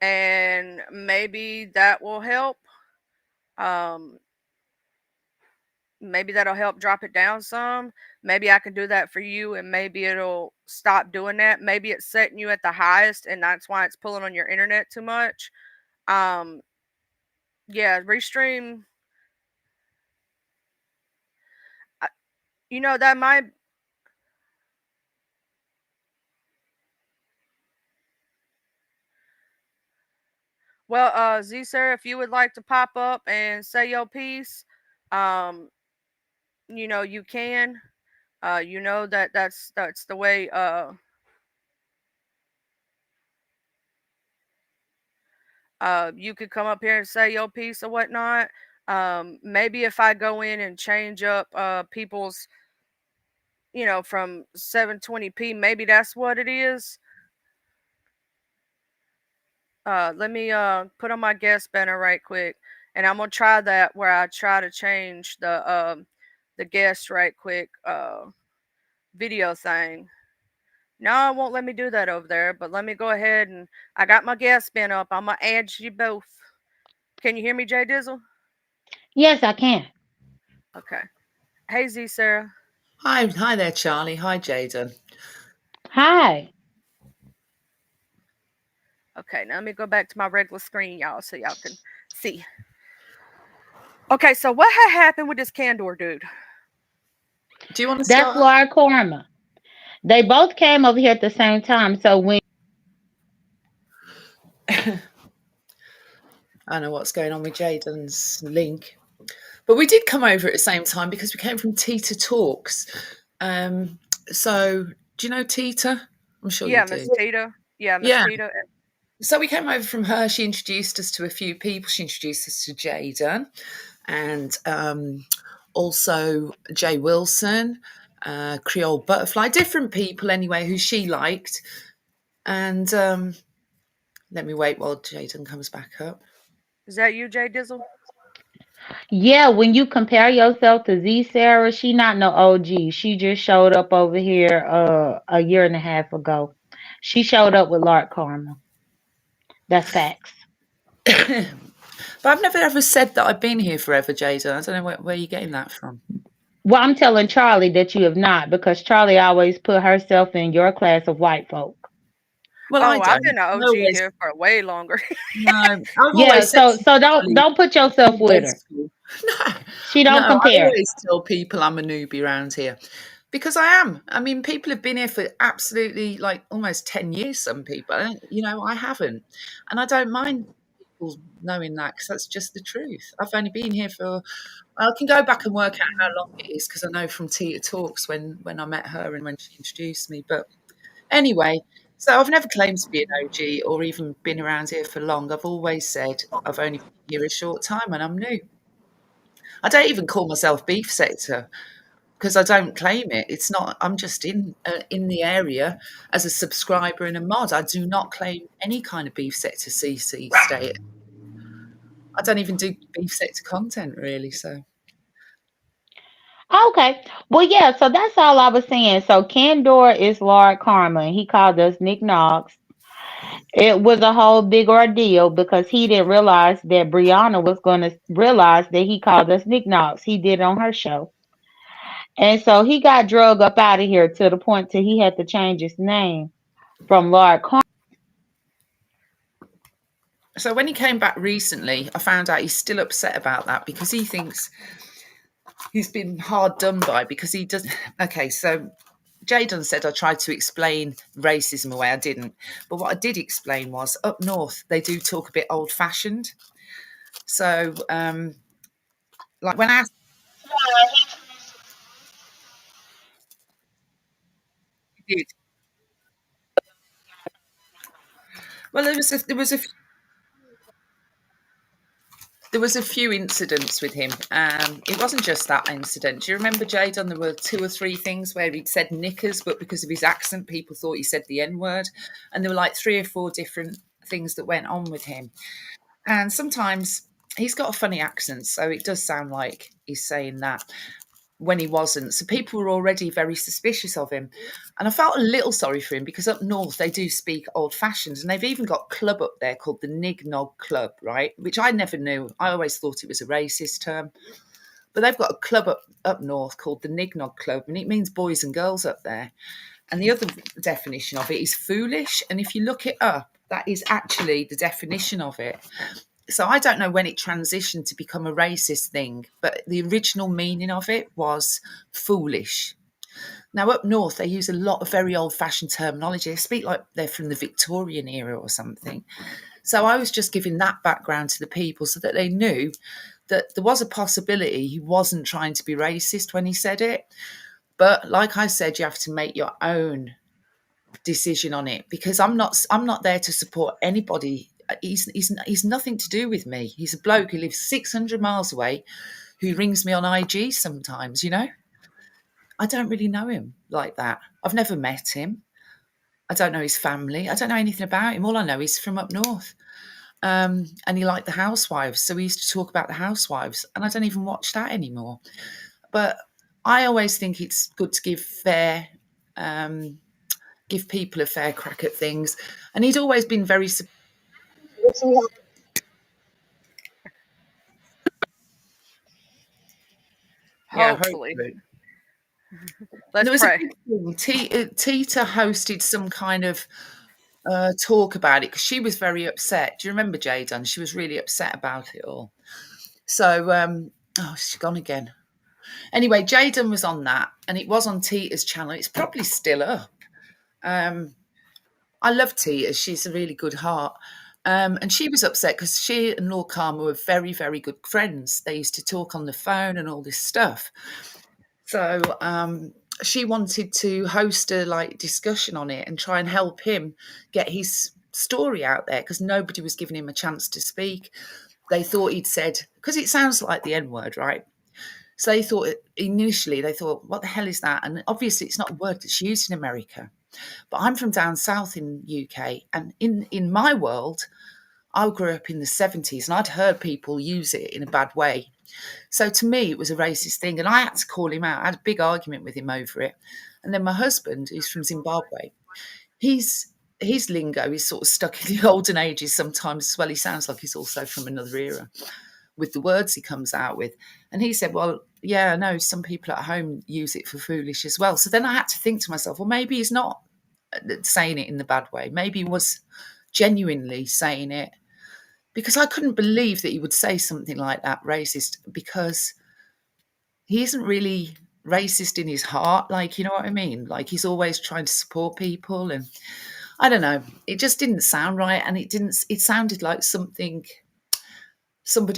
and maybe that will help. Um, maybe that'll help drop it down some. Maybe I can do that for you, and maybe it'll stop doing that. Maybe it's setting you at the highest, and that's why it's pulling on your internet too much. Um, yeah, restream. I- that might. Well, Z sir, if you would like to pop up and say your piece, um, you can. That's the way. You could come up here and say your piece or whatnot. Maybe if I go in and change up people's, from 720p, maybe that's what it is. Let me put on my guest banner right quick, and I'm gonna try that where I try to change the guest right quick video thing. No, it won't let me do that over there, but let me go ahead and I got my guest spin up. I'm gonna add you both. Can you hear me, Jay Dizzle? Yes, I can. Okay. Hey Z Sarah. Hi there, Charlie. Hi, Jaden. Hi. Okay, now let me go back to my regular screen, y'all, so y'all can see. Okay, so what had happened with this Candor dude? Do you want to That's start? Laura Korma. They both came over here at the same time. So when I know what's going on with Jaden's link, but we did come over at the same time because we came from Tita Talks. Um, so, do you know Tita? I'm sure you Yeah, do. Miss Tita. Yeah, Miss Yeah. Tita. So we came over from her. She introduced us to a few people. She introduced us to Jaden and also Jay Wilson, Creole Butterfly, different people anyway who she liked. And let me wait while Jaden comes back up. Is that you, Jay Dizzle? yeah, when you compare yourself to Z Sarah, she not no OG. She just showed up over here a year and a half ago. She showed up with Lark Karma. That's facts. But I've never ever said that I've been here forever, Jada. I don't know where you're getting that from. Well, I'm telling Charlie that you have not because Charlie always put herself in your class of white folk. Well, I Oh, I've don't. been an I OG always here for way longer. no. I've Yeah, always said so to so don't Charlie, don't put yourself I'm with old her. school. She No, don't no. I compare. always tell people I'm a newbie around here because I am. I mean, people have been here for absolutely like almost 10 years. Some people, I haven't, and I don't mind people knowing that because that's just the truth. I've only been here for. I can go back and work out how long it is because I know from Tia Talks when I met her and when she introduced me. But anyway, so I've never claimed to be an OG or even been around here for long. I've always said I've only been here a short time and I'm new. I don't even call myself beef sector because I don't claim it. It's not. I'm just in the area as a subscriber and a mod. I do not claim any kind of beef sector CC state. I don't even do beef sector content really. So Okay. Well, yeah, so that's all I was saying. So Candor is Lord Karma, and he called us Nick Knox. It was a whole big ordeal because he didn't realize that Brianna was going to realize that he called us Nick Knox. He did on her show. And so he got drug up out of here to the point till he had to change his name from Lord Karma. so when he came back recently, I found out he's still upset about that because he thinks he's been hard done by because he doesn't. Okay, so Jadon said I tried to explain racism away. I didn't. But what I did explain was up north, they do talk a bit old fashioned. So, like when I asked, he did, well, there was a few incidents with him. It wasn't just that incident. Do you remember, Jadon? There were two or three things where he'd said knickers, but because of his accent, people thought he said the N word. And there were like three or four different things that went on with him. And sometimes he's got a funny accent, so it does sound like he's saying that when he wasn't. So people were already very suspicious of him. And I felt a little sorry for him because up north they do speak old fashioned and they've even got a club up there called the Nig Nog Club, right? Which I never knew. I always thought it was a racist term. But they've got a club up north called the Nig Nog Club and it means boys and girls up there. And the other definition of it is foolish. And if you look it up, that is actually the definition of it. So I don't know when it transitioned to become a racist thing, but the original meaning of it was foolish. Now, up north, they use a lot of very old fashioned terminology. They speak like they're from the Victorian era or something. So I was just giving that background to the people so that they knew that there was a possibility he wasn't trying to be racist when he said it. But like I said, you have to make your own decision on it because I'm not there to support anybody. He's nothing to do with me. He's a bloke who lives 600 miles away who rings me on IG sometimes. I don't really know him like that. I've never met him. I don't know his family. I don't know anything about him. All I know is from up north. And he liked the Housewives, so we used to talk about the Housewives, and I don't even watch that anymore. But I always think it's good to um, give people a fair crack at things, and he'd always been very yeah, Hopefully. hopefully. And Let's there was a pray. big thing. Tita hosted some kind of talk about it because she was very upset. Do you remember Jadon? She was really upset about it all. So, oh, she's gone again. Anyway, Jaden was on that, and it was on Tita's channel. It's probably still up. Um, I love Tita; she's a really good heart. And she was upset because she and Lord Karma were very, very good friends. They used to talk on the phone and all this stuff. So she wanted to host a discussion on it and try and help him get his story out there because nobody was giving him a chance to speak. They thought he'd said, because it sounds like the N word, right? So they thought initially, they thought, what the hell is that? And obviously, it's not a word that's used in America. But I'm from down south in UK, and in my world, I grew up in the 70s, and I'd heard people use it in a bad way. So to me, it was a racist thing, and I had to call him out. I had a big argument with him over it. And then my husband, who's from Zimbabwe, he's his lingo is sort of stuck in the olden ages sometimes as well. He sounds like he's also from another era with the words he comes out with. And he said, well, yeah, no, some people at home use it for foolish as well. So then I had to think to myself, well, maybe he's not saying it in the bad way. Maybe he was genuinely saying it because I couldn't believe that he would say something like that, racist, because he isn't really racist in his heart. Like, you know what I mean? Like he's always trying to support people. And I don't know, it just didn't sound right. And it sounded like somebody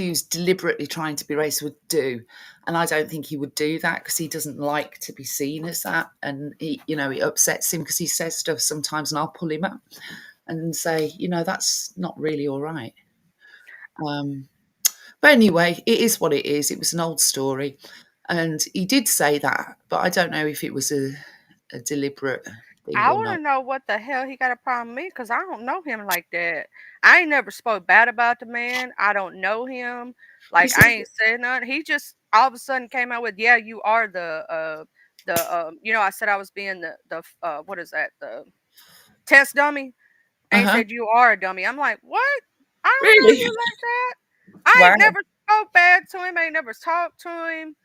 who's deliberately trying to be racist would do. And I don't think he would do that because he doesn't like to be seen as that. And it upsets him because he says stuff sometimes and I'll pull him up and say, that's not really all right. Um, but anyway, it is what it is. It was an old story. And he did say that, but I don't know if it was a deliberate thing I or want not. to know what the hell he got a problem with me because I don't know him like that. I ain't never spoke bad about the man. I don't know him. He Like said, I ain't said nothing. He just all of a sudden came out with, "Yeah, you are I said I was being the what is that, the test dummy," and he uh-huh, said, "You are a dummy." I'm like, "What? I don't know really? you like that. I ain't Wow. never spoke bad to him. I ain't never talked to him,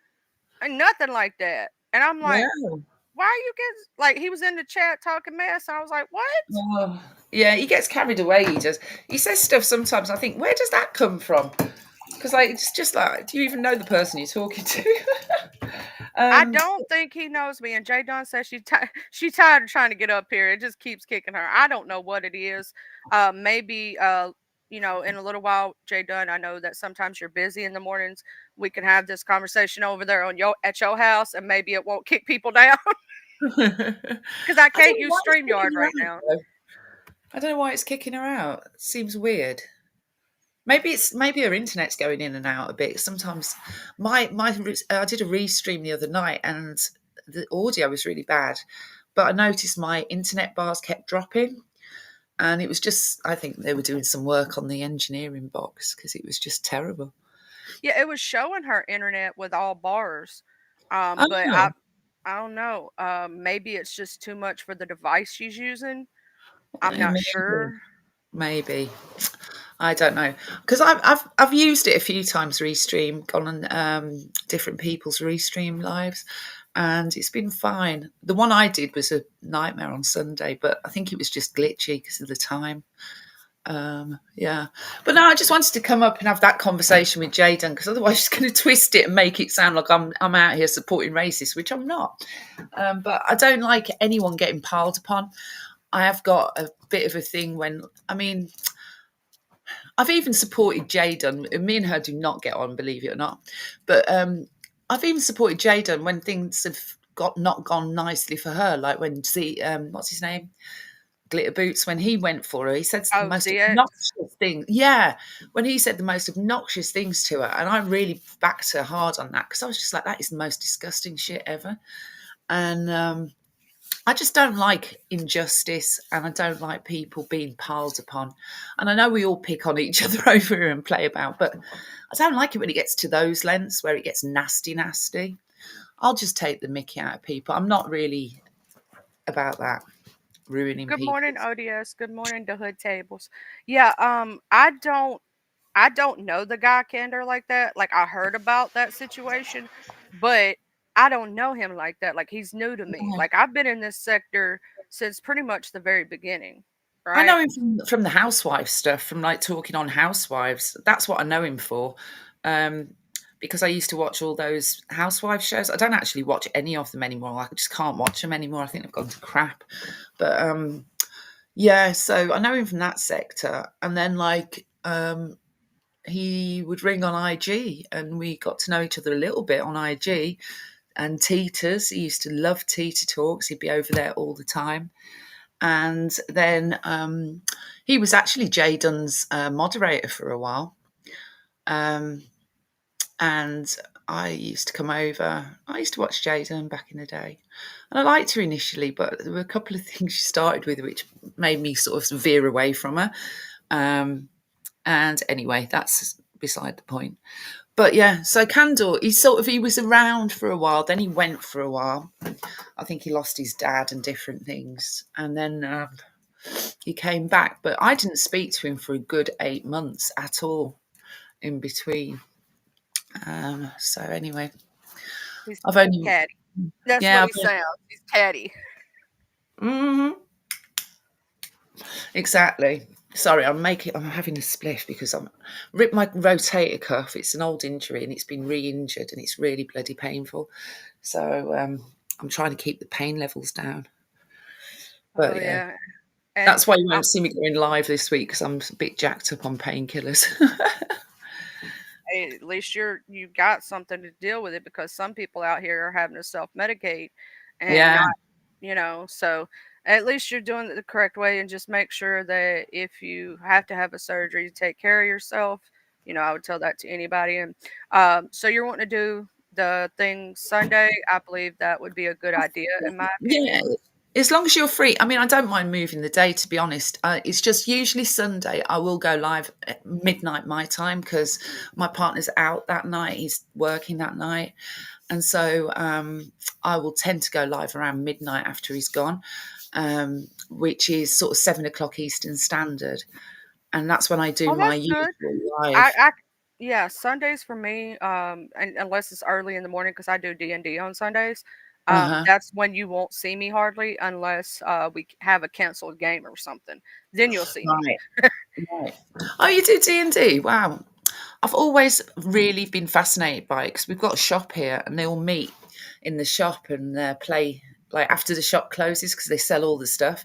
and nothing like that." And I'm like, Wow. why are you getting like he was in the chat talking mess? And I was like, what? Oh, yeah, he gets carried away. He does. He says stuff sometimes. I think, where does that come from? Because it's just like, do you even know the person you're talking to? I um, don't think he knows me. And Jay Dunn says she tired of trying to get up here. It just keeps kicking her. I don't know what it is. Maybe in a little while, Jay Dunn. I know that sometimes you're busy in the mornings. We can have this conversation over there at your house, and maybe it won't kick people down I because I don't can't know use why it's Streamyard kicking her right out. now. Though. I don't know why it's kicking her out. It seems weird. Maybe her internet's going in and out a bit. Sometimes I did a restream the other night and the audio was really bad, but I noticed my internet bars kept dropping, and it was just I think they were doing some work on the engineering box because it was just terrible. Yeah, it was showing her internet with all bars. But I Oh, I don't know. Maybe it's just too much for the device she's using. I'm not maybe. sure. Maybe. I don't know because I've used it a few times. Restream, gone on different people's restream lives, and it's been fine. The one I did was a nightmare on Sunday, but I think it was just glitchy because of the time. Yeah, but no, I just wanted to come up and have that conversation with Jaden because otherwise she's going to twist it and make it sound like I'm out here supporting racists, which I'm not. But I don't like anyone getting piled upon. I have got a bit of a thing when I mean I've even supported Jaden. Me and her do not get on, believe it or not. But I've even supported Jaden when things have not gone nicely for her. Like when what's his name? Glitter Boots, when he went for her, he said the Oh, most ZX. obnoxious thing. Yeah, when he said the most obnoxious things to her, and I really backed her hard on that because I was just like, that is the most disgusting shit ever. And I just don't like injustice, and I don't like people being piled upon. And I know we all pick on each other over here and play about, but I don't like it when it gets to those lengths where it gets nasty, nasty. I'll just take the mickey out of people. I'm not really about that, ruining Good morning, people's. ODS. Good morning, the hood tables. Yeah, I don't know the guy Kinder like that. Like I heard about that situation, but I don't know him like that. Like he's new to me. Yeah. Like I've been in this sector since pretty much the very beginning, I right? know him from the housewife stuff, from like talking on housewives. That's what I know him for. Um, because I used to watch all those housewife shows. I don't actually watch any of them anymore. I just can't watch them anymore. I think they've gone to crap. But yeah, so I know him from that sector. And then he would ring on IG and we got to know each other a little bit on IG and Teeters. He used to love Teeter Talks. He'd be over there all the time. And then he was actually Jay Dunn's moderator for a while. Um, and I used to come over. I used to watch Jay Dunn back in the day. And I liked her initially, but there were a couple of things she started with which made me sort of veer away from her. Um, and anyway, that's beside the point. But yeah, so Candor, he was around for a while, then he went for a while. I think he lost his dad and different things. And then he came back, but I didn't speak to him for a good 8 months at all in between. So anyway, He's I've only catty. That's what yeah, he sounds. He's catty. hmm exactly. Sorry, I'm having a spliff because I'm ripped my rotator cuff. It's an old injury and it's been re-injured and it's really bloody painful. So I'm trying to keep the pain levels down. Oh But yeah, yeah, and that's why you won't see me going live this week because I'm a bit jacked up on painkillers. hey, at least you got something to deal with it because some people out here are having to self medicate and Yeah. not, so at least you're doing it the correct way and just make sure that if you have to have a surgery, you take care of yourself. I would tell that to anybody. And so you're wanting to do the thing Sunday. I believe that would be a good idea in my Yeah, opinion. as long as you're free. I mean, I don't mind moving the day, to be honest. It's just usually Sunday. I will go live at midnight my time because my partner's out that night. He's working that night. And so I will tend to go live around midnight after he's gone, which is sort of 7 o'clock Eastern Standard. And that's when I do Oh, my that's good. usual I, live. I yeah, Sundays for me, and unless it's early in the morning because I do D&D on Sundays, Uh-huh. that's when you won't see me hardly unless we have a canceled game or something. Then you'll see me. Right, right. Oh, you do D&D? Wow. I've always really been fascinated by it because we've got a shop here and they all meet in the shop and play like after the shop closes because they sell all the stuff.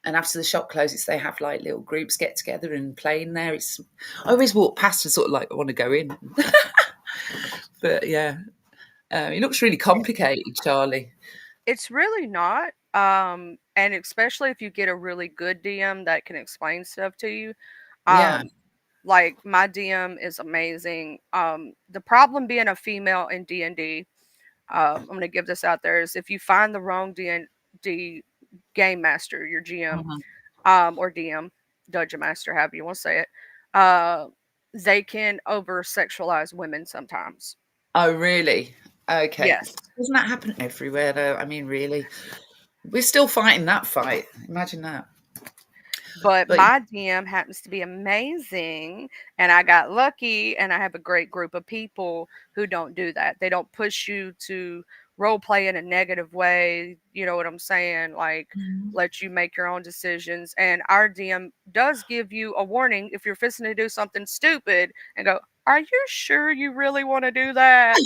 And after the shop closes, they have like little groups get together and play in there. I always walk past and sort of like I want to go in, but yeah, it looks really complicated, Charlie. It's really not. And especially if you get a really good DM that can explain stuff to you. Yeah. Um, like my DM is amazing. The problem being a female in D&D, I'm gonna give this out there, is if you find the wrong D&D game master, your GM, Mhm. or DM, dungeon master, however you want to say it, uh, they can over sexualize women sometimes. Oh, really? Okay. Yes. Doesn't that happen everywhere, though? I mean, really, we're still fighting that fight. Imagine that. But But my DM happens to be amazing, and I got lucky, and I have a great group of people who don't do that. They don't push you to role play in a negative way. You know what I'm saying? Like, let you make your own decisions. And our DM does give you a warning if you're fixing to do something stupid and go, "Are you sure you really want to do that?"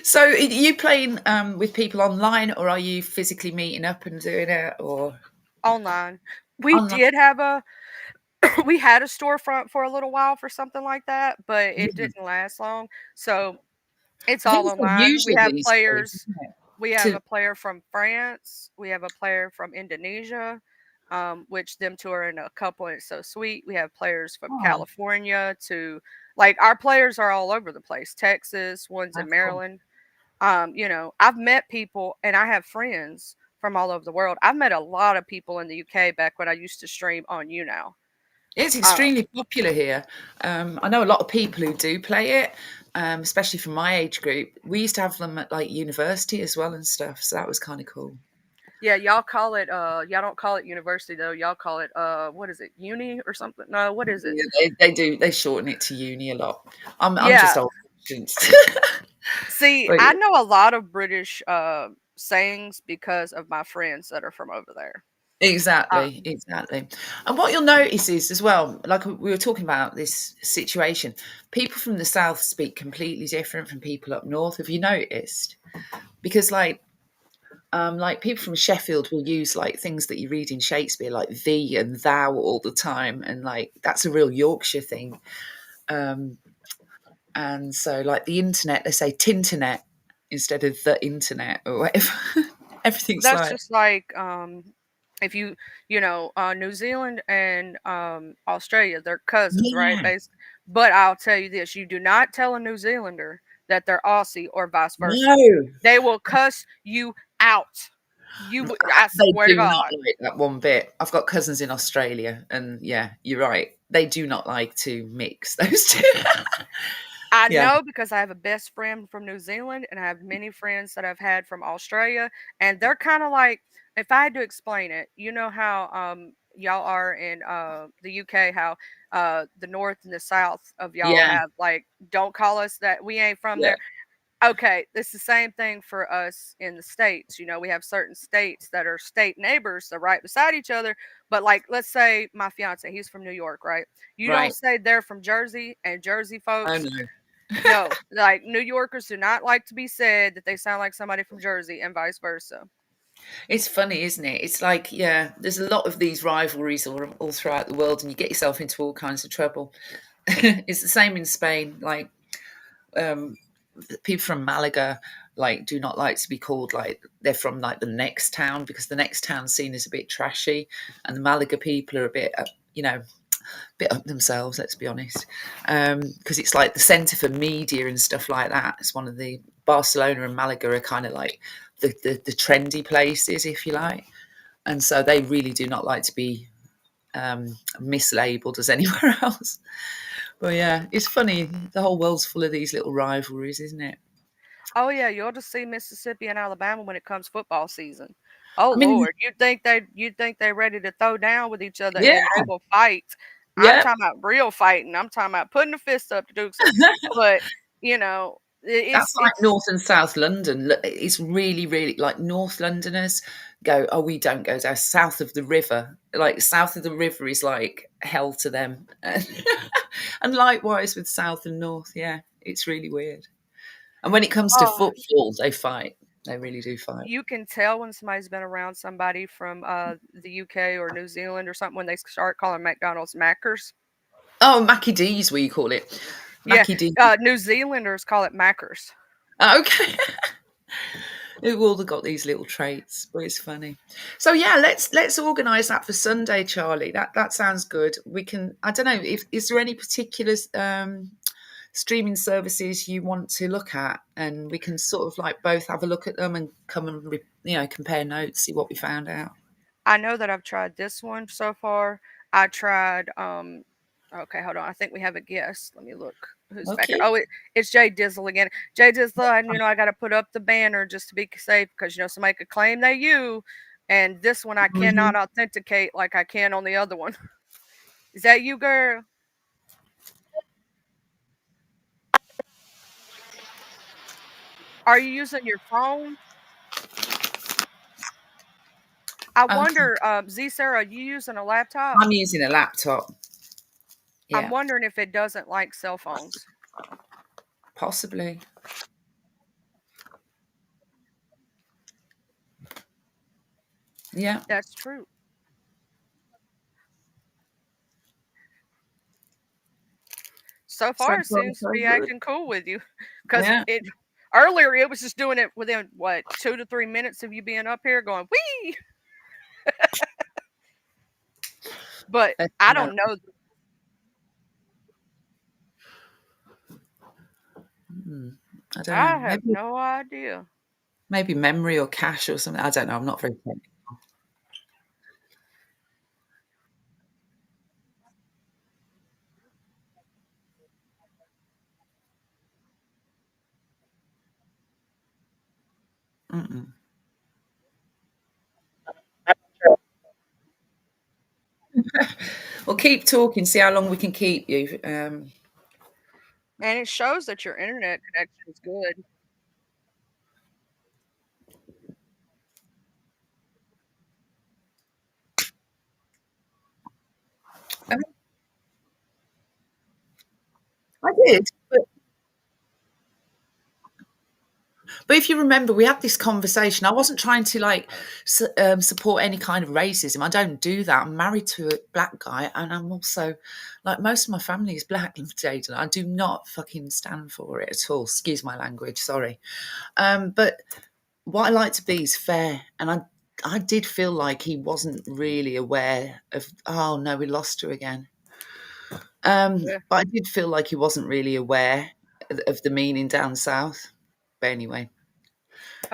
so, are you playing with people online, or are you physically meeting up and doing it, or Online. We online? did have a we had a storefront for a little while for something like that, but it Yeah. didn't last long. So it's I think all it's online. We unusual have these days, players. isn't it? We have To a player from France. We have a player from Indonesia, which them two are in a couple, and it's so sweet. We have players from oh, California to like our players are all over the place. Texas, one's in that's cool. Maryland. I've met people and I have friends from all over the world. I've met a lot of people in the UK back when I used to stream on You Now. It's Uh, extremely popular here. I know a lot of people who do play it, especially from my age group. We used to have them at like university as well and stuff, so that was kind of cool. yeah, y'all call it y'all don't call it university though. Y'all call it what is it? Uni or something? No, what is it? Yeah, they do. They shorten it to uni a lot. I'm just Yeah. old since. See, But I know a lot of British sayings because of my friends that are from over there. Uh, exactly, exactly. And what you'll notice is as well, like we were talking about this situation, people from the south speak completely different from people up north. Have you noticed? Because like people from Sheffield will use like things that you read in Shakespeare, like thee and thou all the time, and like that's a real Yorkshire thing. Um, and so, like the internet, they say tinternet instead of the internet or whatever. Everything's that's like just like if New Zealand and Australia, they're cousins, right? yeah, But I'll tell you this: you do not tell a New Zealander that they're Aussie or vice versa. no, They will cuss you out. I they swear to do not God. like that one bit. I've got cousins in Australia, and yeah, you're right. They do not like to mix those two. I Yeah, know because I have a best friend from New Zealand and I have many friends that I've had from Australia, and they're kind of like, if I had to explain it, you know how y'all are in the UK, how the north and the south of y'all yeah, have like, don't call us that, we ain't from yeah, there. Okay, it's the same thing for us in the states. We have certain states that are state neighbors, they're right beside each other. But like, let's say my fiance, he's from New York, right? You don't right. say they're from Jersey, and Jersey Oh folks, no. no, like New Yorkers do not like to be said that they sound like somebody from Jersey, and vice versa. It's funny, isn't it? It's like, yeah, there's a lot of these rivalries all throughout the world, and you get yourself into all kinds of trouble. It's the same in Spain. Like, um, people from Malaga, like, do not like to be called like they're from like the next town because the next town scene is a bit trashy, and the Malaga people are a bit, bit up themselves. Let's be honest, because it's like the centre for media and stuff like that. It's one of the Barcelona and Malaga are kind of like the trendy places, if you like. And so they really do not like to be mislabeled as anywhere else. But yeah, it's funny. The whole world's full of these little rivalries, isn't it? Oh yeah, you'll just see Mississippi and Alabama when it comes football season. Oh I mean, Lord, you'd think they're ready to throw down with each other yeah, and they will fight. I'm yeah. talking about real fighting. I'm talking about putting a fist up to do so. But you know, That's like it's North and South London. It's really, really like North Londoners go, oh, we don't go down south of the river. Like south of the river is like hell to them. And likewise with South and North. Yeah, it's really weird. And when it comes to oh, football, they fight. They really do fight. you can tell when somebody's been around somebody from the UK or New Zealand or something when they start calling McDonald's Mackers. Oh, Mackie D's, we call it. Yeah, Mackie D. New Zealanders call it Mackers. Okay. We've all got these little traits, but it's funny. So yeah, let's organise that for Sunday, Charlie. That sounds good. We can. I don't know if is there any particular streaming services you want to look at, and we can sort of like both have a look at them and come and compare notes, see what we found out. I know that I've tried this one so far. I tried okay, hold on. I think we have a guest. Let me look who's back here. Okay. Oh, it's Jay Dizzle again. Jay Dizzle, and I gotta put up the banner just to be safe because somebody could claim they you. And this one I Mhm. cannot authenticate like I can on the other one. Is that you, girl? Are you using your phone? I Okay. wonder, Z Sarah, are you using a laptop? I'm using a laptop. I'm Yeah, wondering if it doesn't like cell phones. possibly. Yeah. That's true. So So far, it far, seems to so be good. acting cool with you. Because Yeah. it earlier it was just doing it within what 2 to 3 minutes of you being up here going wee. But I Yeah. don't know. Hmm. I don't know. I have Maybe no idea. Maybe memory or cache or something. I don't know. I'm not very technical. Mm-mm. Well, keep talking. See how long we can keep you. And it shows that your internet connection is good. I I did, but if you remember, we had this conversation. I wasn't trying to like support any kind of racism. I don't do that. I'm married to a black guy, and I'm also like most of my family is black, Jaden. I do not fucking stand for it at all. Excuse my language. Sorry. But what I like to be is fair, and I did feel like he wasn't really aware of. Oh no, we lost her again. Yeah. But I did feel like he wasn't really aware of the meaning down south. But anyway.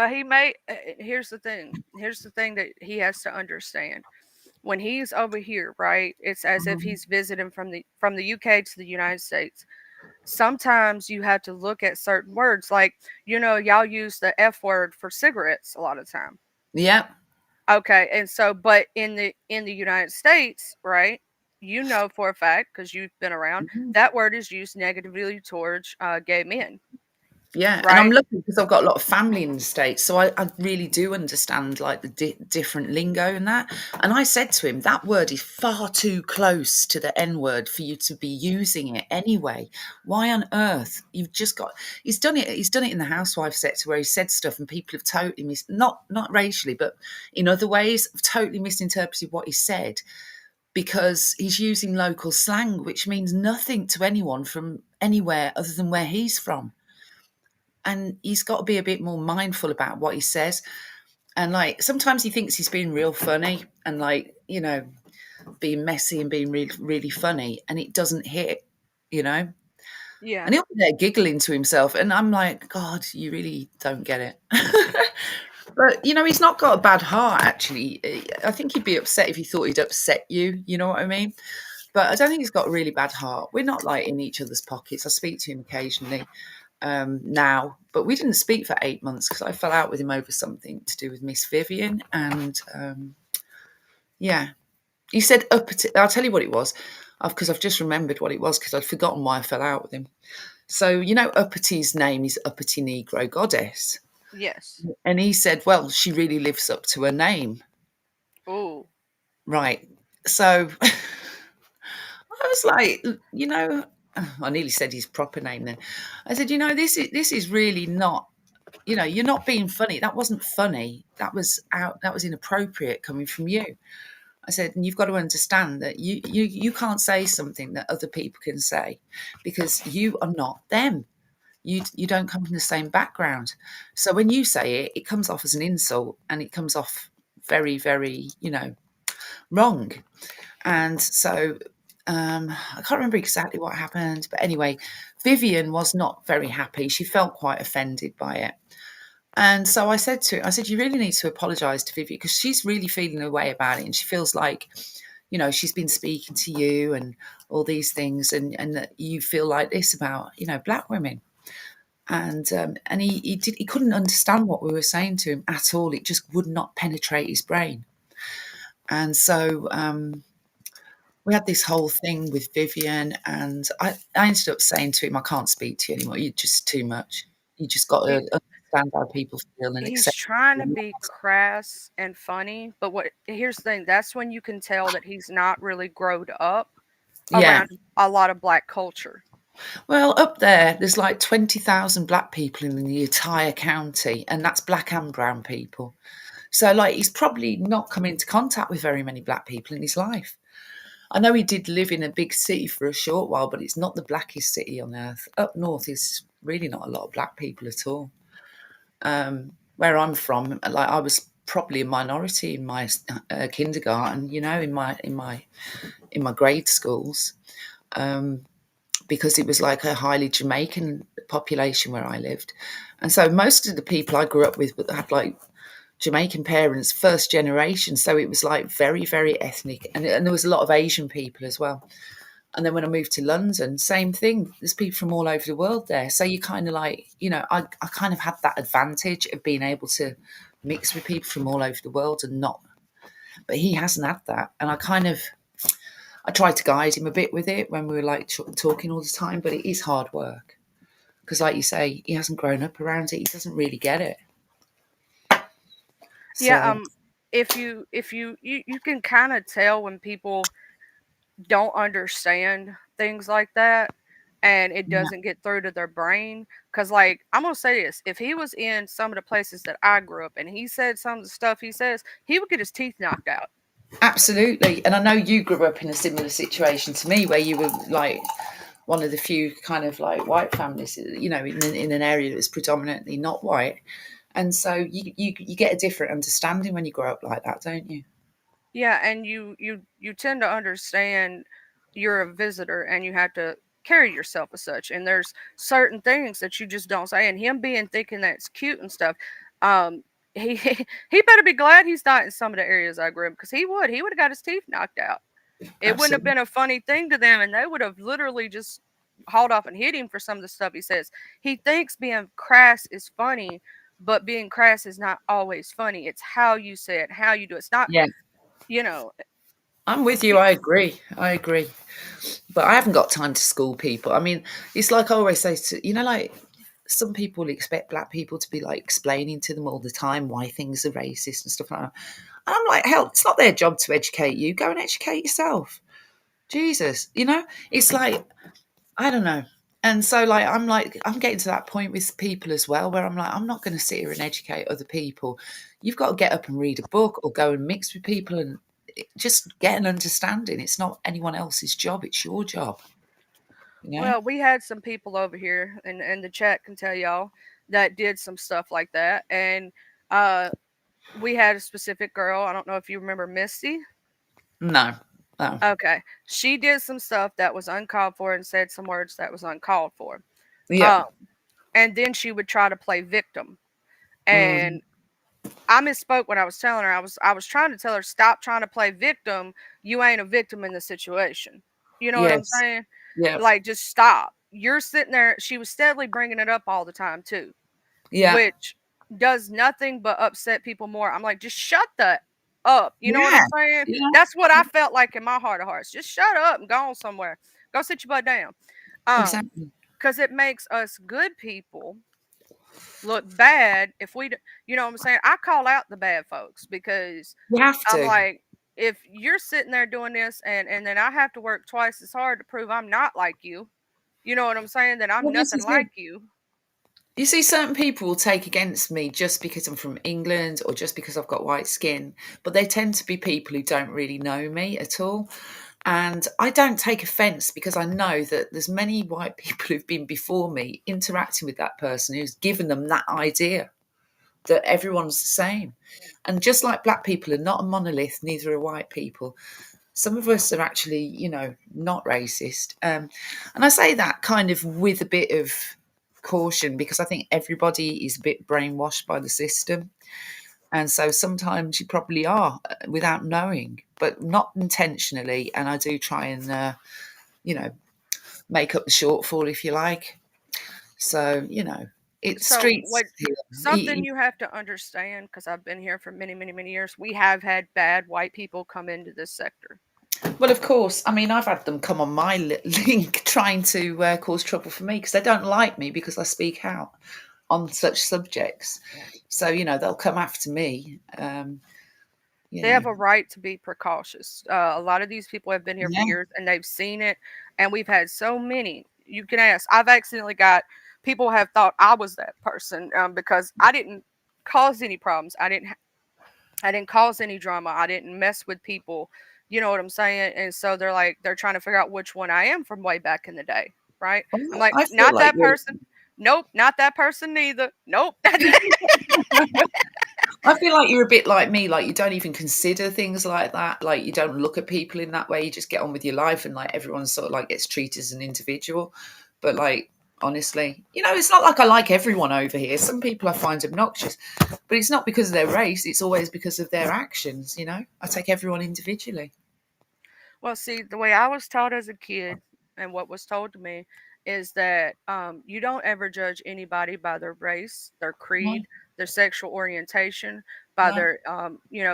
He may. Here's the thing. Here's the thing that he has to understand. When he's over here, right? It's as if Mhm. he's visiting from the UK to the United States. Sometimes you have to look at certain words, like y'all use the F word for cigarettes a lot of time. Yeah. Okay, and so, but in the United States, right? You know for a fact because you've been around Mhm. that word is used negatively towards gay men, Yeah, and I'm right? lucky because I've got a lot of family in the States, so I really do understand like the different lingo and that. And I said to him, that word is far too close to the N word for you to be using it anyway. Why on earth? You've just got. He's done it. He's done it in the housewife sector where he said stuff and people have totally not racially, but in other ways, have totally misinterpreted what he said because he's using local slang, which means nothing to anyone from anywhere other than where he's from. And he's got to be a bit more mindful about what he says. And like sometimes he thinks he's being real funny and like, being messy and being really, really funny, and it doesn't hit, you know. Yeah, And he'll be there giggling to himself, and I'm like, God, you really don't get it. But he's not got a bad heart. Actually, I think he'd be upset if he thought he'd upset you. You know what I mean? But I don't think he's got a really bad heart. We're not like in each other's pockets. I speak to him occasionally, now, but we didn't speak for 8 months because I fell out with him over something to do with Miss Vivian. And yeah, he said uppity. I'll tell you what it was, because I've just remembered what it was because I'd forgotten why I fell out with him. So Uppity's name is Uppity Negro Goddess, yes. and he said, well, she really lives up to her name, Oh, right? So I was like, I nearly said his proper name then. I said, this is really not. You're not being funny. That wasn't funny. That was inappropriate coming from you. I said, and you've got to understand that you can't say something that other people can say because you are not them. You don't come from the same background. So when you say it, it comes off as an insult and it comes off very, very, wrong. And so I can't remember exactly what happened, but anyway, Vivian was not very happy. She felt quite offended by it. And so I said to her, I said, you really need to apologise to Vivian because she's really feeling a way about it. And she feels like, she's been speaking to you and all these things and that you feel like this about, black women. And he couldn't understand what we were saying to him at all. It just would not penetrate his brain. And so we had this whole thing with Vivian, and I ended up saying to him, I can't speak to you anymore. You're just too much. You just got to he understand how people feel and he's accept trying to them. be crass and funny, but what here's the thing, that's when you can tell that he's not really growed up Yeah. around a lot of black culture. Well, up there's like 20,000 black people in the entire county, and that's black and brown people. So, like, he's probably not come into contact with very many black people in his life. I know he did live in a big city for a short while, but it's not the blackest city on earth. Up north is really not a lot of black people at all. Where I'm from, like I was probably a minority in my kindergarten, in my grade schools, because it was like a highly Jamaican population where I lived. And so most of the people I grew up with had like Jamaican parents, first generation. So it was like very, very ethnic. And there was a lot of Asian people as well. And then when I moved to London, same thing. There's people from all over the world there. So you kind of like, I kind of had that advantage of being able to mix with people from all over the world and not, but he hasn't had that. And I tried to guide him a bit with it when we were like talking all the time, but it is hard work. Because like you say, he hasn't grown up around it. He doesn't really get it. Yeah, So, if you can kind of tell when people don't understand things like that and it yeah, doesn't get through to their brain. Because, like, I'm going to say this, if he was in some of the places that I grew up and he said some of the stuff he says, he would get his teeth knocked out. absolutely. And I know you grew up in a similar situation to me where you were like one of the few kind of like white families, in an area that's predominantly not white. And so you get a different understanding when you grow up like that, don't you? Yeah, and you tend to understand you're a visitor and you have to carry yourself as such. And there's certain things that you just don't say. And him being thinking that's cute and stuff, um, he he better be glad he's not in some of the areas I grew up because he would have got his teeth knocked out. It wouldn't have Absolutely. been a funny thing to them, and they would have literally just hauled off and hit him for some of the stuff he says. He thinks being crass is funny, but being crass is not always funny. It's how you say it, how you do it. It's not, Yeah, you know, I'm with you. he, I agree. I agree. But I haven't got time to school people. I mean, it's like I always say to, like some people expect black people to be like explaining to them all the time why things are racist and stuff like that. And I'm like, hell, it's not their job to educate you. Go and educate yourself. Jesus, it's like, I don't know. And so like I'm getting to that point with people as well where I'm like, I'm not going to sit here and educate other people. You've got to get up and read a book or go and mix with people and just get an understanding. It's not anyone else's job, it's your job, you know? well, we had some people over here, and the chat can tell y'all that did some stuff like that, and uh, we had a specific girl. I don't know if you remember Misty. No. No. Okay, she did some stuff that was uncalled for and said some words that was uncalled for. Yeah. Um, and then she would try to play victim. Mm. And I misspoke when I was telling her. I was trying to tell her stop trying to play victim. You ain't a victim in the situation. You know what I'm Yes. saying? Yeah. Like just stop. You're sitting there. She was steadily bringing it up all the time too, Yeah. which does nothing but upset people more. I'm like, just shut the up. You know what Yeah. I'm saying? Yeah. That's what I felt like in my heart of hearts. Just shut up and go on somewhere. Go sit your butt down. Um, Exactly. because it makes us good people look bad if you know what I'm saying? I call out the bad folks because You have I'm to. like, if you're sitting there doing this and then I have to work twice as hard to prove I'm not like you know what I'm saying? That I'm Well, this nothing is it. like you. You see, certain people will take against me just because I'm from England or just because I've got white skin, but they tend to be people who don't really know me at all. And I don't take offence because I know that there's many white people who've been before me interacting with that person who's given them that idea that everyone's the same. And just like black people are not a monolith, neither are white people. Some of us are actually, not racist. And I say that kind of with a bit of caution because I think everybody is a bit brainwashed by the system. And so sometimes you probably are without knowing, but not intentionally. And I do try and, you know, make up the shortfall, if you like. So, it's So streets what here. something you have to understand because I've been here for many, many, many years. We have had bad white people come into this sector. Well, of course. I mean, I've had them come on my link trying to cause trouble for me because they don't like me because I speak out on such subjects. So, they'll come after me. You They know, have a right to be precautious. A lot of these people have been here for yeah. years and they've seen it, and we've had so many. You can ask. I've accidentally got people have thought I was that person because I didn't cause any problems. I didn't cause any drama. I didn't mess with people. You know what I'm saying? And so they're trying to figure out which one I am from way back in the day, right? I'm Well, like, I feel not like that you're. person. Nope, not that person neither. Nope. I feel like you're a bit like me. Like you don't even consider things like that. Like you don't look at people in that way. You just get on with your life, and like everyone sort of like gets treated as an individual. But like honestly. It's not like I like everyone over here. Some people I find obnoxious, but it's not because of their race, it's always because of their actions. I take everyone individually. Well, see, the way I was taught as a kid and what was told to me is that you don't ever judge anybody by their race, their No, creed, their sexual orientation, by no, their,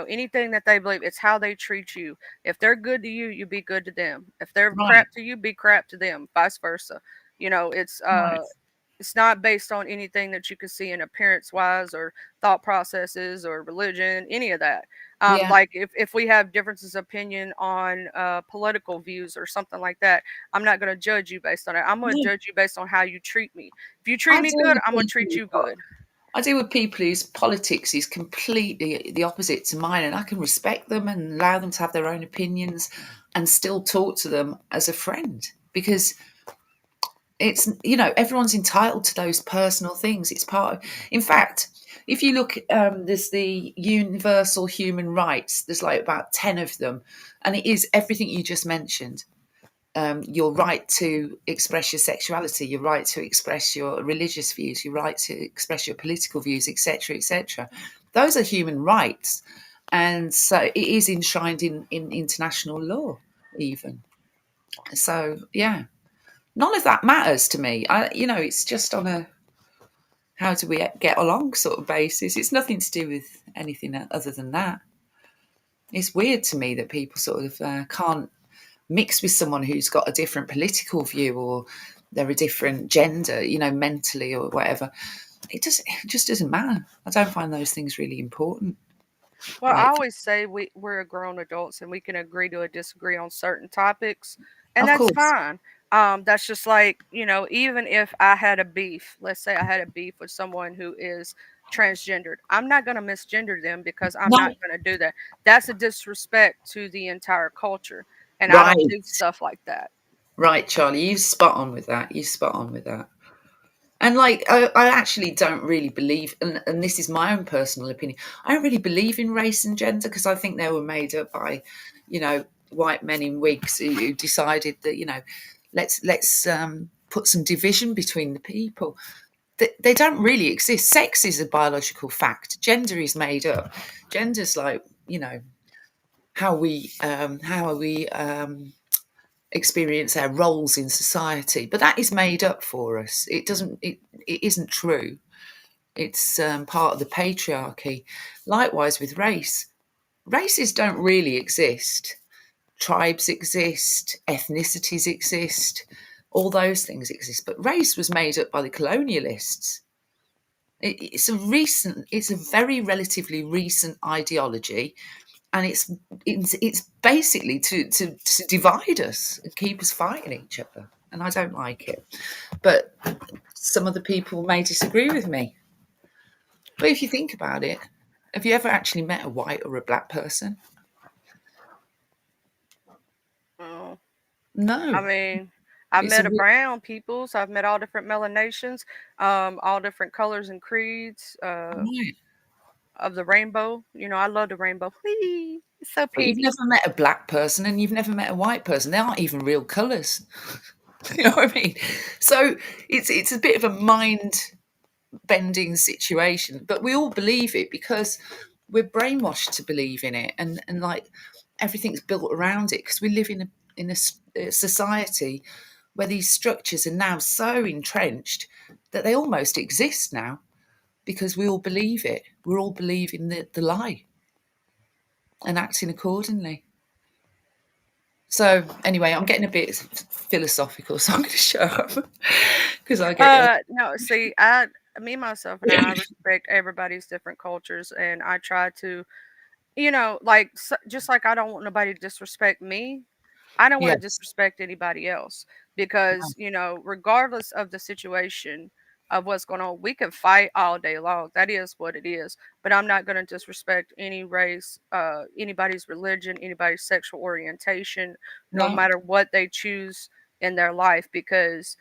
anything that they believe. It's how they treat you. If they're good to you, you be good to them. If they're right, crap to you, be crap to them, vice versa. You know, right. it's not based on anything that you can see in appearance wise or thought processes or religion, any of that. Yeah, Like if we have differences of opinion on political views or something like that, I'm not going to judge you based on it. I'm going to no. judge you based on how you treat me. If you treat I me deal good, with I'm going to people treat who've you got good. I deal with people whose politics is completely the opposite to mine, and I can respect them and allow them to have their own opinions and still talk to them as a friend because everyone's entitled to those personal things. It's part of, in fact, if you look, there's the universal human rights, there's like about 10 of them, and it is everything you just mentioned. Your right to express your sexuality, your right to express your religious views, your right to express your political views, etc., etc. Those are human rights, and so it is enshrined in international law, even. So yeah, none of that matters to me. It's just on a how do we get along sort of basis. It's nothing to do with anything other than that. It's weird to me that people sort of can't mix with someone who's got a different political view or they're a different gender, mentally or whatever. It just doesn't matter. I don't find those things really important. Well, I Like, always say we're grown adults and we can agree to a disagree on certain topics, and of that's course, fine. That's just like, even if I had a beef, let's say I had a beef with someone who is transgendered, I'm not going to misgender them because I'm not no, going to do that. That's a disrespect to the entire culture, and I don't right, do stuff like that. right, Charlie, you spot on with that. You spot on with that. And like, I actually don't really believe, and this is my own personal opinion. I don't really believe in race and gender because I think they were made up by, white men in wigs who decided that let's put some division between the people. They don't really exist. Sex is a biological fact. Gender is made up. Gender's like how we experience our roles in society, but that is made up for us. It doesn't. It isn't true. It's part of the patriarchy. Likewise with race. Races don't really exist. Tribes exist, ethnicities exist, all those things exist. But race was made up by the colonialists. It's a very relatively recent ideology, and it's basically to divide us and keep us fighting each other. And I don't like it. But some other people may disagree with me. But if you think about it, have you ever actually met a white or a black person? Oh, I No. mean, I've It's a met a weird. brown peoples. I've met all different melanations, all different colors and creeds. Right. Of the rainbow. I love the rainbow. Whee! It's so But you've pretty. never met a black person and you've never met a white person. They aren't even real colours. You know what I mean? So it's a bit of a mind bending situation, but we all believe it because we're brainwashed to believe in it, and like everything's built around it because we live in a society where these structures are now so entrenched that they almost exist now because we all believe it. We're all believing the lie and acting accordingly. So anyway, I'm getting a bit philosophical, so I'm going to shut up because I get. No, see, me, myself, and I respect everybody's different cultures, and I try to, like, just like I don't want nobody to disrespect me, I don't want to Yes, disrespect anybody else because, regardless of the situation of what's going on, we can fight all day long. That is what it is. But I'm not going to disrespect any race, anybody's religion, anybody's sexual orientation, no no, matter what they choose in their life, because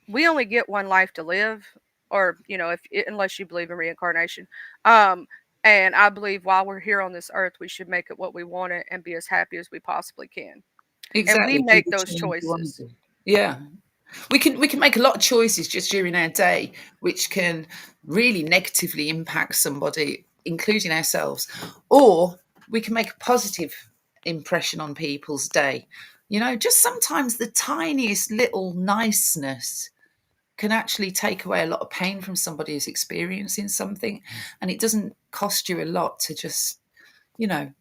we only get one life to live, or if unless you believe in reincarnation. Um, and I believe while we're here on this earth, we should make it what we want it and be as happy as we possibly can, and we exactly. Be make the those change you want to choices. be. Yeah, We can make a lot of choices just during our day, which can really negatively impact somebody, including ourselves, or we can make a positive impression on people's day. Just sometimes the tiniest little niceness can actually take away a lot of pain from somebody who's experiencing something, and it doesn't cost you a lot to just, you know,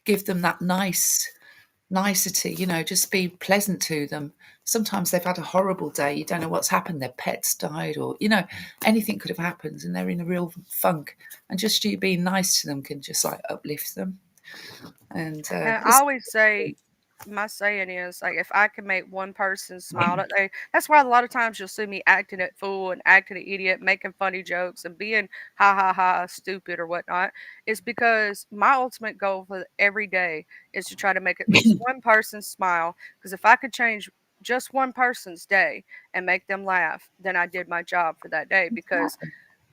give them that nicety, just be pleasant to them. Sometimes they've had a horrible day, you don't know what's happened, their pets died, or anything could have happened, and they're in a real funk, and just you being nice to them can just like uplift them. And And I always say, my saying is like, if I can make one person smile that day, that's why a lot of times you'll see me acting a fool and acting an idiot, making funny jokes and being ha ha ha stupid or whatnot. Is because my ultimate goal for every day is to try to make at least one person smile. Because if I could change just one person's day and make them laugh, then I did my job for that day. Because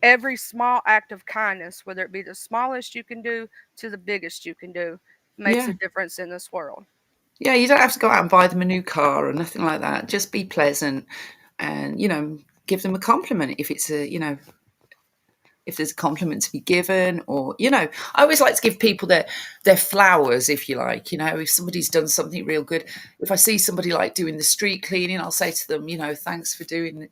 every small act of kindness, whether it be the smallest you can do to the biggest you can do, makes yeah, a difference in this world. yeah, you don't have to go out and buy them a new car or nothing like that. Just be pleasant, and give them a compliment if it's if there's a compliment to be given, or I always like to give people their flowers, if you like. If somebody's done something real good, if I see somebody like doing the street cleaning, I'll say to them, thanks for doing,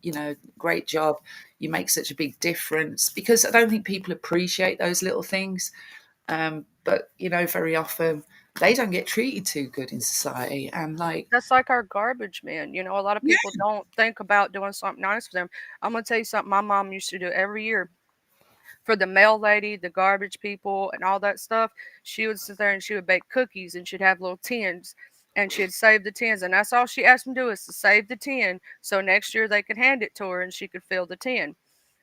great job, you make such a big difference, because I don't think people appreciate those little things. But very often they don't get treated too good in society, and like, That's like our garbage men. A lot of yeah, people don't think about doing something nice for them. I'm going to tell you something my mom used to do every year for the mail lady, the garbage people, and all that stuff. She would sit there and she would bake cookies and she'd have little tins and she'd save the tins. And that's all she asked them to do is to save the tin so next year they could hand it to her and she could fill the tin. And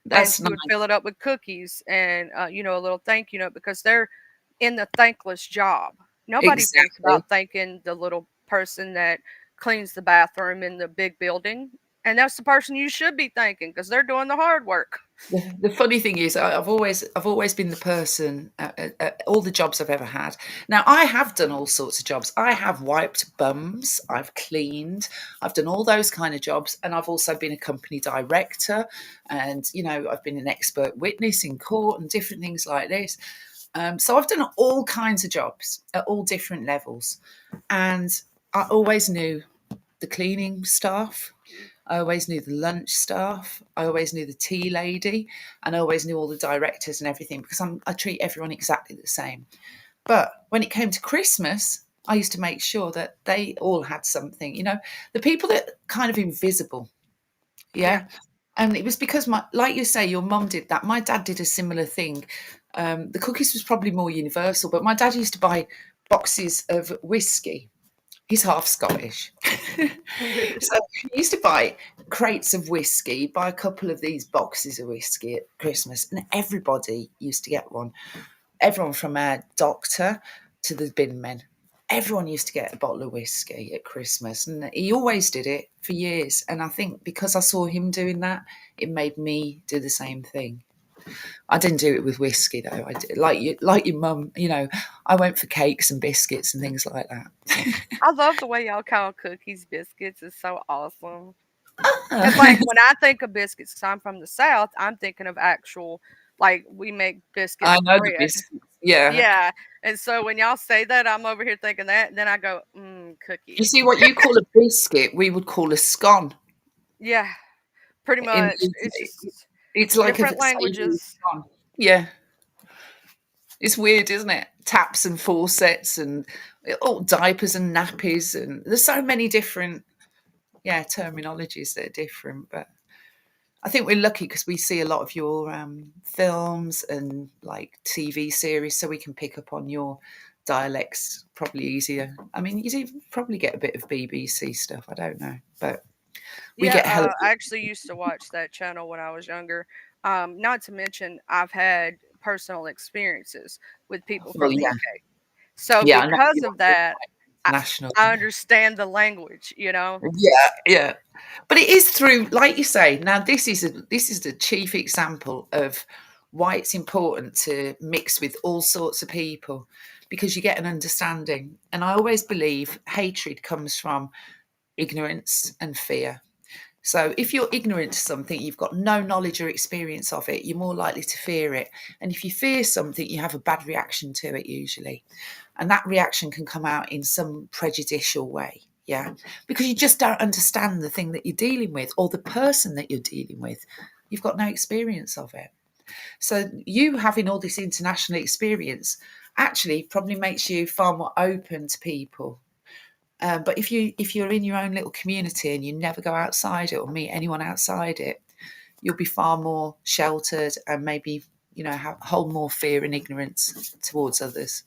that's she would fill nice. it up with cookies and a little thank you note because they're in the thankless job. Nobody thinks Exactly. about thanking the little person that cleans the bathroom in the big building, and that's the person you should be thanking because they're doing the hard work. The funny thing is, I've always been the person at all the jobs I've ever had. Now, I have done all sorts of jobs. I have wiped bums, I've cleaned, I've done all those kind of jobs, and I've also been a company director, and I've been an expert witness in court and different things like this. So I've done all kinds of jobs at all different levels, and I always knew the cleaning staff. I always knew the lunch staff. I always knew the tea lady, and I always knew all the directors and everything, because I treat everyone exactly the same. But when it came to Christmas, I used to make sure that they all had something. The people that kind of invisible, Yeah. yeah. And it was because like you say, your mum did that. My dad did a similar thing. The cookies was probably more universal, but my dad used to buy boxes of whiskey. He's half Scottish. So he used to buy crates of whiskey, buy a couple of these boxes of whiskey at Christmas, and everybody used to get one. Everyone from our doctor to the bin men. Everyone used to get a bottle of whiskey at Christmas, and he always did it for years. And I think because I saw him doing that, it made me do the same thing. I didn't do it with whiskey though. I did, like your mum. I went for cakes and biscuits and things like that. I love the way y'all call cookies biscuits. It's so awesome. Because, like, when I think of biscuits, 'cause I'm from the South, I'm thinking of actual, like, we make I biscuits know the bread. biscuits. Yeah. Yeah. And so when y'all say that, I'm over here thinking that. And then I go, You cookies. see, what you call a biscuit, we would call a scone. Yeah. Pretty In much. It's just it's like a different savoury languages. scone. Yeah, it's weird, isn't it? Taps and faucets and diapers and nappies, and there's so many different terminologies that are different. But I think we're lucky because we see a lot of your films and like TV series, so we can pick up on your dialects probably easier. I mean, you do probably get a bit of BBC stuff. I don't know, but we Yeah, get hell of I actually used to watch that channel when I was younger. Not to mention, I've had personal experiences with people well, from the yeah, UK. So yeah. I know because you're of that, I, international. I understand the language. Yeah, yeah. But it is through, like you say. Now, this is the chief example of why it's important to mix with all sorts of people, because you get an understanding. And I always believe hatred comes from ignorance and fear. So if you're ignorant to something, you've got no knowledge or experience of it, you're more likely to fear it. And if you fear something, you have a bad reaction to it usually. And that reaction can come out in some prejudicial way. Yeah. Because you just don't understand the thing that you're dealing with or the person that you're dealing with. You've got no experience of it. So you having all this international experience actually probably makes you far more open to people. But if you're in your own little community and you never go outside it or meet anyone outside it, you'll be far more sheltered and maybe hold more fear and ignorance towards others.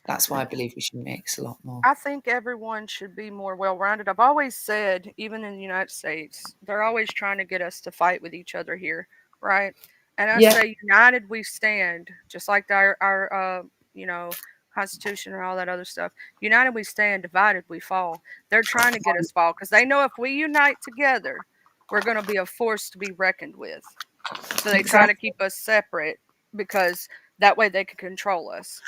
That's why I believe we should mix a lot more. I think everyone should be more well rounded. I've always said, even in the United States, they're always trying to get us to fight with each other here, right? And I Yeah, say, united we stand, just like our you know, Constitution and all that other stuff. United we stand, divided we fall. They're trying to get us fall because they know if we unite together, we're going to be a force to be reckoned with. So they try to exactly. keep us separate because that way they can control us.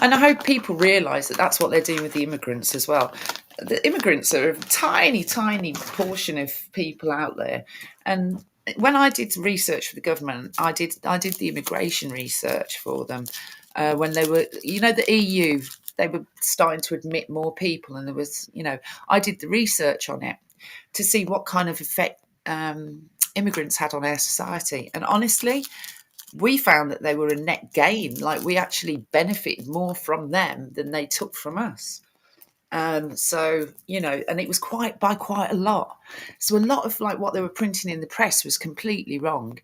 And I hope people realise that that's what they're doing with the immigrants as well. The immigrants are a tiny, tiny portion of people out there. And when I did research for the government, I did the immigration research for them when they were, the EU. They were starting to admit more people, and there was, I did the research on it to see what kind of effect immigrants had on our society. And honestly, we found that they were a net gain. Like we actually benefited more from them than they took from us. So and it was quite a lot. So a lot of like what they were printing in the press was completely wrong.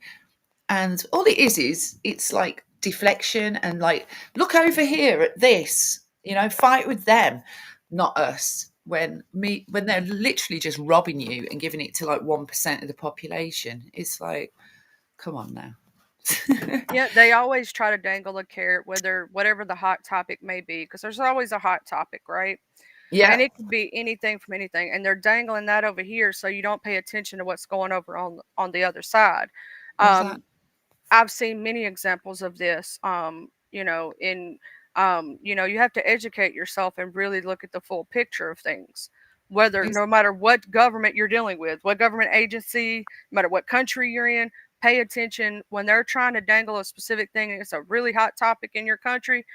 And all it is it's like deflection and like look over here at this. Fight with them, not us. When they're literally just robbing you and giving it to like 1% of the population, it's like, come on now. Yeah, they always try to dangle a carrot, whether whatever the hot topic may be, because there's always a hot topic, right? Yeah, And it could be anything from anything, and they're dangling that over here so you don't pay attention to what's going over on the other side. Um, exactly. I've seen many examples of this. In you have to educate yourself and really look at the full picture of things. Whether no matter what government you're dealing with, what government agency, no matter what country you're in, pay attention when they're trying to dangle a specific thing and it's a really hot topic in your country.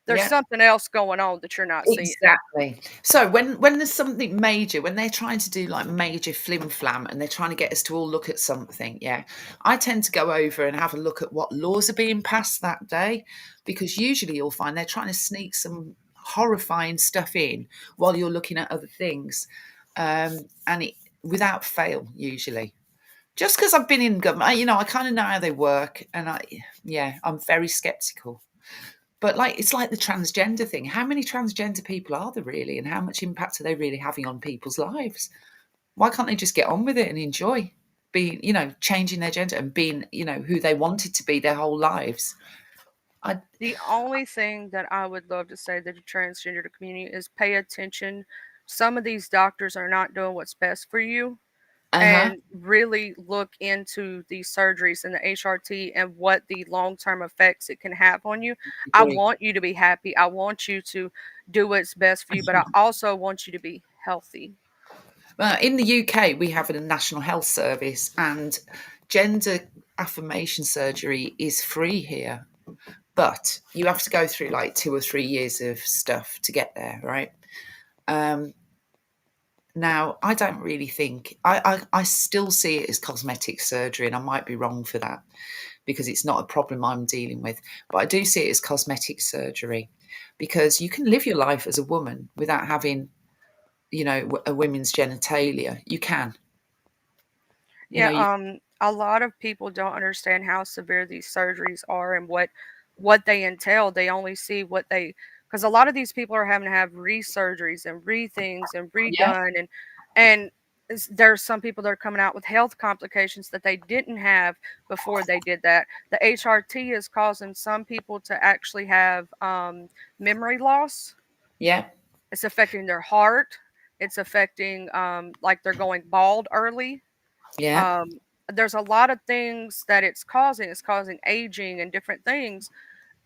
There's Yeah, something else going on that you're not seeing. exactly. So when there's something major, when they're trying to do like major flim flam and they're trying to get us to all look at something, yeah, I tend to go over and have a look at what laws are being passed that day, because usually you'll find they're trying to sneak some horrifying stuff in while you're looking at other things, and it without fail usually. Just because I've been in government, I kind of know how they work, and I'm very skeptical. But like it's like the transgender thing. How many transgender people are there really, and how much impact are they really having on people's lives? Why can't they just get on with it and enjoy being, changing their gender and being, who they wanted to be their whole lives? I The only thing that I would love to say to the transgender community is pay attention. Some of these doctors are not doing what's best for you, uh-huh, and really look into these surgeries and the HRT and what the long term effects it can have on you. I agree. want you to be happy. I want you to do what's best for you, but I also want you to be healthy. In the UK, we have a national health service, and gender affirmation surgery is free here, but you have to go through like 2 or 3 years of stuff to get there, right? Um, Now, I don't really think I still see it as cosmetic surgery, and I might be wrong for that because it's not a problem I'm dealing with. But I do see it as cosmetic surgery because you can live your life as a woman without having, a women's genitalia. You can, you Yeah, know, you a lot of people don't understand how severe these surgeries are and what they entail. They only see what they because a lot of these people are having to have re-surgeries and re-things and yeah, redone and there's some people that are coming out with health complications that they didn't have before they did that. The HRT is causing some people to actually have memory loss. yeah, It's affecting their heart. It's affecting like they're going bald early. yeah, um, there's a lot of things that it's causing. It's causing aging and different things.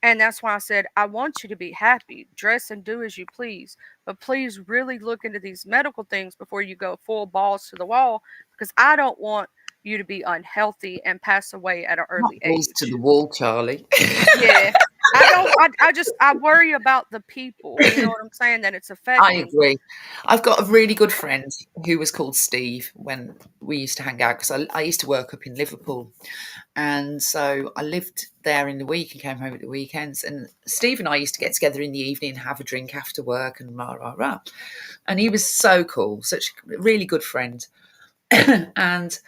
And that's why I said, I want you to be happy, dress and do as you please. But please really look into these medical things before you go full balls to the wall, because I don't want you to be unhealthy and pass away at an Not early balls to the age. wall, Charlie. Yeah. I don't, I just, I worry about the people, you know what I'm saying, that it's I affecting. agree. I've got a really good friend who was called Steve when we used to hang out because I used to work up in Liverpool. And so I lived there in the week and came home at the weekends. And Steve and I used to get together in the evening, have a drink after work and rah, rah, rah. And he was so cool, such a really good friend. And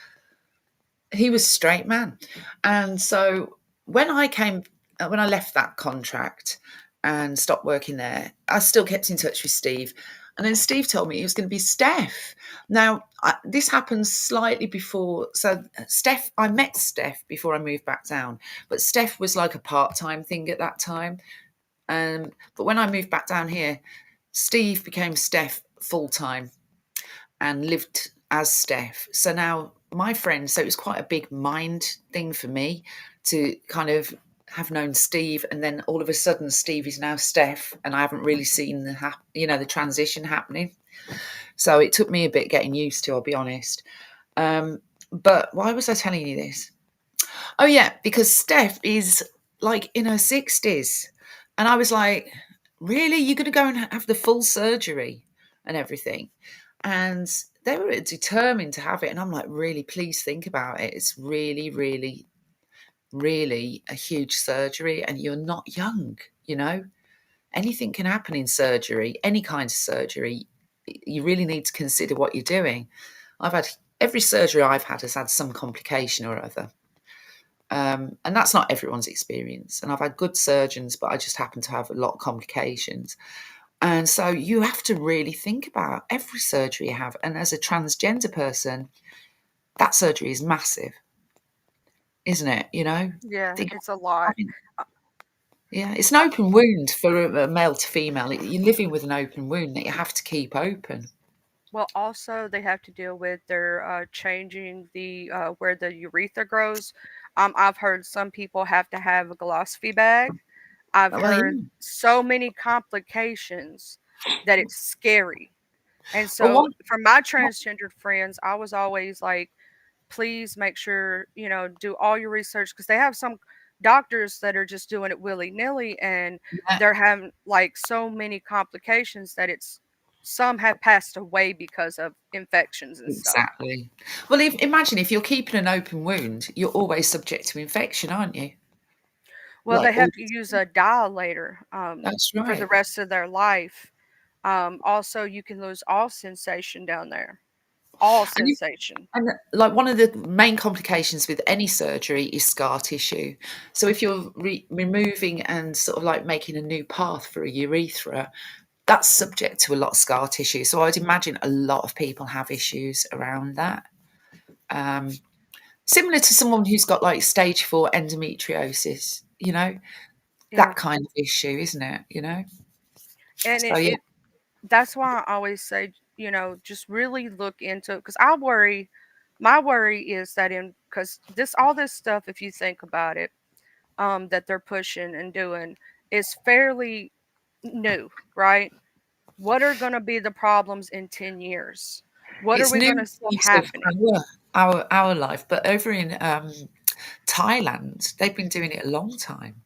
he was a straight man. And so when I came, when I left that contract and stopped working there, I still kept in touch with Steve. And then Steve told me he was going to be Steph. Now, this happens slightly before. So, I met Steph before I moved back down, but Steph was like a part time thing at that time. But when I moved back down here, Steve became Steph full time and lived as Steph. So now my friend, so it was quite a big mind thing for me to kind of have known Steve, and then all of a sudden Steve is now Steph, and I haven't really seen the transition happening. So it took me a bit getting used to, I'll be honest. But why was I telling you this? Oh yeah, because Steph is like in her 60s, and I was like, really, you're going to go and have the full surgery and everything? And they were determined to have it. And I'm like, really, please think about it. It's really, really, really a huge surgery. And you're not young, you know? Anything can happen in surgery, any kind of surgery. You really need to consider what you're doing. I've had every surgery I've had has had some complication or other. And that's not everyone's experience. And I've had good surgeons, but I just happen to have a lot of complications. And so you have to really think about every surgery you have. And as a transgender person, that surgery is massive, isn't it? You know, Yeah, think, it's a lot. having, Uh, yeah, it's an open wound for a male to female. You're living with an open wound that you have to keep open. Well, also they have to deal with their changing the where the urethra grows. I've heard some people have to have a philosophy bag. I've Well, heard yeah. so many complications that it's scary. And Well, so for my transgendered friends, I was always like, please make sure, do all your research, because they have some doctors that are just doing it willy nilly, and yeah, they're having like so many complications that it's some have passed away because of infections and stuff. exactly. Well, imagine if you're keeping an open wound, you're always subject to infection, aren't you? Well, Like they all have to use a dilator that's for the right. rest of their life. Also, you can lose all sensation down there, all And sensation. And like one of the main complications with any surgery is scar tissue. So if you're removing and sort of like making a new path for a urethra, that's subject to a lot of scar tissue. So I'd imagine a lot of people have issues around that. Um, Similar to someone who's got like stage 4 endometriosis, Yeah, that kind of issue, isn't it? and So it, yeah, it that's why I always say, just really look into it, because I worry. My worry is that because all this stuff, if you think about it, that they're pushing and doing is fairly new, right? What are going to be the problems in 10 years? What are it's we new going in to see terms of happening? our life, but over in Thailand, they've been doing it a long time.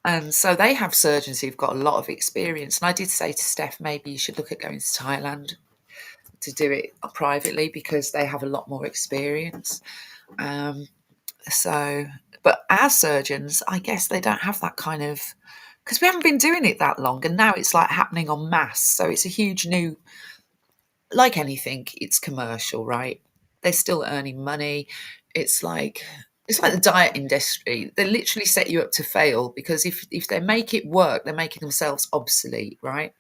And so they have surgeons who've got a lot of experience. And I did say to Steph, maybe you should look at going to Thailand to do it privately because they have a lot more experience. Um, so, but our surgeons, I guess they don't have that kind of, because we haven't been doing it that long. And now it's like happening en masse. So it's a huge new, like anything, it's commercial, right? They're still earning money. It's like it's like the diet industry. They literally set you up to fail because if they make it work, they're making themselves obsolete, right?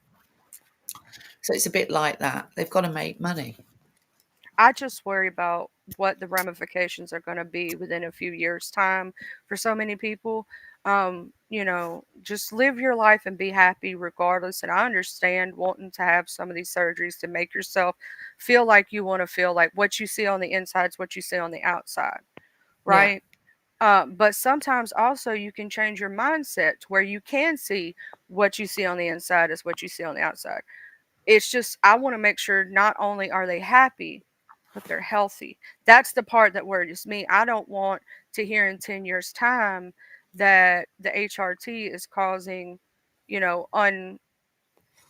So it's a bit like that. They've got to make money. I just worry about what the ramifications are going to be within a few years' time for so many people. Just live your life and be happy regardless. And I understand wanting to have some of these surgeries to make yourself feel like you want to feel like what you see on the inside is what you see on the outside, Yeah. right? But sometimes also you can change your mindset to where you can see what you see on the inside is what you see on the outside. It's just I want to make sure not only are they happy, but they're healthy. That's the part that worries me. I don't want to hear in 10 years time that the HRT is causing, you know,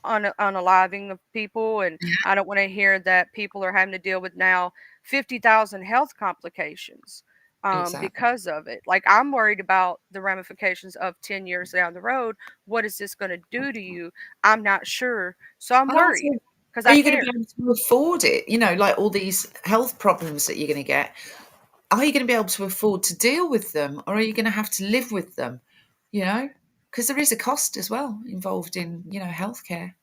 unaliving of people, and I don't want to hear that people are having to deal with now 50,000 health complications Exactly. because of it. Like I'm worried about the ramifications of 10 years down the road. What is this going to do to you? I'm not sure. So I'm And worried also, because are I you going to care. be able to afford it? You know, like all these health problems that you're going to get, are you going to be able to afford to deal with them, or are you going to have to live with them? You know, because there is a cost as well involved in, healthcare.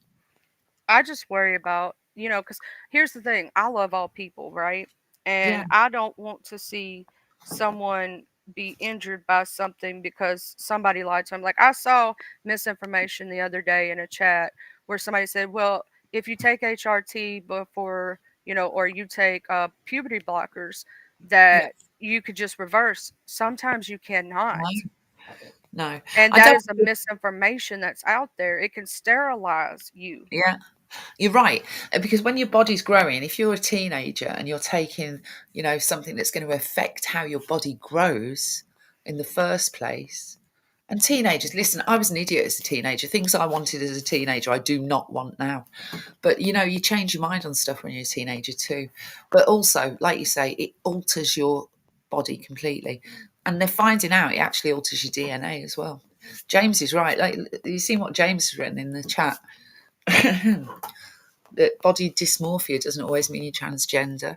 I just worry about, because here's the thing, I love all people, right? Yeah, And I don't want to see someone be injured by something because somebody lied to them. Like I saw misinformation the other day in a chat where somebody said, well, if you take HRT before, or you take puberty blockers, yeah. that you could just reverse. Sometimes you No, cannot. no. And I that don't. is a misinformation that's out there. It can sterilize you. Yeah. You're right. Because when your body's growing, if you're a teenager and you're taking, something that's going to affect how your body grows in the first place. And teenagers, listen, I was an idiot as a teenager. Things I wanted as a teenager, I do not want now. But you change your mind on stuff when you're a teenager too. But also, like you say, it alters your body completely. And they're finding out it actually alters your DNA as well. James is right. Like, you seen what James has written in the chat? That body dysmorphia doesn't always mean you're transgender.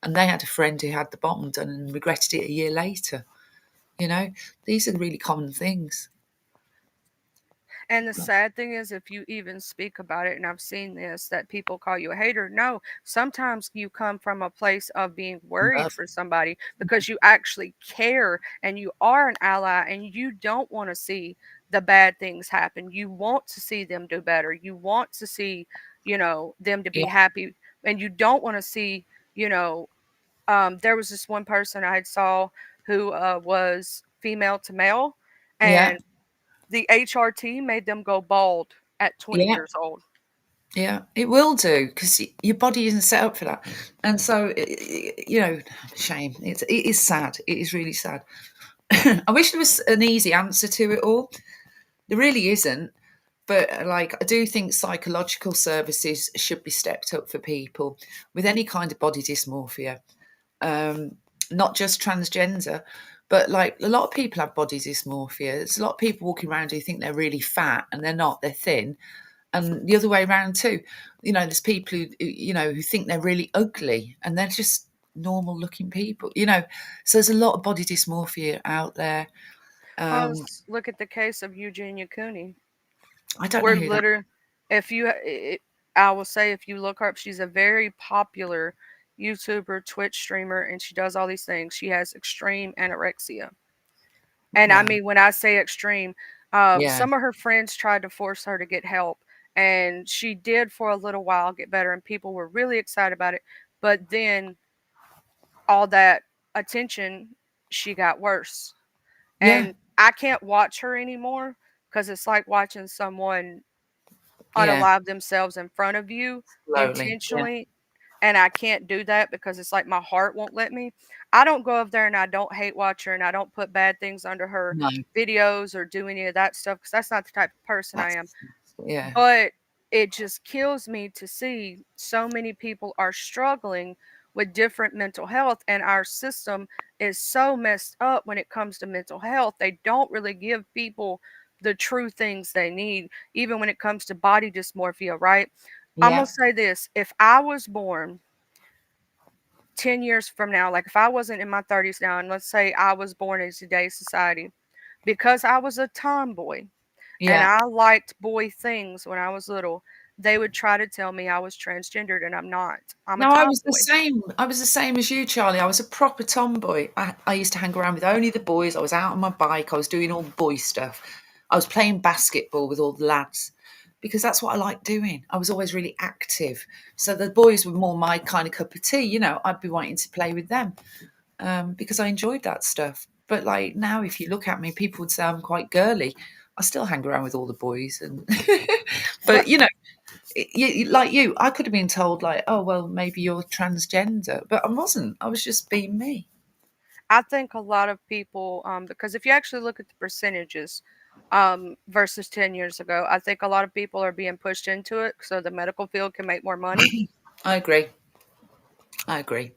And they had a friend who had the bottom done and regretted it a year later. You know, these are really common things. And the sad thing is, if you even speak about it, and I've seen this, that people call you a hater. No, sometimes you come from a place of being worried Love. for somebody because you actually care and you are an ally and you don't want to see the bad things happen. You want to see them do better. You want to see, them to be Yeah, happy. And you don't want to see, you know, there was this one person I had saw who was female to male, yeah, and the HRT made them go bald at 20 yeah, years old. yeah. It will do because your body isn't set up for that. And so, shame. It is sad. It is really sad. I wish there was an easy answer to it all. There really isn't. But like, I do think psychological services should be stepped up for people with any kind of body dysmorphia, um, not just transgender, but like a lot of people have body dysmorphia. There's a lot of people walking around who think they're really fat and they're not, they're thin. And the other way around too. There's people who think they're really ugly and they're just normal looking people. So there's a lot of body dysmorphia out there. Well, Um, let's look at the case of Eugenia Cooney. I don't know We're who that. literally, if you, I will say, if you look her up, she's a very popular YouTuber, Twitch streamer, and she does all these things. She has extreme anorexia. And I Wow. mean, when I say extreme, Yeah. some of her friends tried to force her to get help, and she did for a little while get better, and people were really excited about it. But then all that attention, she got worse. Yeah. And I can't watch her anymore because it's like watching someone Yeah. unalive themselves in front of you Slowly. Yeah. intentionally. And I can't do that because it's like my heart won't let me. I don't go up there and I don't hate watch her and I don't put bad things under her No, videos or do any of that stuff because that's not the type of person I that's am. yeah. But it just kills me to see so many people are struggling with different mental health, and our system is so messed up when it comes to mental health. They don't really give people the true things they need, even when it comes to body dysmorphia, right? I'm going Yeah. to say this: if I was born 10 years from now, like if I wasn't in my 30s now, and let's say I was born in today's society, because I was a tomboy, and Yeah. I liked boy things when I was little, they would try to tell me I was transgendered, and I'm not. I'm a No, I was the tomboy. same. I was the same as you, Charlie. I was a proper tomboy. I used to hang around with only the boys. I was out on my bike. I was doing all the boy stuff. I was playing basketball with all the lads because that's what I liked doing. I was always really active. So the boys were more my kind of cup of tea. I'd be wanting to play with them because I enjoyed that stuff. But like now, if you look at me, people would say I'm quite girly. I still hang around with all the boys, and But but like you, I could have been told like, oh well, maybe you're transgender, but I wasn't. I was just being me. I think a lot of people, because if you actually look at the percentages versus 10 years ago, I think a lot of people are being pushed into it so the medical field can make more money. I agree. I agree.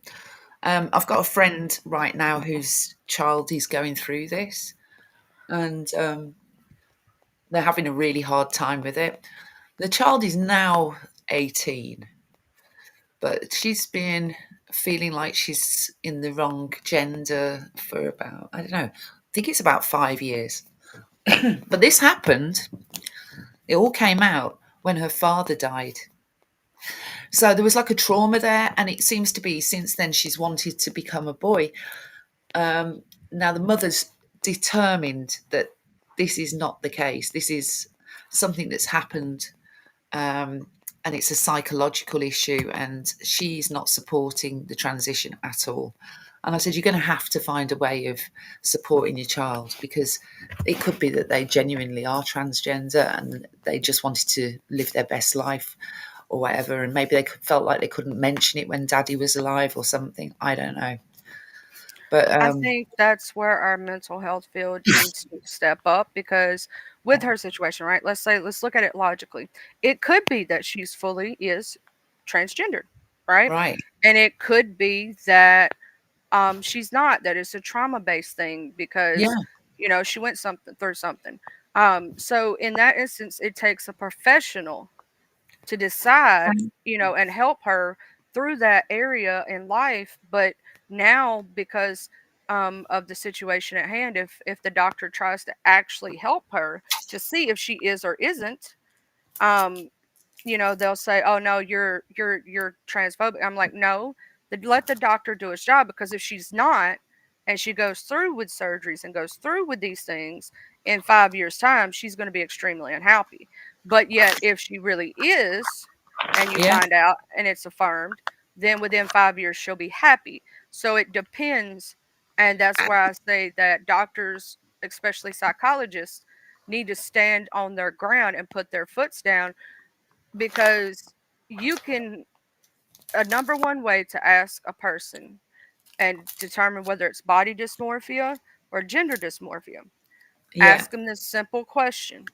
I've got a friend right now whose child is going through this, and they're having a really hard time with it. The child is now 18, but she's been feeling like she's in the wrong gender for about, I don't know, I think it's about 5 years. But this happened, it all came out when her father died. So there was like a trauma there, and it seems to be since then she's wanted to become a boy. Now the mother's determined that this is not the case. This is something that's happened, and it's a psychological issue, and she's not supporting the transition at all. And I said, you're going to have to find a way of supporting your child, because it could be that they genuinely are transgender and they just wanted to live their best life or whatever. And maybe they felt like they couldn't mention it when daddy was alive or something. I don't know. But I think that's where our mental health field needs to step up because with her situation, right? Let's look at it logically. It could be that she's fully is transgendered, right? right. And it could be that she's not, that it's a trauma based thing Yeah. because, she went something through something. So in that instance, it takes a professional to decide, and help her through that area in life. But now, because of the situation at hand, if the doctor tries to actually help her to see if she is or isn't, um, they'll say, "Oh no, you're transphobic." I'm like, "No, let the doctor do his job because if she's not, and she goes through with surgeries and goes through with these things in 5 years' time, she's going to be extremely unhappy. But yet, if she really is, and you Yeah. find out and it's affirmed, then within 5 years she'll be happy. So it depends, and that's why I say that doctors, especially psychologists, need to stand on their ground and put their foots down because you can a number one way to ask a person and determine whether it's body dysmorphia or gender dysmorphia. Yeah. Ask them this simple question.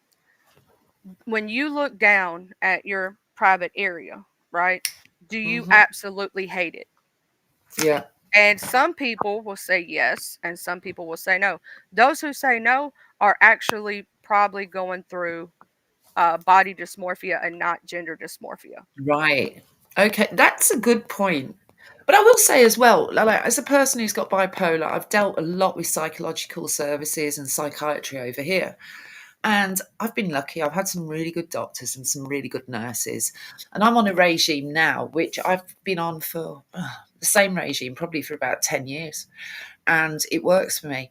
When you look down at your private area, right? Do you Hmm. absolutely hate it? Yeah. And some people will say yes, and some people will say no. Those who say no are actually probably going through body dysmorphia and not gender dysmorphia. Right. Okay, that's a good point. But I will say as well, like as a person who's got bipolar, I've dealt a lot with psychological services and psychiatry over here. And I've been lucky. I've had some really good doctors and some really good nurses. And I'm on a regime now, which I've been on for the same regime probably for about 10 years. And it works for me.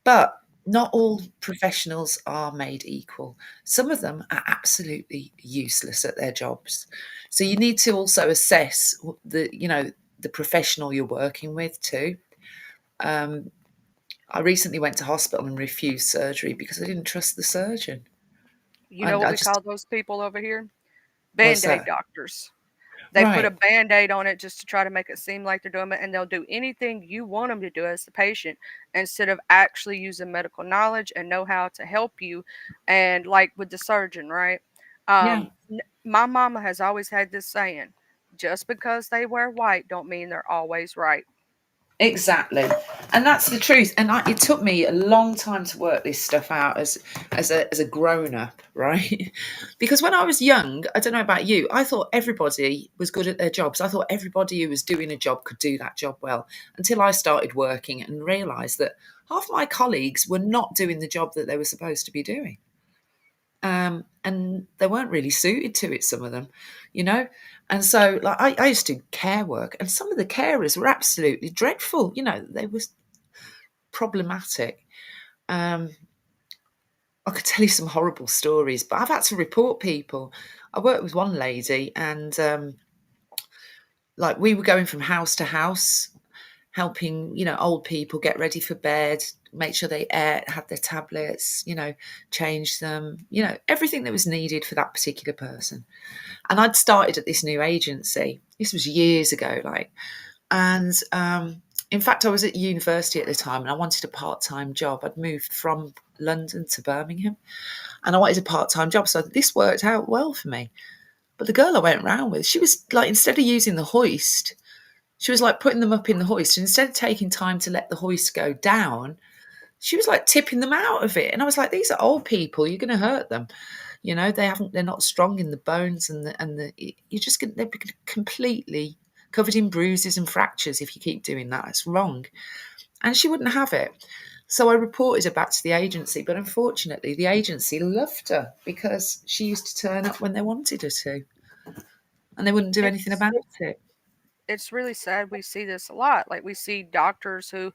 But not all professionals are made equal. Some of them are absolutely useless at their jobs. So you need to also assess the professional you're working with too. Um, I recently went to hospital and refused surgery because I didn't trust the surgeon. You know And what I we just call those people over here? what's Band-aid that? doctors. They put a Right. band-aid on it just to try to make it seem like they're doing it, and they'll do anything you want them to do as the patient instead of actually using medical knowledge and know how to help you. And like with the surgeon, right? Yeah. My mama has always had this saying: just because they wear white don't mean they're always right. Exactly, and that's the truth. And it took me a long time to work this stuff out as a grown up, right? Because when I was young, I don't know about you, I thought everybody was good at their jobs. I thought everybody who was doing a job could do that job well, until I started working and realised that half my colleagues were not doing the job that they were supposed to be doing. And they weren't really suited to it, some of them, you know. And so, like, I used to do care work, and some of the carers were absolutely dreadful. They were problematic. Um, I could tell you some horrible stories, but I've had to report people. I worked with one lady, and like we were going from house to house, helping old people get ready for bed, made sure they ate, had their tablets, changed them, everything that was needed for that particular person. And I'd started at this new agency. This was years ago, like, and in fact, I was at university at the time, and I wanted a part-time job. I'd moved from London to Birmingham, and I wanted a part-time job, so this worked out well for me. But the girl I went round with, she was like, instead of using the hoist, she was like putting them up in the hoist, and instead of taking time to let the hoist go down, she was like tipping them out of it. And I was like, these are old people, you're going to hurt them. They're not strong in the bones, and you're just going, they're completely covered in bruises and fractures if you keep doing that. It's wrong. And she wouldn't have it. So I reported her back to the agency, but unfortunately the agency loved her because she used to turn up when they wanted her to, and they wouldn't do anything It's about it. it's really sad. We see this a lot. Like we see doctors who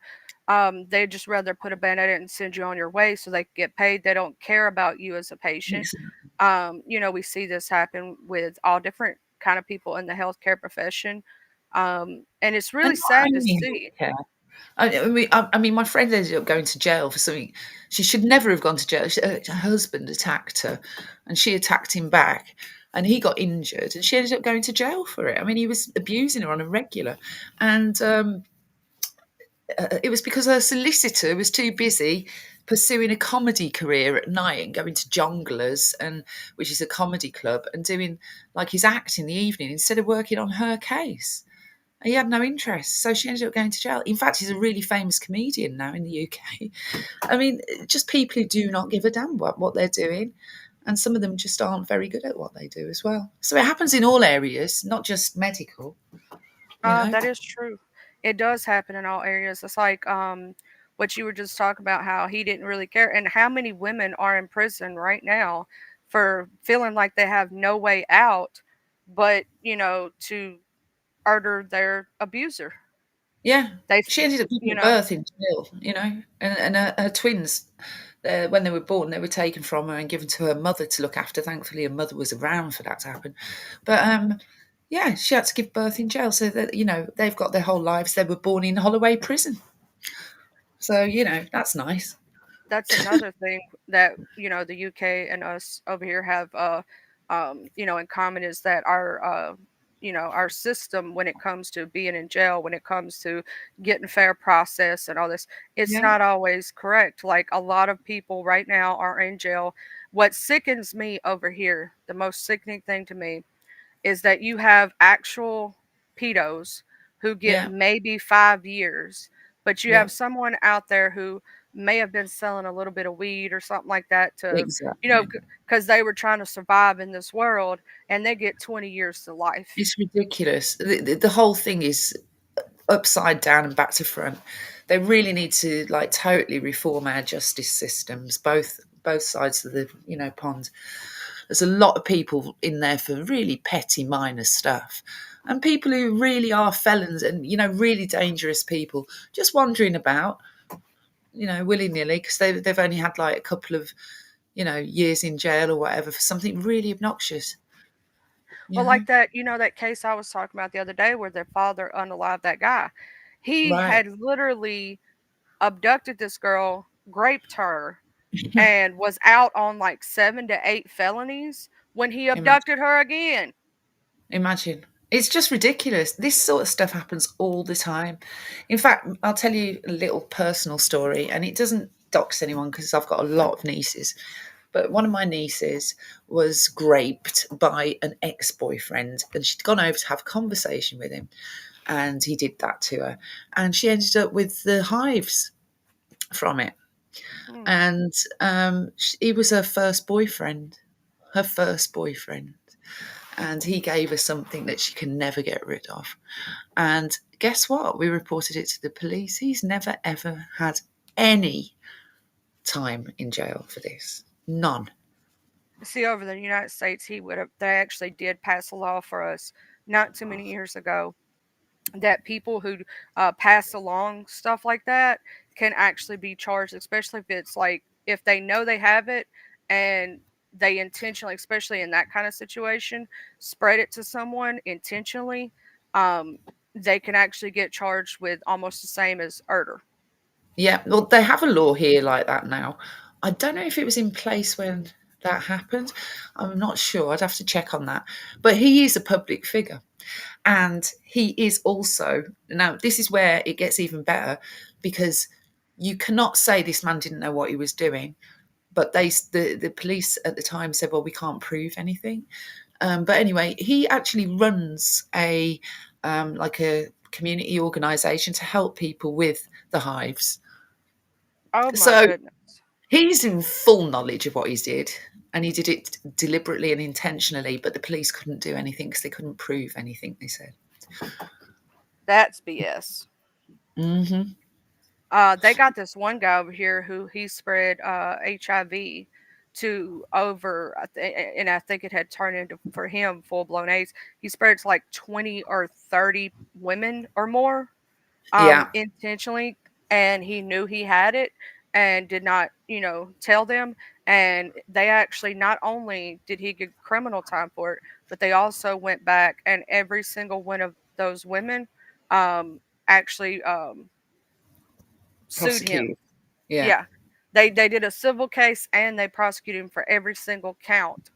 they just rather put a band-aid and send you on your way so they can get paid. They don't care about you as a patient. We see this happen with all different kind of people in the healthcare profession. And it's And really not sad to only see. healthcare. I mean, my friend ended up going to jail for something. She should never have gone to jail. Her husband attacked her, and she attacked him back, and he got injured, and she ended up going to jail for it. I mean, he was abusing her on a regular, and it was because her solicitor was too busy pursuing a comedy career at night and going to Jongleurs, and which is a comedy club, and doing like his act in the evening instead of working on her case. He had no interest, so she ended up going to jail. In fact, he's a really famous comedian now in the UK. I mean, just people who do not give a damn what they're doing, and some of them just aren't very good at what they do as well. So it happens in all areas, not just medical. You know. That is true. It does happen in all areas. It's like what you were just talking about, how he didn't really care, and how many women are in prison right now for feeling like they have no way out, but to murder their abuser. Yeah, They, she ended up you giving know, birth in jail. And her twins, when they were born, they were taken from her and given to her mother to look after. Thankfully, her mother was around for that to happen. But yeah, she had to give birth in jail, so that they've got their whole lives. They were born in Holloway Prison, so that's nice. that's another thing that the UK and us over here have in common, is that our system, when it comes to being in jail, when it comes to getting fair process and all this, it's Yeah, not always correct. Like a lot of people right now are in jail. What sickens me over here, the most sickening thing to me, is that you have actual pedos who get yeah, maybe 5 years, but you yeah, have someone out there who may have been selling a little bit of weed or something like that to, exactly. because they were trying to survive in this world, and they get 20 years to life. It's ridiculous. The whole thing is upside down and back to front. They really need to like totally reform our justice systems, both sides of the pond. There's a lot of people in there for really petty, minor stuff, and people who really are felons and really dangerous people just wandering about, willy nilly because they've only had like a couple of years in jail or whatever for something really obnoxious. You Well, know, like that case I was talking about the other day where their father unalived that guy. He right? had literally abducted this girl, raped her, and was out on like 7 to 8 felonies when he Imagine. abducted her again. Imagine. It's just ridiculous. This sort of stuff happens all the time. In fact, I'll tell you a little personal story, and it doesn't dox anyone because I've got a lot of nieces. But one of my nieces was raped by an ex boyfriend, and she'd gone over to have a conversation with him, and he did that to her. And she ended up with the hives from it. Mm. And he was her first boyfriend, her first boyfriend. And he gave her something that she can never get rid of. And guess what? We reported it to the police. He's never, ever had any time in jail for this. None. See, over the United States, they actually did pass a law for us not too many years ago that people who pass along stuff like that can actually be charged, especially if it's like if they know they have it and they intentionally, especially in that kind of situation, spread it to someone intentionally. um, they can actually get charged with almost the same as murder. Yeah, well, they have a law here like that now. I don't know if it was in place when that happened. I'm not sure. I'd have to check on that. But he is a public figure. And he is also, now, this is where it gets even better because you cannot say this man didn't know what he was doing. But the police at the time said, well, we can't prove anything. But anyway, he actually runs like a community organisation to help people with the hives. Oh my So goodness. he's in full knowledge of what he did, and he did it deliberately and intentionally. But the police couldn't do anything because they couldn't prove anything. They said, That's BS. "Hmm, They got this one guy over here who he spread HIV to over, and I think it had turned into for him full blown AIDS. He spread it to like 20 or 30 women or more, yeah, intentionally, and he knew he had it and did not, tell them. And they actually, not only did he get criminal time for it, but they also went back and every single one of those women um, actually sued him. prosecute, yeah." Yeah. They did a civil case and they prosecuted him for every single count.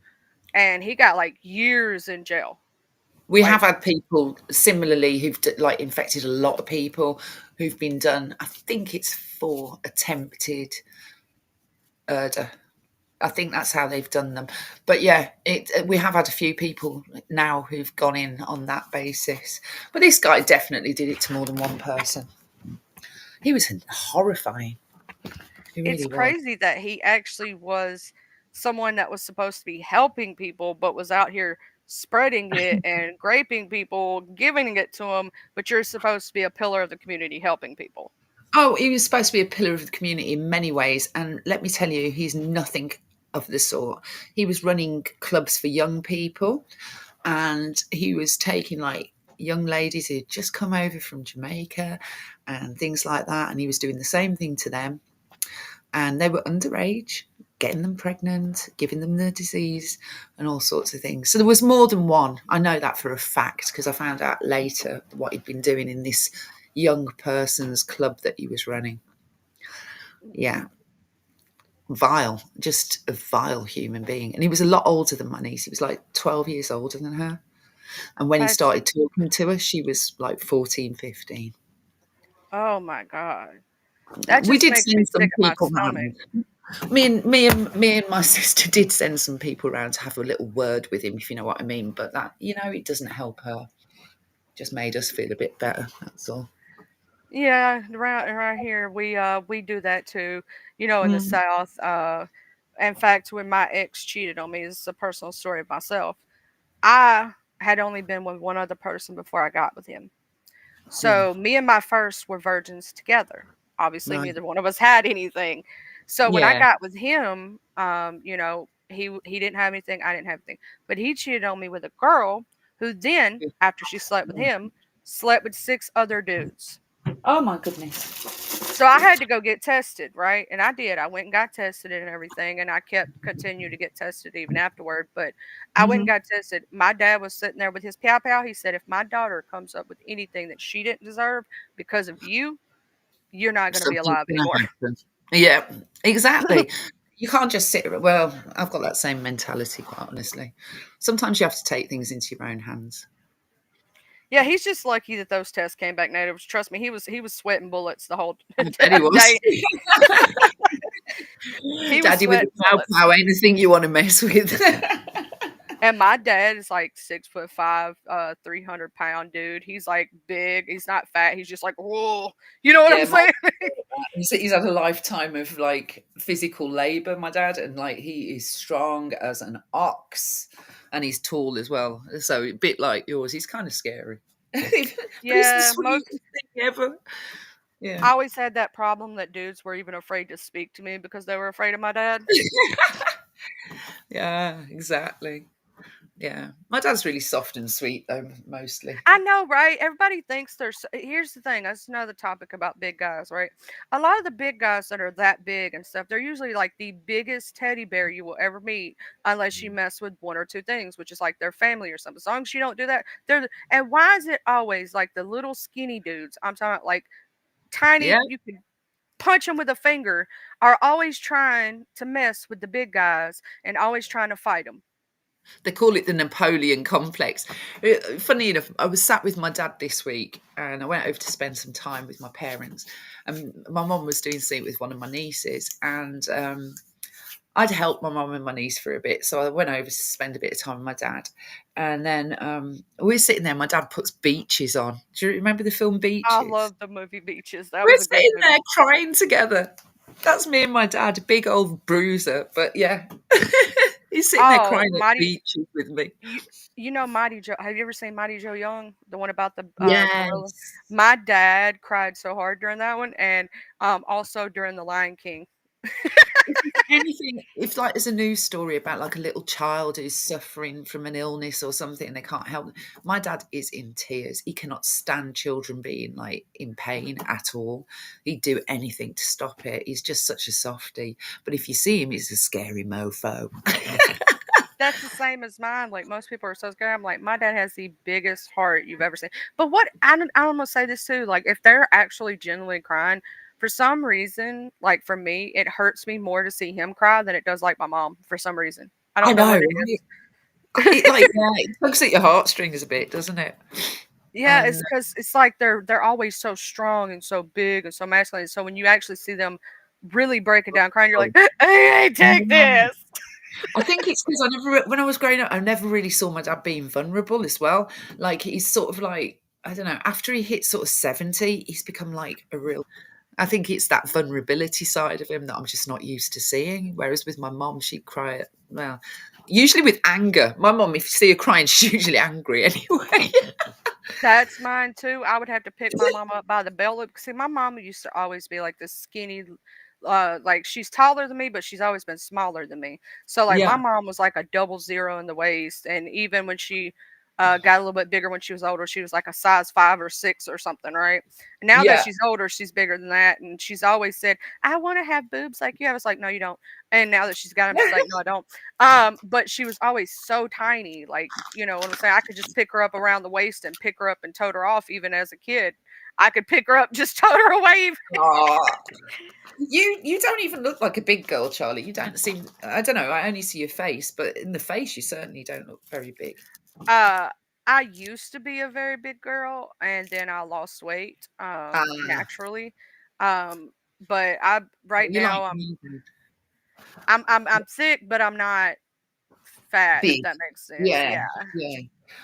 And he got like years in jail. We Like, have had people similarly who've like infected a lot of people who've been done. I think it's for attempted murder. I think that's how they've done them. But yeah, we have had a few people now who've gone in on that basis. But this guy definitely did it to more than one person. He was horrifying. He it's really was. crazy that he actually was someone that was supposed to be helping people, but was out here spreading it and graping people, giving it to them. But you're supposed to be a pillar of the community, helping people. Oh, he was supposed to be a pillar of the community in many ways. And let me tell you, he's nothing of the sort. He was running clubs for young people and he was taking like young ladies who'd just come over from Jamaica and things like that. And he was doing the same thing to them. And they were underage, getting them pregnant, giving them the disease, and all sorts of things. So there was more than one. I know that for a fact because I found out later what he'd been doing in this young person's club that he was running. Yeah, vile, just a vile human being. And he was a lot older than my niece. He was like 12 years older than her. And when he That's, started talking to her, she was like 14, 15. oh my God. That We just did makes me send sick some at my people stomach. round. Me and my sister did send some people round to have a little word with him, if you know what I mean. But that, it doesn't help her. Just made us feel a bit better. That's all. Yeah, right here we do that too. In the Mm, South. In fact, when my ex cheated on me, this is a personal story of myself. I had only been with one other person before I got with him. yeah. So me and my first were virgins together. Obviously, Right. neither one of us had anything. So when I Yeah. got with him, he didn't have anything, I didn't have anything. But he cheated on me with a girl who then, after she slept with him, slept with six other dudes. Oh my goodness. So I had to go get tested, right? And I did. I went and got tested and everything, and I kept continue to get tested even afterward. But I went and Hmm. got tested. My dad was sitting there with his pow pow. He said, "If my daughter comes up with anything that she didn't deserve because of you, you're not going to be Something's alive going to anymore." happen. Yeah, exactly. You can't just sit. Well, I've got that same mentality, quite honestly. Sometimes you have to take things into your own hands. Yeah, he's just lucky that those tests came back negative. Trust me, he was sweating bullets the whole I bet he was. day. He was Daddy with a sweating pow bullets. pow ain't the thing you want to mess with. And my dad is like 6'5", 300-pound dude. He's like big. He's not fat. He's just like, whoa. You know what Yeah, I'm saying? he's had a lifetime of like physical labor, my dad, and like he is strong as an ox, and he's tall as well. So a bit like yours, he's kind of scary, but he's the Yeah, sweetest thing ever. Yeah, I always had that problem that dudes were even afraid to speak to me because they were afraid of my dad. yeah, exactly. Yeah, my dad's really soft and sweet though, mostly. I know, right? Everybody thinks here's the thing. That's another topic about big guys, right? A lot of the big guys that are that big and stuff, they're usually like the biggest teddy bear you will ever meet, unless you mess with one or two things, which is like their family or something. As long as you don't do that, and why is it always like the little skinny dudes? I'm talking about like tiny. Yeah, You could punch them with a finger are always trying to mess with the big guys and always trying to fight them. They call it the Napoleon complex. Funny enough, I was sat with my dad this week and I went over to spend some time with my parents. And my mum was doing something with one of my nieces. And I'd helped my mum and my niece for a bit. So I went over to spend a bit of time with my dad. And then we were sitting there. My dad puts Beaches on. Do you remember the film I Beaches? love the movie Beaches. That We're was a good sitting there movie. crying together. That's me and my dad, big old bruiser. But yeah, he's sitting there Oh, crying at Mighty, Beaches with me. you, you know Mighty Joe. Have you ever seen Mighty Joe Young, the one about the gorilla? Yes. My dad cried so hard during that one, and also during The Lion King. If there's anything, if like there's a news story about like a little child who's suffering from an illness or something and they can't help, my dad is in tears. He cannot stand children being like in pain at all. He'd do anything to stop it. He's just such a softie. But if you see him, he's a scary mofo. That's the same as mine. Like most people are so scared. I'm like, my dad has the biggest heart you've ever seen. But what I almost say this too. Like if they're actually genuinely crying, for some reason, like for me, it hurts me more to see him cry than it does like my mom. For some reason, I I don't know know, what it right? is. It like yeah, it tugs at your heartstrings a bit, doesn't it? Yeah, it's And because it's like they're always so strong and so big and so masculine. So when you actually see them really breaking down crying, you're like, I can't take yeah. this. I think it's because I never, when I was growing up, I never really saw my dad being vulnerable as well. Like he's sort of like, I don't know, after he hit sort of 70, he's become like a real, I think it's that vulnerability side of him that I'm just not used to seeing. Whereas with my mom, she'd cry, well, usually with anger. My mom, if you see her crying, she's usually angry anyway. That's mine too. I would have to pick my mom up by the belt loop. See, my mom used to always be like this skinny, like she's taller than me, but she's always been smaller than me. So like my Yeah, mom was like a double zero in the waist, and even when she got a little bit bigger when she was older, she was like a size 5 or 6 or something, right? And now that yeah. she's older, she's bigger than that, and she's always said, "I want to have boobs like you." I was like, "No, you don't." And now that she's got them, she's like, "No, I don't." But she was always so tiny, like, you know what I'm saying? I could just pick her up around the waist and pick her up and tote her off even as a kid. I could pick her up, just tote her away. Aw. You don't even look like a big girl, Charlie. You don't seem. I don't know. I only see your face, but in the face, you certainly don't look very big. Uh, I used to be a very big girl, and then I lost weight, Ah, naturally. Um, but I right you like now me then. I'm sick, but I'm not fat, if Big. that makes sense. Yeah, Yeah. yeah.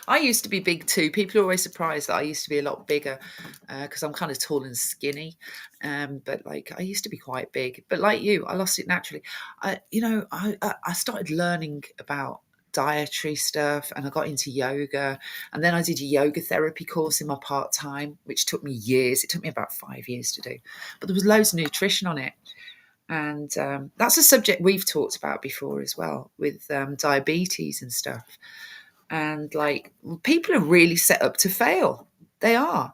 I used to be big too. People are always surprised that I used to be a lot bigger because I'm kind of tall and skinny. But like I used to be quite big. But like you, I lost it naturally. I started learning about dietary stuff and I got into yoga. And then I did a yoga therapy course in my part time, which took me years. It took me about 5 years to do. But there was loads of nutrition on it. And that's a subject we've talked about before as well with diabetes and stuff. And like people are really set up to fail. They are.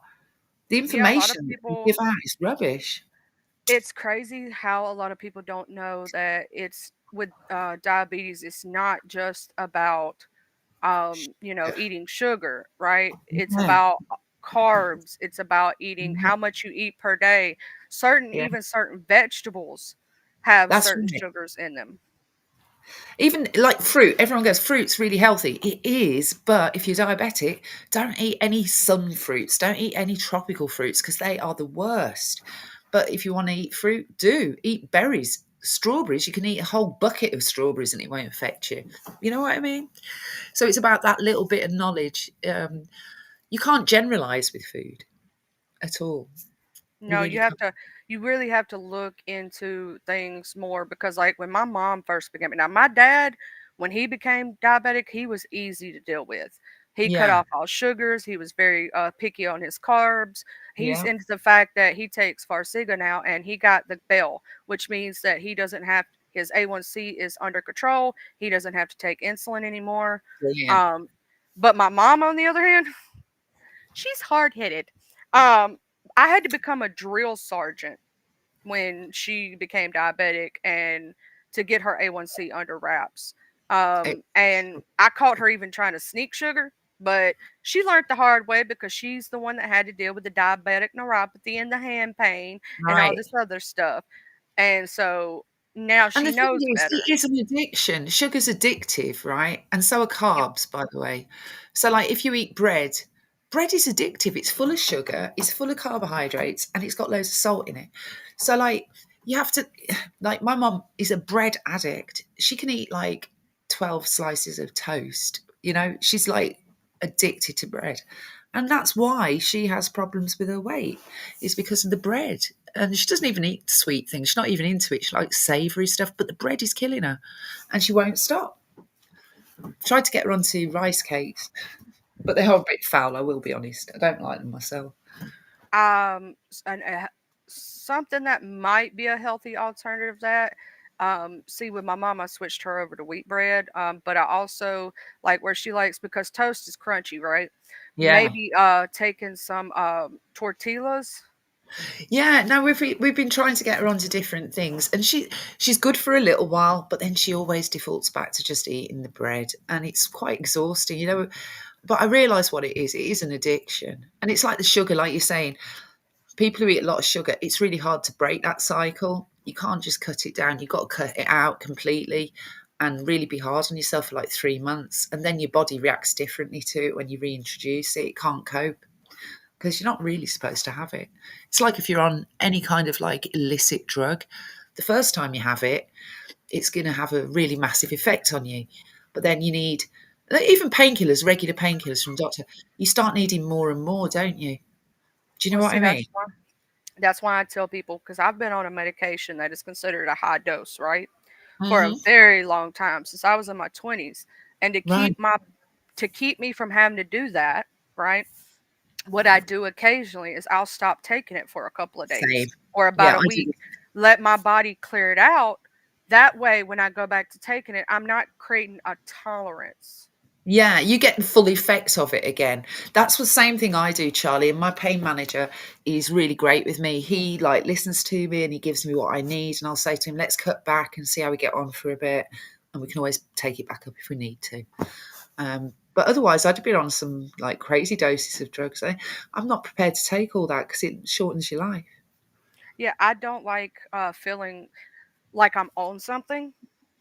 The Yeah, a lot of information that they people give out is rubbish. it's crazy how a lot of people don't know that it's with diabetes, it's not just about eating sugar, right? It's Yeah, about carbs, it's about eating yeah, how much you eat per day. Certain yeah. even certain vegetables have That's certain right. sugars in them. Even like fruit, everyone goes, fruit's really healthy. It is, but if you're diabetic, don't eat any sun fruits, don't eat any tropical fruits because they are the worst. But if you want to eat fruit, do eat berries, strawberries. You can eat a whole bucket of strawberries and it won't affect you. You know what I mean? So it's about that little bit of knowledge. You can't generalize with food at all. You No, really you have can't. to you really have to look into things more because like when my mom first became now my dad when he became diabetic, he was easy to deal with. He cut Yeah, off all sugars, he was very picky on his carbs. He's yeah, into the fact that he takes Farxiga now and he got the bell, which means that he doesn't have his A1C is under control. He doesn't have to take insulin anymore. brilliant. Um but my mom on the other hand, she's hard-headed. Um, I had to become a drill sergeant when she became diabetic and to get her A1C under wraps. It, And I caught her even trying to sneak sugar. But she learned the hard way because she's the one that had to deal with the diabetic neuropathy and the hand pain and all Right. this other stuff. And so now And she the thing knows is, better. it is an addiction. Sugar's addictive, right? And so are Yep. carbs, by the way. So, like, if you eat bread, bread is addictive. It's full of sugar, it's full of carbohydrates, and it's got loads of salt in it. So, like, you have to, like, my mom is a bread addict. She can eat like 12 slices of toast. She's like addicted to bread. And that's why she has problems with her weight, is because of the bread. And she doesn't even eat sweet things. She's not even into it. She likes savoury stuff, but the bread is killing her, and she won't stop. Tried to get her onto rice cakes, but they are a bit foul. I will be honest. I don't like them myself. And something that might be a healthy alternative to that. See, with my mom, I switched her over to wheat bread. But I also like where she likes because toast is crunchy, right? Yeah, Maybe taking some tortillas. yeah. No, we've been trying to get her onto different things, and she's good for a little while, but then she always defaults back to just eating the bread, and it's quite exhausting. But I realise what it is. It is an addiction, and it's like the sugar, like you're saying. People who eat a lot of sugar, it's really hard to break that cycle. You can't just cut it down. You've got to cut it out completely and really be hard on yourself for like 3 months. And then your body reacts differently to it when you reintroduce it. It can't cope because you're not really supposed to have it. It's like if you're on any kind of like illicit drug, the first time you have it, it's going to have a really massive effect on you. But then you need, even painkillers, regular painkillers from doctor, you start needing more and more, don't you? Do you know Well, what see, I mean? that's why I tell people because I've been on a medication that is considered a high dose, right, for a Hmm. very long time since I was in my 20s, and to Right. keep me from having to do that, right? What I do occasionally is I'll stop taking it for a couple of Same. days or about Yeah, a I week, do. let my body clear it out. That way, when I go back to taking it, I'm not creating a tolerance. Yeah, you get the full effects of it again. That's the same thing I do, Charlie. And my pain manager is really great with me. He like listens to me and he gives me what I need. And I'll say to him, let's cut back and see how we get on for a bit. And we can always take it back up if we need to. But otherwise, I'd be on some like crazy doses of drugs. I'm not prepared to take all that because it shortens your life. Yeah, I don't like feeling like I'm on something.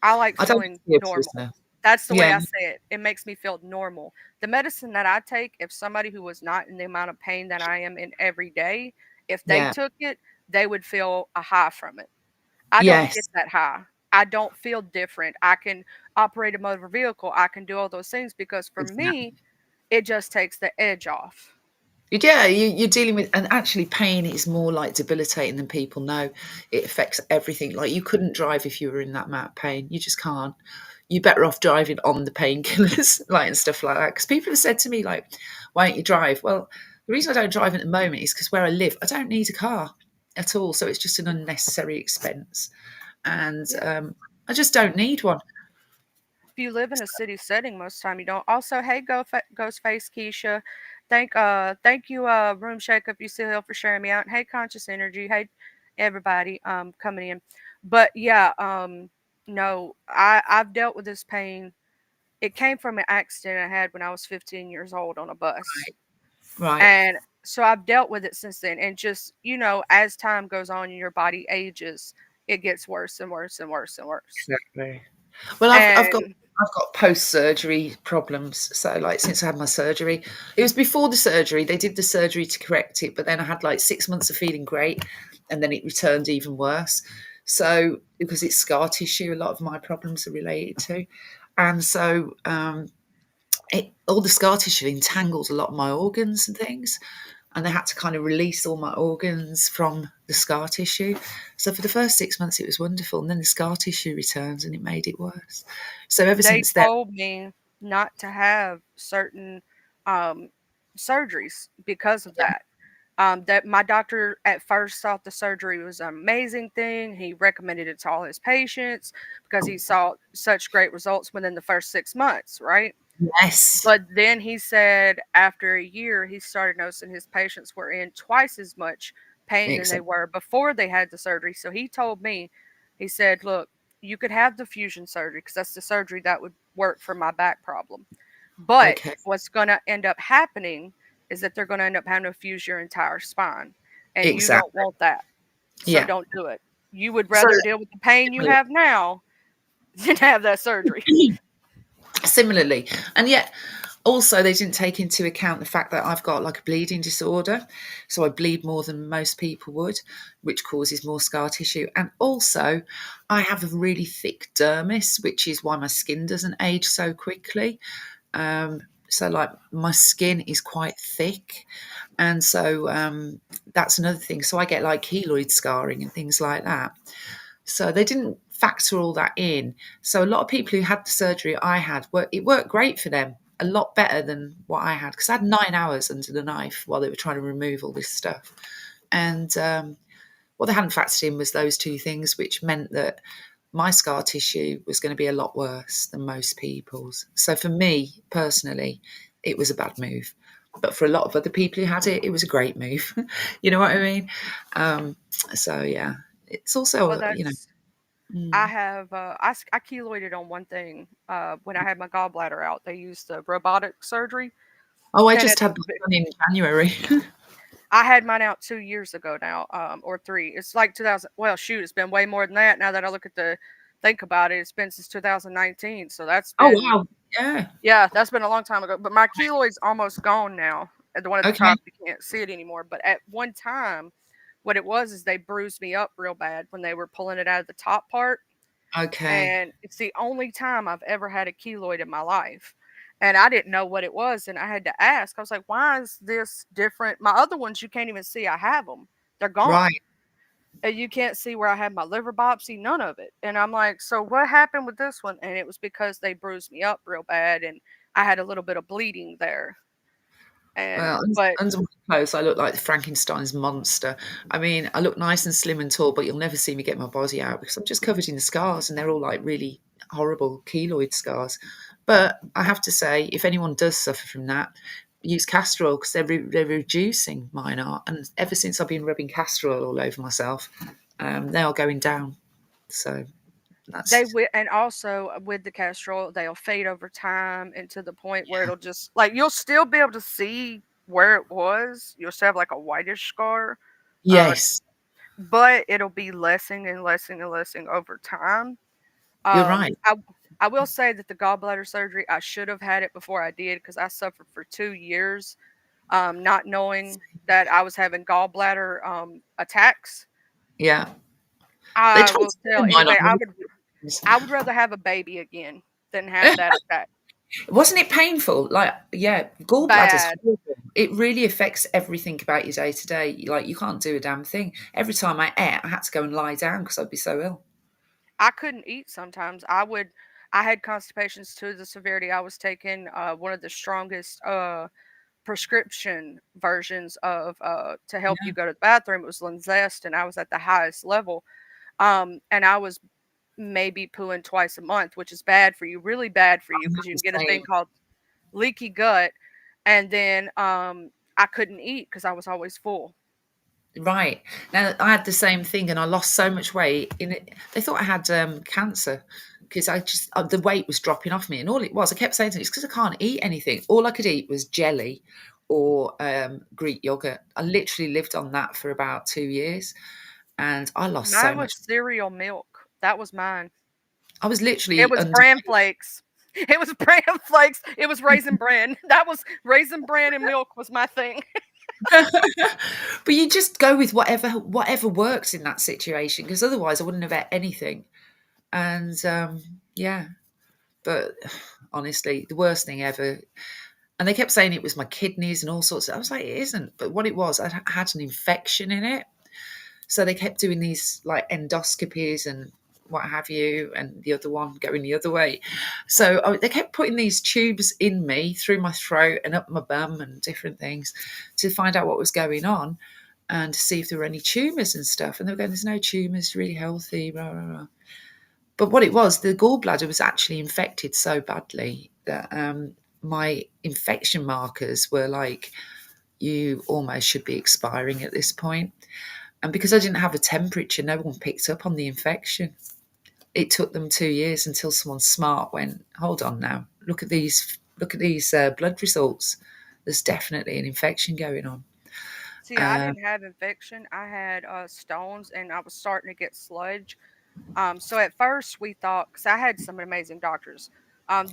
I like I don't feeling be a normal. prisoner. That's the way Yeah, I say it. It makes me feel normal. The medicine that I take, if somebody who was not in the amount of pain that I am in every day, if they yeah, took it, they would feel a high from it. I don't get yes, that high. I don't feel different. I can operate a motor vehicle. I can do all those things because for me, exactly. it just takes the edge off. Yeah, you're dealing with, and actually, pain is more like debilitating than people know. It affects everything. Like you couldn't drive if you were in that amount of pain. You just can't. You're better off driving on the painkillers, like and stuff like that. Because people have said to me, like, "Why don't you drive?" Well, the reason I don't drive at the moment is because where I live, I don't need a car at all. So it's just an unnecessary expense, and Yeah. I just don't need one. If you live in a city setting, most time you don't. Also, hey, Ghostface Keisha, thank you, Room Shake Up, you still here for sharing me out. Hey, Conscious Energy, hey, everybody, coming in. But yeah, no, I've dealt with this pain. It came from an accident I had when I was 15 years old on a bus, Right. and so I've dealt with it since then. And just as time goes on and your body ages, it gets worse and worse and worse and worse. Exactly. Well, And I've got post surgery problems. So like since I had my surgery, it was before the surgery. They did the surgery to correct it, but then I had like 6 months of feeling great, and then it returned even worse. So because it's scar tissue, a lot of my problems are related to, and so all the scar tissue entangled a lot of my organs and things, and they had to kind of release all my organs from the scar tissue. So for the first 6 months, it was wonderful, and then the scar tissue returns, and it made it worse. So ever they since then, told me not to have certain um, surgeries because of that. That my doctor at first thought the surgery was an amazing thing. He recommended it to all his patients because he saw such great results within the first 6 months, right? yes, But then he said after a year, he started noticing his patients were in twice as much pain than they exactly, were before they had the surgery. So he told me, he said, look, you could have the fusion surgery because that's the surgery that would work for my back problem. But Okay. what's going to end up happening is that they're going to end up having to fuse your entire spine. And you don't Exactly. want that. So Yeah. don't do it. You would So rather deal with the pain you have now than have that surgery. similarly, and yet also they didn't take into account the fact that I've got like a bleeding disorder, so I bleed more than most people would, which causes more scar tissue. And also I have a really thick dermis, which is why my skin doesn't age so quickly. So like my skin is quite thick, and so that's another thing. So I get like keloid scarring and things like that. So they didn't factor all that in. So a lot of people who had the surgery I had, it worked great for them, a lot better than what I had, because I had 9 hours under the knife while they were trying to remove all this stuff. And what they hadn't factored in was those two things, which meant that my scar tissue was going to be a lot worse than most people's. So for me personally, it was a bad move. But for a lot of other people who had it, it was a great move. You know what I mean? So yeah, it's Well, also, that's I mm. have I keloided on one thing when I had my gallbladder out. They used the robotic surgery, Oh, I and just had that done in January. I had mine out 2 years ago now, or three. It's like 2000. Well, shoot, it's been way more than that. Now that I look at the think about it, it's been since 2019. So that's Oh been wow, yeah, yeah, that's been a long time ago. But my keloid's almost gone now. And the one at the okay, top, you can't see it anymore. But at one time, what it was is they bruised me up real bad when they were pulling it out of the top part, okay, and it's the only time I've ever had a keloid in my life. And I didn't know what it was, and I had to ask. I was like, "Why is this different? My other ones, you can't even see I have them; they're gone. right. And you can't see where I had my liver biopsy, none of it." And I'm like, "So what happened with this one?" And it was because they bruised me up real bad, and I had a little bit of bleeding there. And Well, but under my clothes, I look like Frankenstein's monster. I mean, I look nice and slim and tall, but you'll never see me get my body out because I'm just covered in scars, and they're all like really horrible keloid scars. But I have to say, if anyone does suffer from that, use castor oil because they're reducing. Mine are, and ever since I've been rubbing castor oil all over myself, they are going down. So they that's will, and also with the castor oil, they'll fade over time, and to the point where it'll just like you'll still be able to see where it was. You'll still have like a whitish scar, uh, yes, but it'll be lessening and lessening and lessening over time. you're Um, right. I I will say that the gallbladder surgery, I should have had it before I did because I suffered for 2 years, not knowing that I was having gallbladder attacks. Yeah, they I tried will to tell do mine on anyway. the I would rather have a baby again than have that attack. Wasn't it painful? Like, yeah, gallbladder's Bad. horrible. It really affects everything about your day to day. Like, you can't do a damn thing. Every time I ate, I had to go and lie down because I'd be so ill. I couldn't eat sometimes. I had constipations to the severity I was taking one of the strongest prescription versions of to help you Yeah, go to the bathroom. It was Linzest, and I was at the highest level. And I was maybe pooing twice a month, which is bad for you, really bad for you, I'm because you the can get a same. thing called leaky gut. And then I couldn't eat because I was always full. Right. Now, I had the same thing and I lost so much weight. In it. They thought I had cancer because the weight was dropping off me. And all it was, I kept saying to them, it's because I can't eat anything. All I could eat was jelly or Greek yogurt. I literally lived on that for about 2 years and I lost so Mine was much. cereal milk. That was mine. I was It literally was under. bran flakes. It was bran flakes. It was raisin bran. That was raisin bran and milk was my thing. But you just go with whatever works in that situation because otherwise I wouldn't have ate anything. And yeah, but honestly, the worst thing ever. And they kept saying it was my kidneys and all sorts. I was like, it isn't. But what it was, I had an infection in it. So they kept doing these like endoscopies and what have you, and the other one going the other way. So they kept putting these tubes in me through my throat and up my bum and different things to find out what was going on and to see if there were any tumours and stuff. And they were going, there's no tumours, really healthy, blah, blah, blah. But what it was, the gallbladder was actually infected so badly that my infection markers were like, you almost should be expiring at this point. And because I didn't have a temperature, no one picked up on the infection. It took them 2 years until someone smart went, hold on now, look at these. look at these blood results. There's definitely an infection going on. See, I Um, didn't have infection. I had stones, and I was starting to get sludge. So at first we thought, because I had some amazing doctors,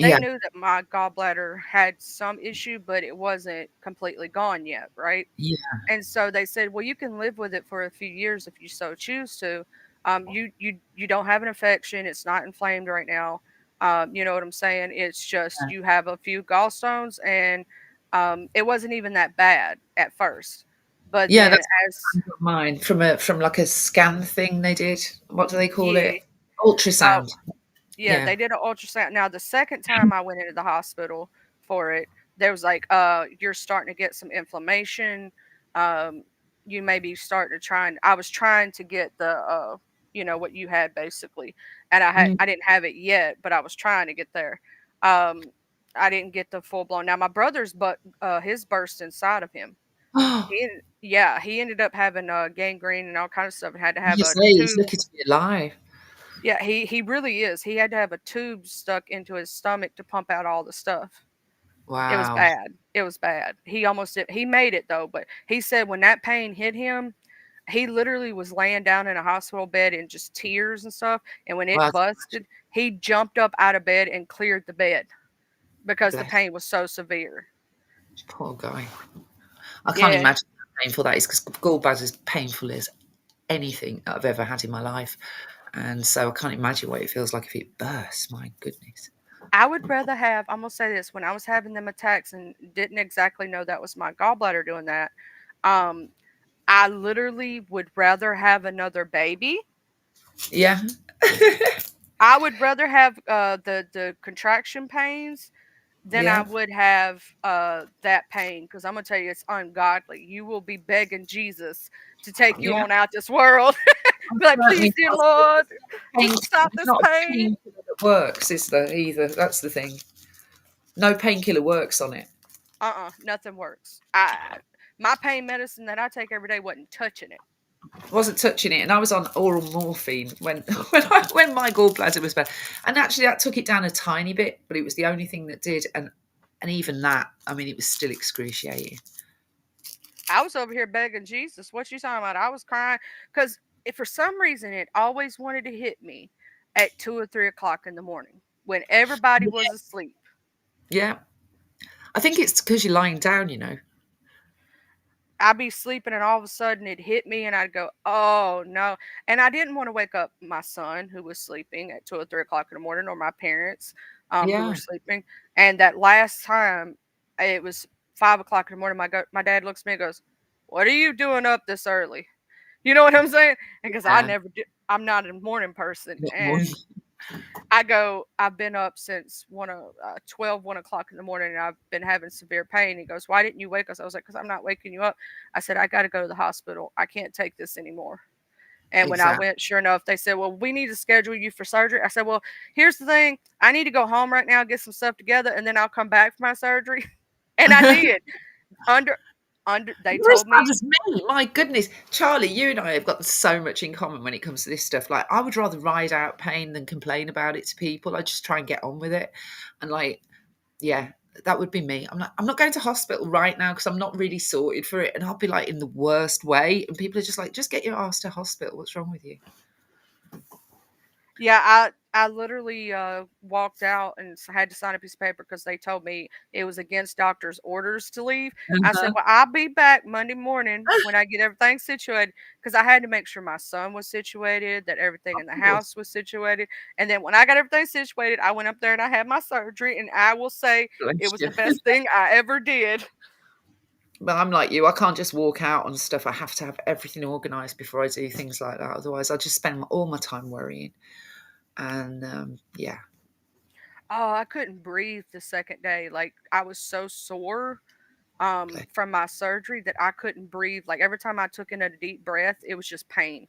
they yeah, knew that my gallbladder had some issue, but it wasn't completely gone yet, right? yeah, And so they said, well, you can live with it for a few years if you so choose to. You don't have an infection. It's not inflamed right now. You know what I'm saying? It's just you have a few gallstones, and it wasn't even that bad at first. But yeah. then That's as mine from like a scan thing they did. What do they call yeah, it? uh, Ultrasound. yeah, Yeah. they did an ultrasound. Now, the second time I went into the hospital for it, there was like, you're starting to get some inflammation. Um, you may be starting to try and I was trying to get the, what you had basically, and Mm. I didn't have it yet, but I was trying to get there. Um, I didn't get the full blown. Now, my brother's, but his burst inside of him. Yeah, he ended up having gangrene and all kinds of stuff, and had to have You a say he's tube. lucky to be alive. Yeah, he really is. He had to have a tube stuck into his stomach to pump out all the stuff. It was Wow. bad. It was bad. He almost did. He made it though, but he said when that pain hit him, he literally was laying down in a hospital bed in just tears and stuff. And when it Well, busted, he jumped up out of bed and cleared the bed because the bless. pain was so severe. Poor guy. I can't Yeah, imagine how painful that is because gallbladder is painful as anything that I've ever had in my life. And so I can't imagine what it feels like if it bursts. My goodness. I would rather have. I'm gonna say this: when I was having them attacks and didn't exactly know that was my gallbladder doing that, um, I literally would rather have another baby. Yeah. I would rather have the contraction pains than I Yeah. would have that pain, because I'm gonna tell you it's ungodly. You will be begging Jesus to take you Yeah. on out this world. Be like, please, Certainly dear not. Lord, Pain, just stop there's this not a pain. painkiller that works, is there, either? That's the thing. No painkiller works on it. Nothing works. I My pain medicine that I take every day wasn't touching it. I wasn't touching it, and I was on oral morphine when when my gallbladder was bad, and actually that took it down a tiny bit, but it was the only thing that did, and even that, I mean, it was still excruciating. I was over here begging Jesus. What you talking about? I was crying because for some reason it always wanted to hit me at 2 or 3 o'clock in the morning when everybody was asleep. Yeah, I think it's because you're lying down, you know. I'd be sleeping and all of a sudden it hit me and I'd go, oh no. And I didn't want to wake up my son who was sleeping at 2 or 3 o'clock in the morning, or my parents who were Yeah, sleeping. And that last time it was 5 o'clock in the morning, my dad looks at me and goes, what are you doing up this early? You know what I'm saying? And because I yeah, never did, I'm not a morning person. not more. And I've been up since 1 o'clock in the morning, and I've been having severe pain. He goes, why didn't you wake us? I was like, because I'm not waking you up. I said, I got to go to the hospital. I can't take this anymore. And when I Exactly. went, sure enough, they said, well, we need to schedule you for surgery. I said, well, here's the thing. I need to go home right now, get some stuff together, and then I'll come back for my surgery. And I did. Under, they You're as told bad me, as me. My goodness. Charlie, you and I have got so much in common when it comes to this stuff. Like, I would rather ride out pain than complain about it to people. I just try and get on with it. And like, yeah, that would be me. I'm not going to hospital right now because I'm not really sorted for it. And I'll be like in the worst way. And people are just like, just get your ass to hospital. What's wrong with you? yeah, I literally walked out and had to sign a piece of paper because they told me it was against doctor's orders to leave. I said, Uh-huh. "Well, I'll be back Monday morning when I get everything situated," because I had to make sure my son was situated, that everything in the Of course. house was situated, and then when I got everything situated, I went up there and I had my surgery, and I will say it Bless was you. the best thing I ever did. But I'm like you. I can't just walk out on stuff. I have to have everything organised before I do things like that. Otherwise, I just spend all my time worrying. And yeah, Oh, I couldn't breathe the second day. Like I was so sore bless, from my surgery that I couldn't breathe. Like every time I took in a deep breath, it was just pain.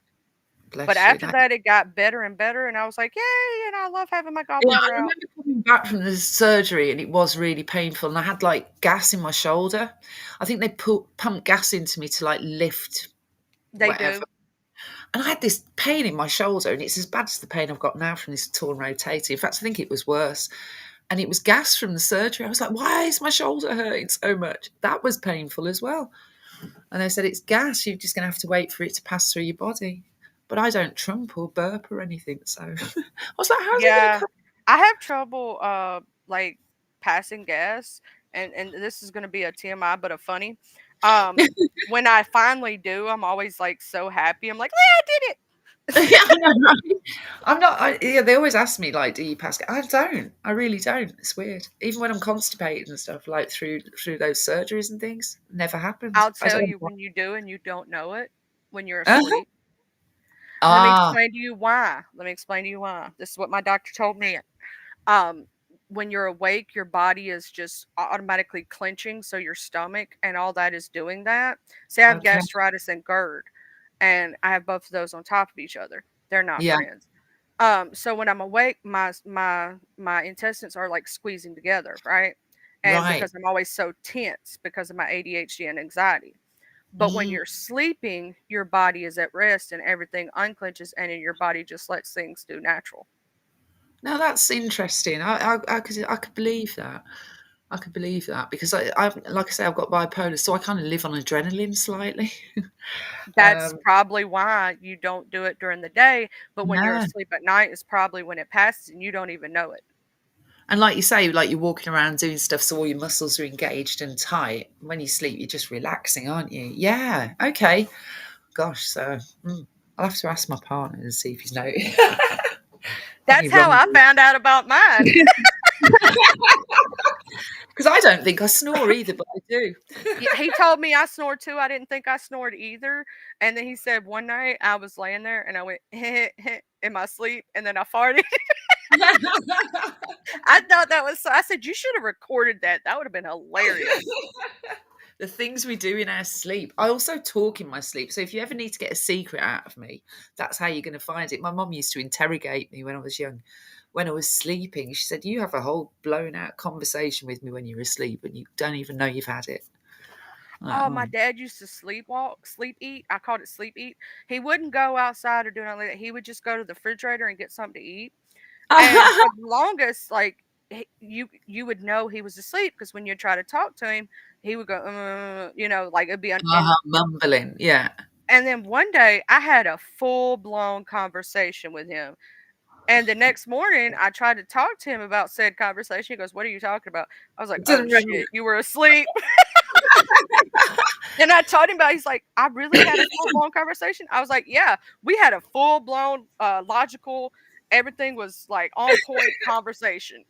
But bless you. after that, it got better and better, and I was like, "Yay!" And I love having my Yeah, gallbladder I out. remember coming back from the surgery and it was really painful, and I had like gas in my shoulder. I think they pumped gas into me to like lift They whatever. do. And I had this pain in my shoulder, and it's as bad as the pain I've got now from this torn rotator. In fact, I think it was worse. and it was gas from the surgery. I was like, why is my shoulder hurting so much? That was painful as well. And they said, it's gas. You're just going to have to wait for it to pass through your body. But I don't trump or burp or anything. So I was like, how's it going to Yeah, come? I have trouble like passing gas, and this is gonna be a TMI, but a funny. When I finally do, I'm always like so happy. I'm like, yeah, I did it. Yeah, I know, right? I'm not. Yeah, they always ask me like, "Do you pass?" I don't. I really don't. It's weird. Even when I'm constipated and stuff, like through those surgeries and things, never happened. I'll I tell don't. you when you do and you don't know it when you're Uh-huh. asleep. Let me Ah, explain to you why. Let me explain to you why. This is what my doctor told me. Um, when you're awake, your body is just automatically clenching, so your stomach and all that is doing that. Say I have okay. gastritis and GERD, and I have both of those on top of each other. They're not Yeah, friends. So when I'm awake, my intestines are like squeezing together, right? And right. because I'm always so tense because of my ADHD and anxiety. But when Mm. you're sleeping, your body is at rest and everything unclenches, and then your body just lets things do natural. Now that's interesting. I could believe that. I could believe that because I've like I say, I've got bipolar, so I kind of live on adrenaline slightly. That's um, probably why you don't do it during the day, but when you're no. asleep at night is probably when it passes and you don't even know it. And like you say, like you're walking around doing stuff, so all your muscles are engaged and tight. When you sleep, you're just relaxing, aren't you? Yeah. Okay. Gosh. So I'll have to ask my partner and see if he's noticed any That's how wrong. I found out about mine. Because I don't think I snore either, but I do. Yeah, he told me I snore too. I didn't think I snored either. And then he said one night I was laying there and I went in my sleep and then I farted. I thought that was so. I said you should have recorded that. That would have been hilarious. The things we do in our sleep. I also talk in my sleep. So if you ever need to get a secret out of me, that's how you're going to find it. My mum used to interrogate me when I was young. When I was sleeping, she said, "You have a whole blown out conversation with me when you're asleep and you don't even know you've had it." I'm like, Oh, my oh. dad used to sleepwalk, sleep eat. I called it sleep eat. He wouldn't go outside or do nothing like that. He would just go to the refrigerator and get something to eat. And for the longest, like you would know he was asleep because when you try to talk to him, he would go, like it'd be Mumbling. Yeah. and then one day I had a full blown conversation with him. And the next morning I tried to talk to him about said conversation. He goes, "What are you talking about?" I was like, "Oh Doesn't remember. shit, you were asleep." And I told him about it. He's like, "I really had a full blown conversation." I was like, "Yeah, we had a full blown logical, everything was like on point conversation."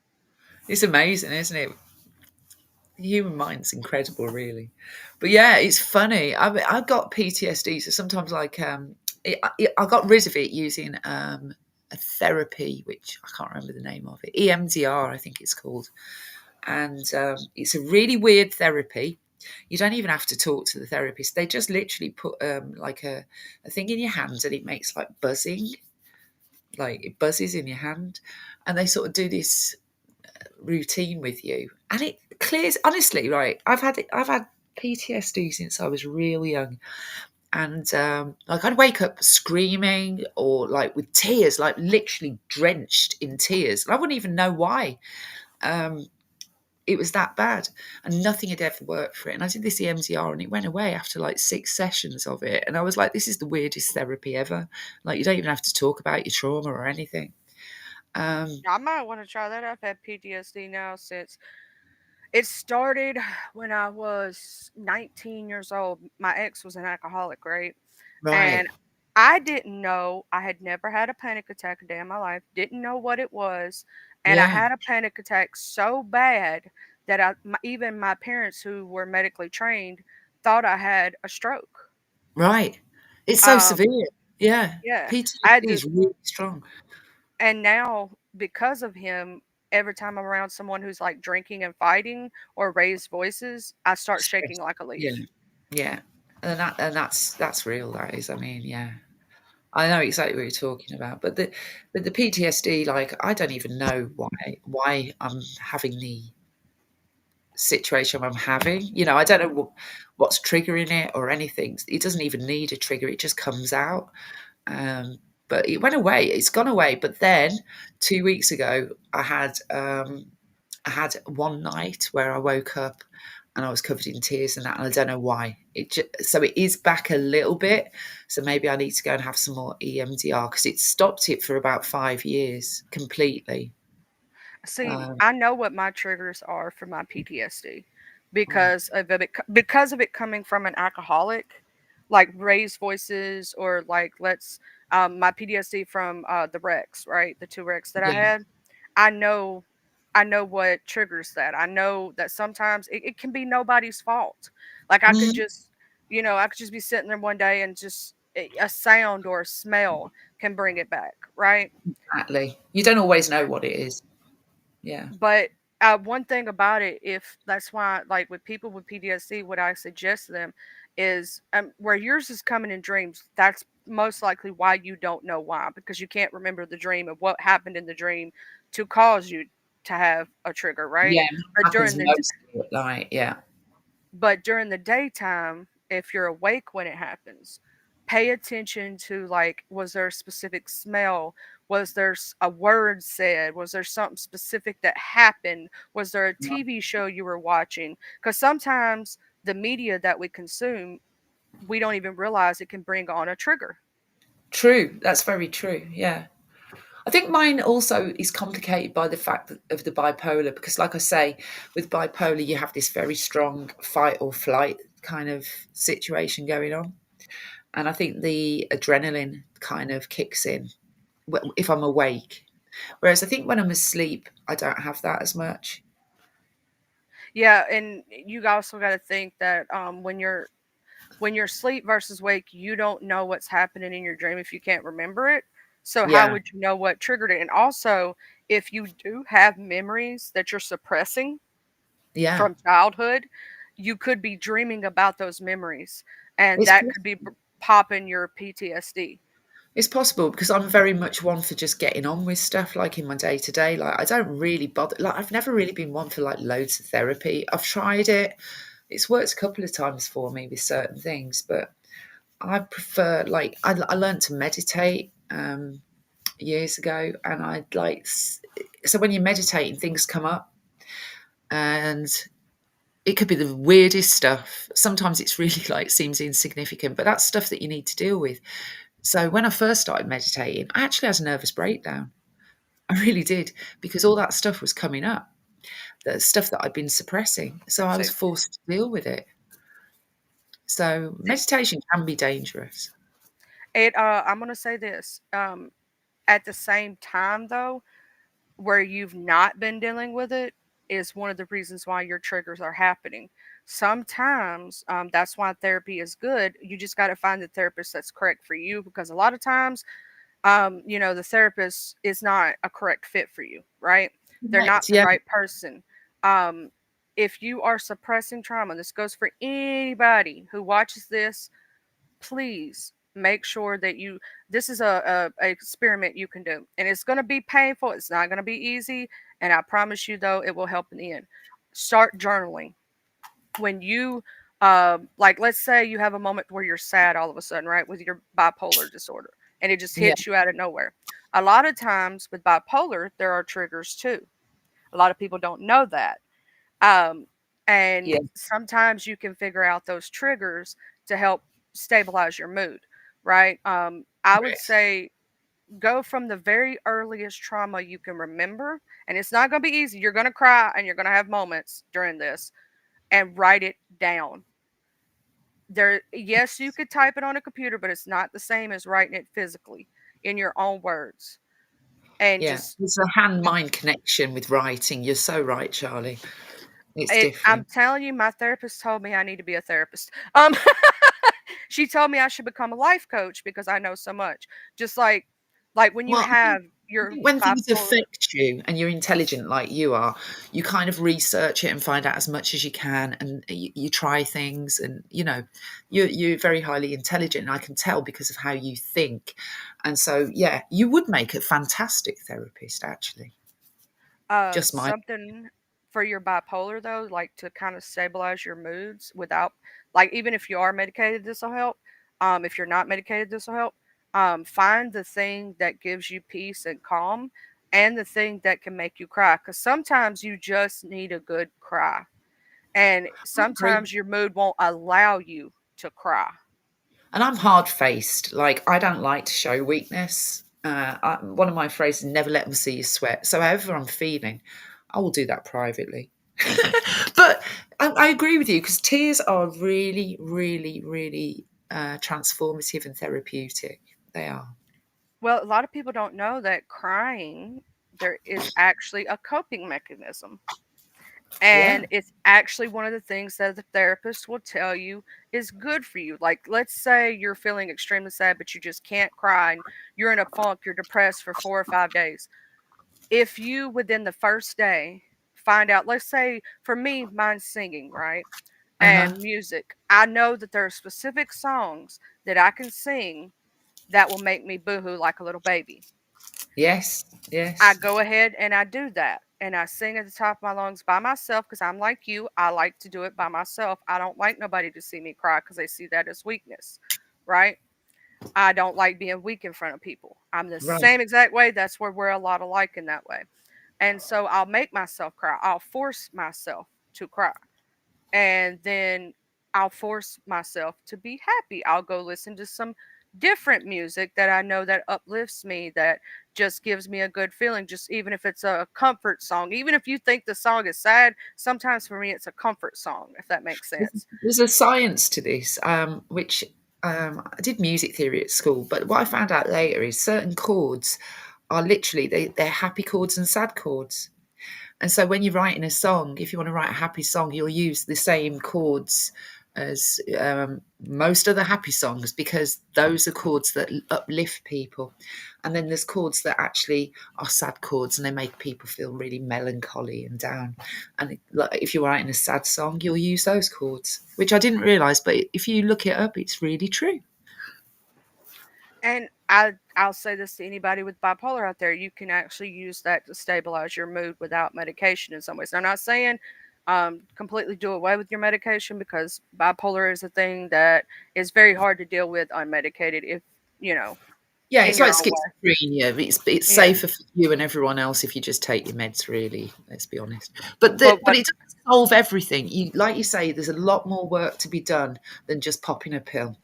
It's amazing, isn't it? The human mind's incredible, really. But yeah, it's funny. I've got PTSD, so sometimes like I got rid of it using a therapy, which I can't remember the name of it. EMDR, I think it's called, and it's a really weird therapy. You don't even have to talk to the therapist. They just literally put like a thing in your hand and it makes like buzzing, like it buzzes in your hand, and they sort of do this routine with you, and it clears. Honestly, right? I've had PTSD since I was real young, and like I'd wake up screaming or like with tears, like literally drenched in tears, and I wouldn't even know why. Um, it was that bad, and nothing had ever worked for it. And I did this EMDR, and it went away after like 6 sessions of it. And I was like, "This is the weirdest therapy ever. Like, you don't even have to talk about your trauma or anything." Um, I might want to try that. I've had PTSD now since it started when I was 19 years old. My ex was an alcoholic, right? And right? I didn't know. I had never had a panic attack a day in my life. Didn't know what it was, and I Yeah, had a panic attack so bad that even my parents, who were medically trained, thought I had a stroke. right. It's so Um, severe. Yeah. yeah, I had PTSD to, is really strong. and now because of him, every time I'm around someone who's like drinking and fighting or raised voices, I start shaking Stress. like a Yeah. leaf. Yeah. And that's real, that is. I mean, yeah. I know exactly what you're talking about. But the PTSD, like I don't even know why I'm having the situation I'm having. I don't know what's triggering it or anything. It doesn't even need a trigger, it just comes out. Um, but it went away. It's gone away. But then 2 weeks ago, I had I had one night where I woke up and I was covered in tears and that, and I don't know why. So it is back a little bit. So maybe I need to go and have some more EMDR because it stopped it for about 5 years completely. See, Um, I know what my triggers are for my PTSD mm, because of it coming from an alcoholic, like raised voices or like my PTSD from the wrecks, right? The two wrecks that I yeah. had. I know I know what triggers that. I know that sometimes it can be nobody's fault. Like Mhm, I could just be sitting there one day and just a sound or a smell can bring it back, right? exactly. You don't always know what it is. Yeah. But one thing about it, if that's why, like with people with PTSD, what I suggest to them is where yours is coming in dreams, that's most likely why you don't know why, because you can't remember the dream of what happened in the dream to cause you to have a trigger, right? Yeah. But That happens mostly at night. Yeah. during the daytime, if you're awake when it happens, pay attention to like, was there a specific smell? Was there a word said? Was there something specific that happened? Was there a TV show you were watching? Because sometimes the media that we consume, we don't even realize it can bring on a trigger. True. That's very true. Yeah. I think mine also is complicated by the fact of the bipolar because, like I say, with bipolar, you have this very strong fight or flight kind of situation going on. And I think the adrenaline kind of kicks in if I'm awake. Whereas I think when I'm asleep, I don't have that as much. Yeah, and you also got to think that when you're asleep versus wake, you don't know what's happening in your dream if you can't remember it. So how Yeah. would you know what triggered it? And also, if you do have memories that you're suppressing Yeah. from childhood, you could be dreaming about those memories, and It's that could be popping your PTSD. It's possible because I'm very much one for just getting on with stuff like in my day to day. Like I don't really bother. Like I've never really been one for like loads of therapy. I've tried it. It's worked a couple of times for me with certain things, but I prefer like I learned to meditate years ago, and so when you're meditating, things come up, and it could be the weirdest stuff. Sometimes it's really like seems insignificant, but that's stuff that you need to deal with. So when I first started meditating, I actually had a nervous breakdown. I really did, because all that stuff was coming up, the stuff that I'd been suppressing. So I So was forced to deal with it. So meditation can be dangerous. I'm gonna say this. At the same time, though, where you've not been dealing with it is one of the reasons why your triggers are happening. Sometimes that's why therapy is good. You just got to find the therapist that's correct for you, because a lot of times, the therapist is not a correct fit for you, right? They're not Correct. the Yeah. right person. Um, if you are suppressing trauma, this goes for anybody who watches this, please make sure that you this is a experiment you can do, and it's going to be painful, it's not going to be easy, and I promise you though it will help in the end. Start journaling. When you like, let's say you have a moment where you're sad all of a sudden, right, with your bipolar disorder, and it just Yeah. hits you out of nowhere. A lot of times with bipolar there are triggers too. A lot of people don't know that. um, and Yeah. sometimes you can figure out those triggers to help stabilize your mood, right? I would Correct. say go from the very earliest trauma you can remember, and it's not going to be easy. You're going to cry and you're going to have moments during this, and write it down. There, yes, you could type it on a computer, but it's not the same as writing it physically in your own words. And Yeah. just There's a hand mind connection with writing. You're so right, Charlie. It's I'm different. telling you, my therapist told me I need to be a therapist. She told me I should become a life coach because I know so much. Just like when you Well, have I your think when things bipolar. affect you and you're intelligent like you are, you kind of research it and find out as much as you can, and you try things, and you're very highly intelligent, and I can tell because of how you think. And so, yeah, you would make a fantastic therapist, actually. Just my Something for your bipolar though, like to kind of stabilize your moods without, like, even if you are medicated, this will help. If you're not medicated, this will help. Find the thing that gives you peace and calm, and the thing that can make you cry. Because sometimes you just need a good cry, and I agree. sometimes your mood won't allow you to cry. And I'm hard faced. Like, I don't like to show weakness. One of my phrases, never let them see you sweat. So, however I'm feeling, I will do that privately. But I agree with you because tears are really, really, really transformative and therapeutic. They are. Well, a lot of people don't know that crying there is actually a coping mechanism. Yeah. And it's actually one of the things that the therapist will tell you is good for you. Like, let's say you're feeling extremely sad, but you just can't cry and you're in a funk, you're depressed for 4 or 5 days. If you, within the first day, find out, let's say for me, mine's singing, right? Uh huh. And music. I know that there are specific songs that I can sing that will make me boohoo like a little baby. Yes. I Yes. go ahead and I do that. And I sing at the top of my lungs by myself because I'm like you. I like to do it by myself. I don't like nobody to see me cry because they see that as weakness, right? I don't like being weak in front of people. I'm the Right. same exact way. That's where we're a lot alike in that way. And so I'll make myself cry. I'll force myself to cry, and then I'll force myself to be happy. I'll go listen to some different music that I know that uplifts me, that just gives me a good feeling, just even if it's a comfort song. Even if you think the song is sad, sometimes for me it's a comfort song, if that makes sense. There's a science to this, which I did music theory at school, but what I found out later is certain chords are literally they're happy chords and sad chords. And so when you're writing a song, if you want to write a happy song, you'll use the same chords as most other happy songs because those are chords that uplift people. And then there's chords that actually are sad chords and they make people feel really melancholy and down. And like, if you're writing a sad song, you'll use those chords, which I didn't realize. But if you look it up, it's really true. And I'll say this to anybody with bipolar out there, you can actually use that to stabilize your mood without medication in some ways. I'm not saying completely do away with your medication because bipolar is a thing that is very hard to deal with unmedicated if, you know, Yeah, in it's your like own way. schizophrenia. It's Yeah. safer for you and everyone else if you just take your meds. Really, let's be honest. But But but what it doesn't solve everything. You like you say, there's a lot more work to be done than just popping a pill.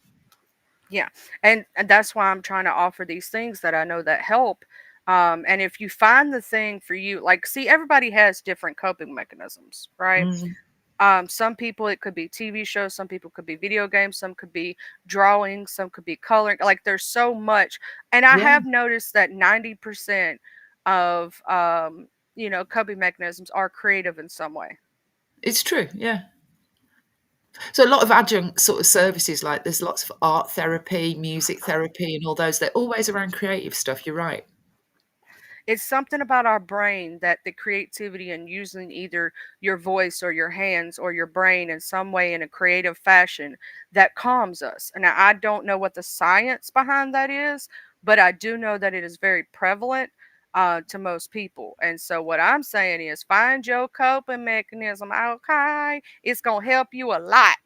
Yeah, and that's why I'm trying to offer these things that I know that help. And if you find the thing for you, like, see, everybody has different coping mechanisms, right? Mm, Some people it could be TV shows, some people could be video games, some could be drawing, some could be coloring. Like, there's so much, and I yeah, have noticed that 90% of coping mechanisms are creative in some way. it's true. Yeah. So a lot of adjunct sort of services, like there's lots of art therapy, music therapy, and all those. They're always around creative stuff. You're right. It's something about our brain that the creativity and using either your voice or your hands or your brain in some way in a creative fashion that calms us. And I don't know what the science behind that is, but I do know that it is very prevalent to most people. And so what I'm saying is find your coping mechanism. Okay, it's gonna help you a lot.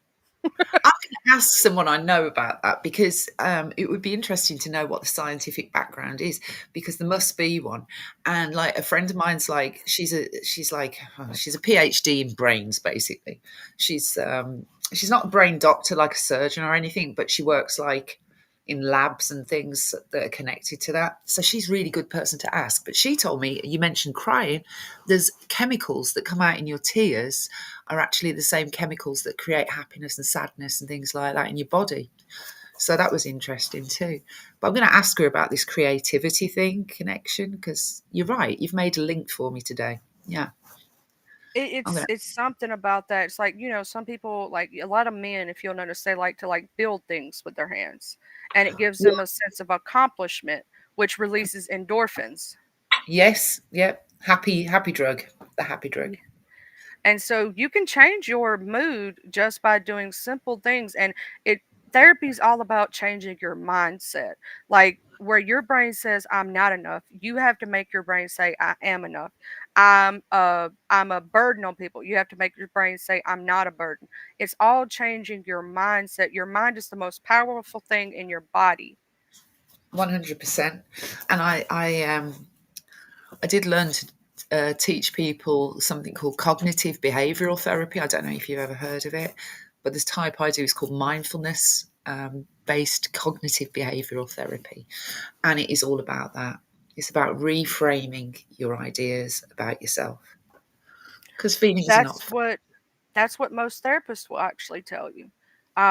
I'm going to ask someone I know about that because it would be interesting to know what the scientific background is because there must be one. And like a friend of mine's like she's a PhD in brains basically. She's not a brain doctor like a surgeon or anything, but she works like in labs and things that are connected to that. So she's a really good person to ask. But she told me, you mentioned crying, there's chemicals that come out in your tears are actually the same chemicals that create happiness and sadness and things like that in your body. So that was interesting too. But I'm going to ask her about this creativity thing connection because you're right. You've made a link for me today. Yeah, It, I'm it's going to. it's something about that. It's like, some people, like a lot of men, if you'll notice, they like to like build things with their hands, and it gives Yeah. them a sense of accomplishment, which releases endorphins. Yes. Yep. Happy drug. The happy drug. And so you can change your mood just by doing simple things. And it therapy is all about changing your mindset. Like, where your brain says I'm not enough, you have to make your brain say I am enough. I'm a burden on people. You have to make your brain say I'm not a burden. It's all changing your mindset. Your mind is the most powerful thing in your body. 100%. And I did learn to teach people something called cognitive behavioral therapy. I don't know if you've ever heard of it, but this type I do is called mindfulness based cognitive behavioral therapy. And it is all about that. It's about reframing your ideas about yourself because feelings are not That's fun. what that's what most therapists will actually tell you.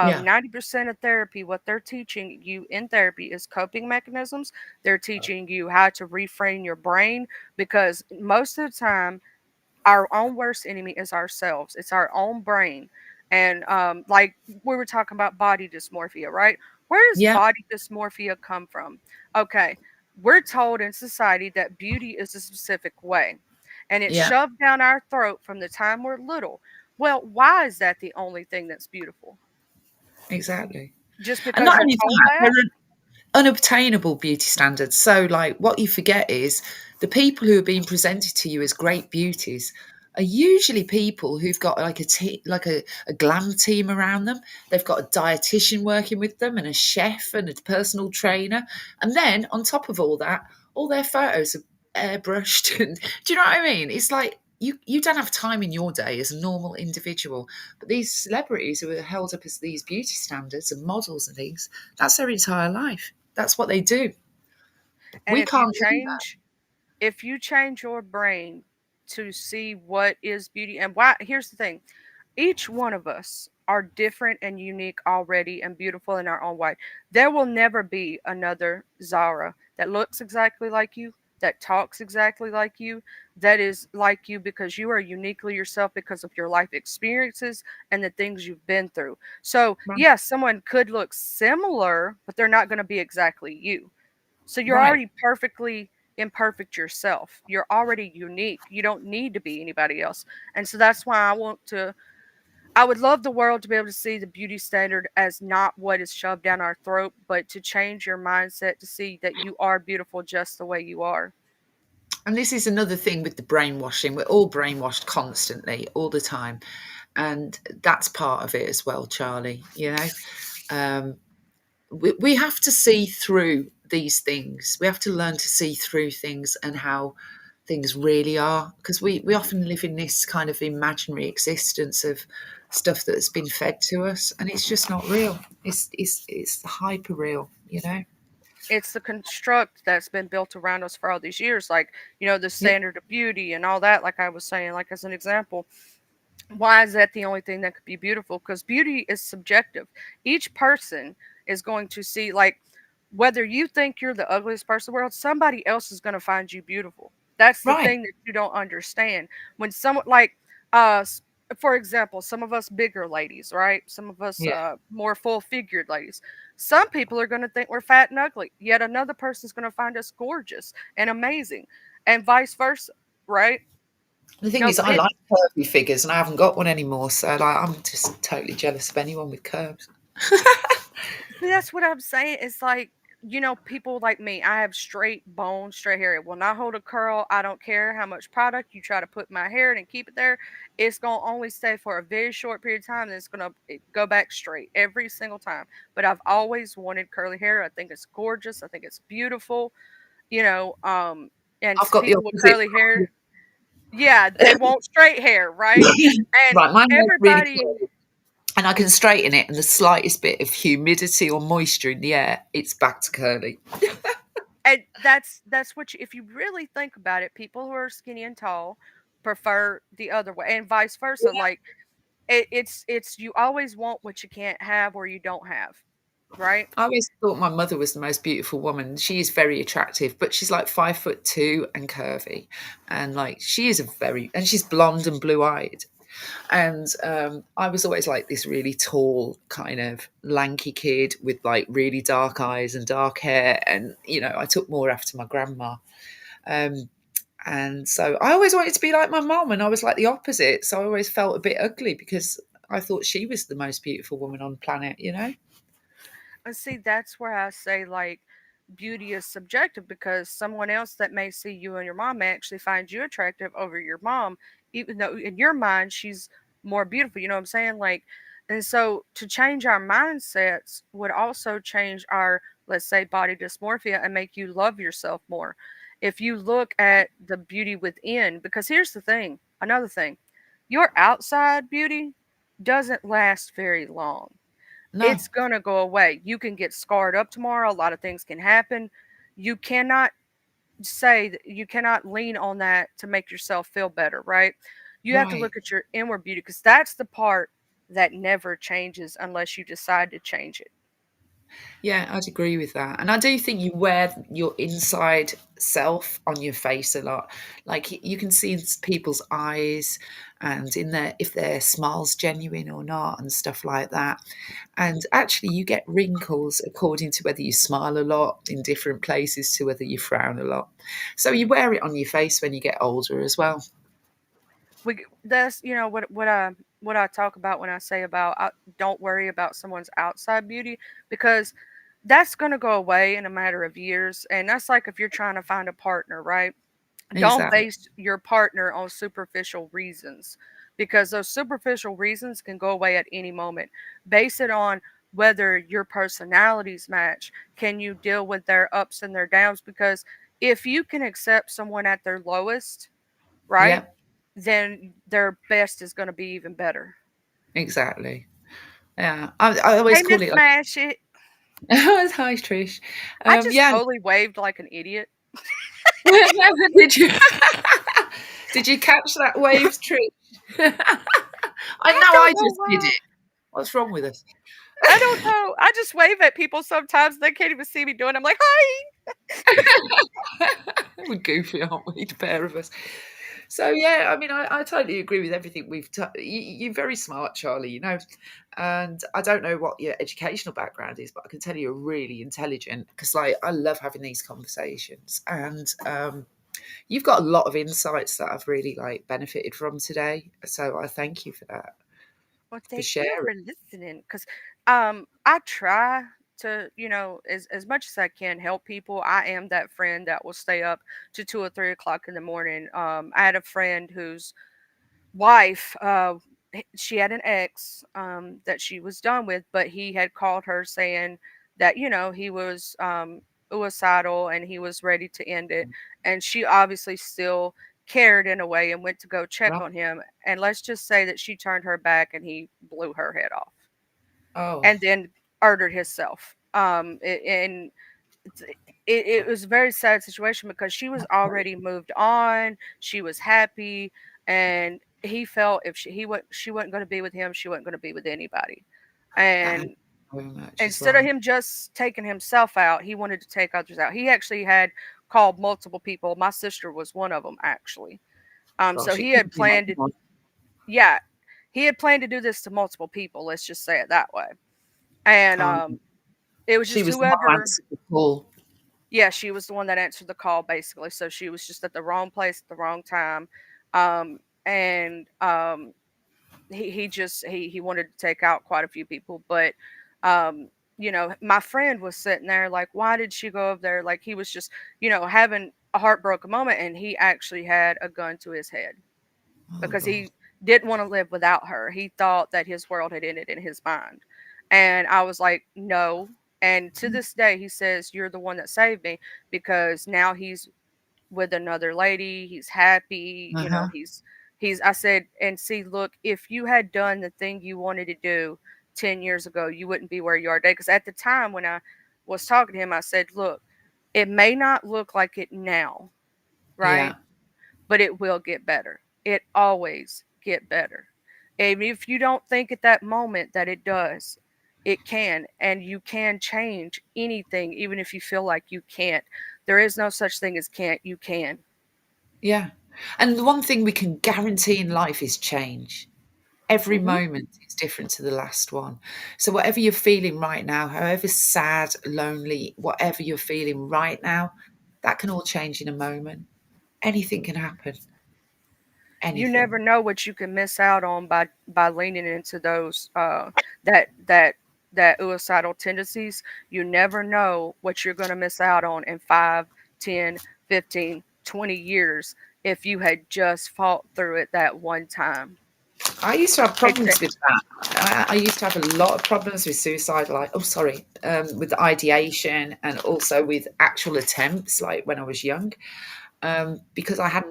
Yeah, 90% of therapy, what they're teaching you in therapy is coping mechanisms. They're teaching you how to reframe your brain because most of the time our own worst enemy is ourselves. It's our own brain. And like we were talking about body dysmorphia, right? Where does yeah, body dysmorphia come from? Okay, we're told in society that beauty is a specific way, and it's yeah, shoved down our throat from the time we're little. Well, why is that the only thing that's beautiful? exactly. Just And because not we're only told that, that? there are unobtainable beauty standards. So, like, what you forget is the people who are being presented to you as great beauties are usually people who've got like a glam team around them. They've got a dietitian working with them, and a chef, and a personal trainer. And then on top of all that, all their photos are airbrushed. And do you know what I mean? It's like you don't have time in your day as a normal individual, but these celebrities who are held up as these beauty standards and models and things, that's their entire life. That's what they do. And We can't do that. if you change your brain to see what is beauty and why, here's the thing, each one of us are different and unique already and beautiful in our own way. There will never be another Zara that looks exactly like you, that talks exactly like you, that is like you because you are uniquely yourself because of your life experiences and the things you've been through. So, Right. yes, someone could look similar, but they're not going to be exactly you. So you're Right. already perfectly imperfect yourself. You're already unique. You don't need to be anybody else. And so that's why I would love the world to be able to see the beauty standard as not what is shoved down our throat, but to change your mindset to see that you are beautiful just the way you are. And this is another thing with the brainwashing. We're all brainwashed constantly, all the time. And that's part of it as well, Charlie. Um, we have to see through these things. We have to learn to see through things and how things really are. Because we often live in this kind of imaginary existence of stuff that's been fed to us, and it's just not real. It's hyper real, you know? It's the construct that's been built around us for all these years, like, the Yeah, standard of beauty and all that, like I was saying, like as an example. Why is that the only thing that could be beautiful? Because beauty is subjective. Each person is going to see, like, whether you think you're the ugliest person in the world, somebody else is going to find you beautiful. That's the right. thing that you don't understand. When someone, like, uh, s- for example, some of us bigger ladies, right? Some of us Yeah. more full figured ladies. Some people are going to think we're fat and ugly, yet another person's going to find us gorgeous and amazing, and vice versa, right? The thing No, is, I it like curvy figures, and I haven't got one anymore. So, like, I'm just totally jealous of anyone with curves. See, that's what I'm saying. It's like, people like me, I have straight bone, straight hair. It will not hold a curl. I don't care how much product you try to put in my hair and keep it there. It's going to only stay for a very short period of time and it's going to go back straight every single time. But I've always wanted curly hair. I think it's gorgeous. I think it's beautiful, you know. And I've got the people with opposite. curly hair, yeah, they want straight hair, right? And Right, my hair's really everybody, curly, and I can straighten it, and the slightest bit of humidity or moisture in the air, it's back to curly. and that's what if you really think about it, people who are skinny and tall prefer the other way, and vice versa. Like it's you always want what you can't have or you don't have, right? I always thought my mother was the most beautiful woman. She is very attractive, but she's like 5'2" and curvy, and like she is and she's blonde and blue eyed. And I was always like this really tall, kind of lanky kid with like really dark eyes and dark hair, and I took more after my grandma. Um, and so I always wanted to be like my mom, and I was like the opposite. So I always felt a bit ugly because I thought she was the most beautiful woman on the planet. And see, that's where I say, like, beauty is subjective because someone else that may see you and your mom may actually find you attractive over your mom, even though in your mind she's more beautiful. You know what I'm saying? Like, and so to change our mindsets would also change our, let's say, body dysmorphia and make you love yourself more. If you look at the beauty within, because here's the thing, another thing, your outside beauty doesn't last very long. No, It's gonna go away. You can get scarred up tomorrow. A lot of things can happen. You cannot say that you cannot lean on that to make yourself feel better, right? You have to right. look at your inward beauty because that's the part that never changes unless you decide to change it. Yeah, I'd agree with that. And I do think you wear your inside self on your face a lot. Like you can see in people's eyes and in their if their smile's genuine or not and stuff like that. And actually you get wrinkles according to whether you smile a lot in different places to whether you frown a lot. So you wear it on your face when you get older as well. That's what I talk about when I say about don't worry about someone's outside beauty because that's going to go away in a matter of years, and that's like if you're trying to find a partner, right? Don't Exactly. base your partner on superficial reasons because those superficial reasons can go away at any moment. Base it on whether your personalities match. Can you deal with their ups and their downs? Because if you can accept someone at their lowest, right, Yeah, then their best is going to be even better. exactly. Yeah. I always Hey, call Miss it like Smash It. hi Trish. I just Yeah. totally waved like an idiot. Did you did you catch that wave, Trish? I I know I don't know just did why. it. What's wrong with us? I don't know. I just wave at people sometimes. They can't even see me doing it. I'm like, hi. We're goofy, aren't we? The pair of us. So yeah, I mean, I totally agree with everything you're very smart, Charlie. And I don't know what your educational background is, but I can tell you're really intelligent because, like, I love having these conversations, and you've got a lot of insights that I've really like benefited from today. So I thank you for that, Well, for thank you sharing. for listening. Cause I try to, as much as I can help people. I am that friend that will stay up to 2 or 3 o'clock in the morning. I had a friend whose wife, she had an ex that she was done with, but he had called her saying that he was suicidal and he was ready to end it, and she obviously still cared in a way and went to go check Right. on him. And let's just say that she turned her back and he blew her head off, Oh, and then murdered himself. And it was a very sad situation because she was that's great. already moved on. She was happy, and he felt if she wasn't going to be with him, she wasn't going to be with anybody. That hurts And so much as instead of well. him just taking himself out, he wanted to take others out. He actually had called multiple people. My sister was one of them, actually. So Gosh, it he couldn't had be planned to, anyone. yeah, he had planned to do this to multiple people. Let's just say it that way. And Um, it was she just was the one who whoever. answered the call. Yeah, she was the one that answered the call basically. So she was just at the wrong place at the wrong time. And he wanted to take out quite a few people, but um my friend was sitting there like, why did she go over there? Like, he was just having a heartbroken moment, and he actually had a gun to his head Oh because gosh. he didn't want to live without her. He thought that his world had ended in his mind. And I was like, no. And to this day, he says, you're the one that saved me, because now he's with another lady. He's happy. Uh-huh. I said, and see, look, if you had done the thing you wanted to do 10 years ago, you wouldn't be where you are today. Because at the time when I was talking to him, I said, look, it may not look like it now, Yeah. right? But it will get better. It always get better. And if you don't think at that moment that it does, it can, and you can change anything, even if you feel like you can't. There is no such thing as can't. You can. Yeah. And the one thing we can guarantee in life is change. Every Hmm. moment is different to the last one. So whatever you're feeling right now, however sad, lonely, whatever you're feeling right now, that can all change in a moment. Anything can happen. You Anything. never know what you can miss out on by leaning into those that that that suicidal tendencies. You never know what you're going to miss out on in 5, 10, 15, 20 years if you had just fought through it that one time. I used to have It's problems with that. I used to have a lot of problems with suicide, like, oh, sorry, with the ideation and also with actual attempts, like when I was young, because I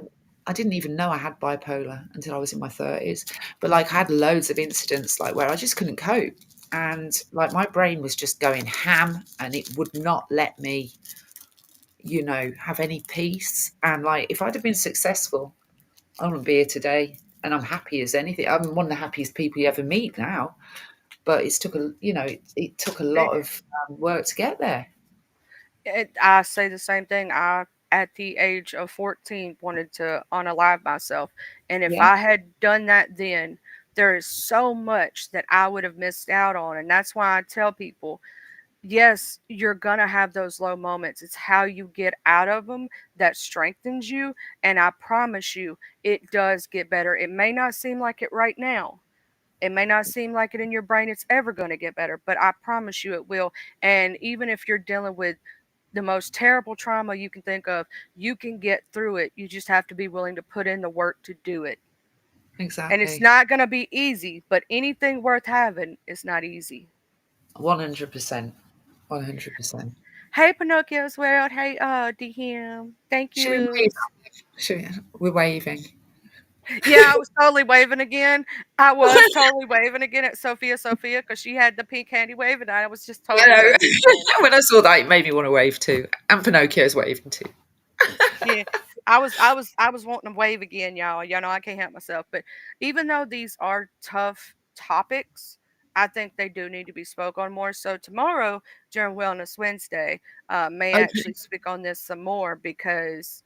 didn't even know I had bipolar until I was in my 30s. But like, I had loads of incidents like where I just couldn't cope. And like, my brain was just going ham and it would not let me, have any peace. And like, if I'd have been successful, I wouldn't be here today. And I'm happy as anything. I'm one of the happiest people you ever meet now. But it took a lot of work to get there. I say the same thing. I, at the age of 14, wanted to unalive myself. And if Yeah, I had done that then, there is so much that I would have missed out on. And that's why I tell people, yes, you're going to have those low moments. It's how you get out of them that strengthens you. And I promise you, it does get better. It may not seem like it right now. It may not seem like it in your brain it's ever going to get better, but I promise you it will. And even if you're dealing with the most terrible trauma you can think of, you can get through it. You just have to be willing to put in the work to do it. And it's exactly. not going to be easy, but anything worth having is not easy. 100%. 100%. Hey, Pinocchio's World. Hey, DM. Thank you, Should we wave? Rose. We're waving. Yeah, I was totally waving again. I was totally waving again at Sophia, because she had the pink handy wave, and I was just I totally know. waving again. When I saw that, it made me want to wave too. And Pinocchio's waving too. Yeah. I was wanting to wave again, y'all. Y'all know I can't help myself. But even though these are tough topics, I think they do need to be spoke on more. So tomorrow during Wellness Wednesday, may actually Okay. speak on this some more, because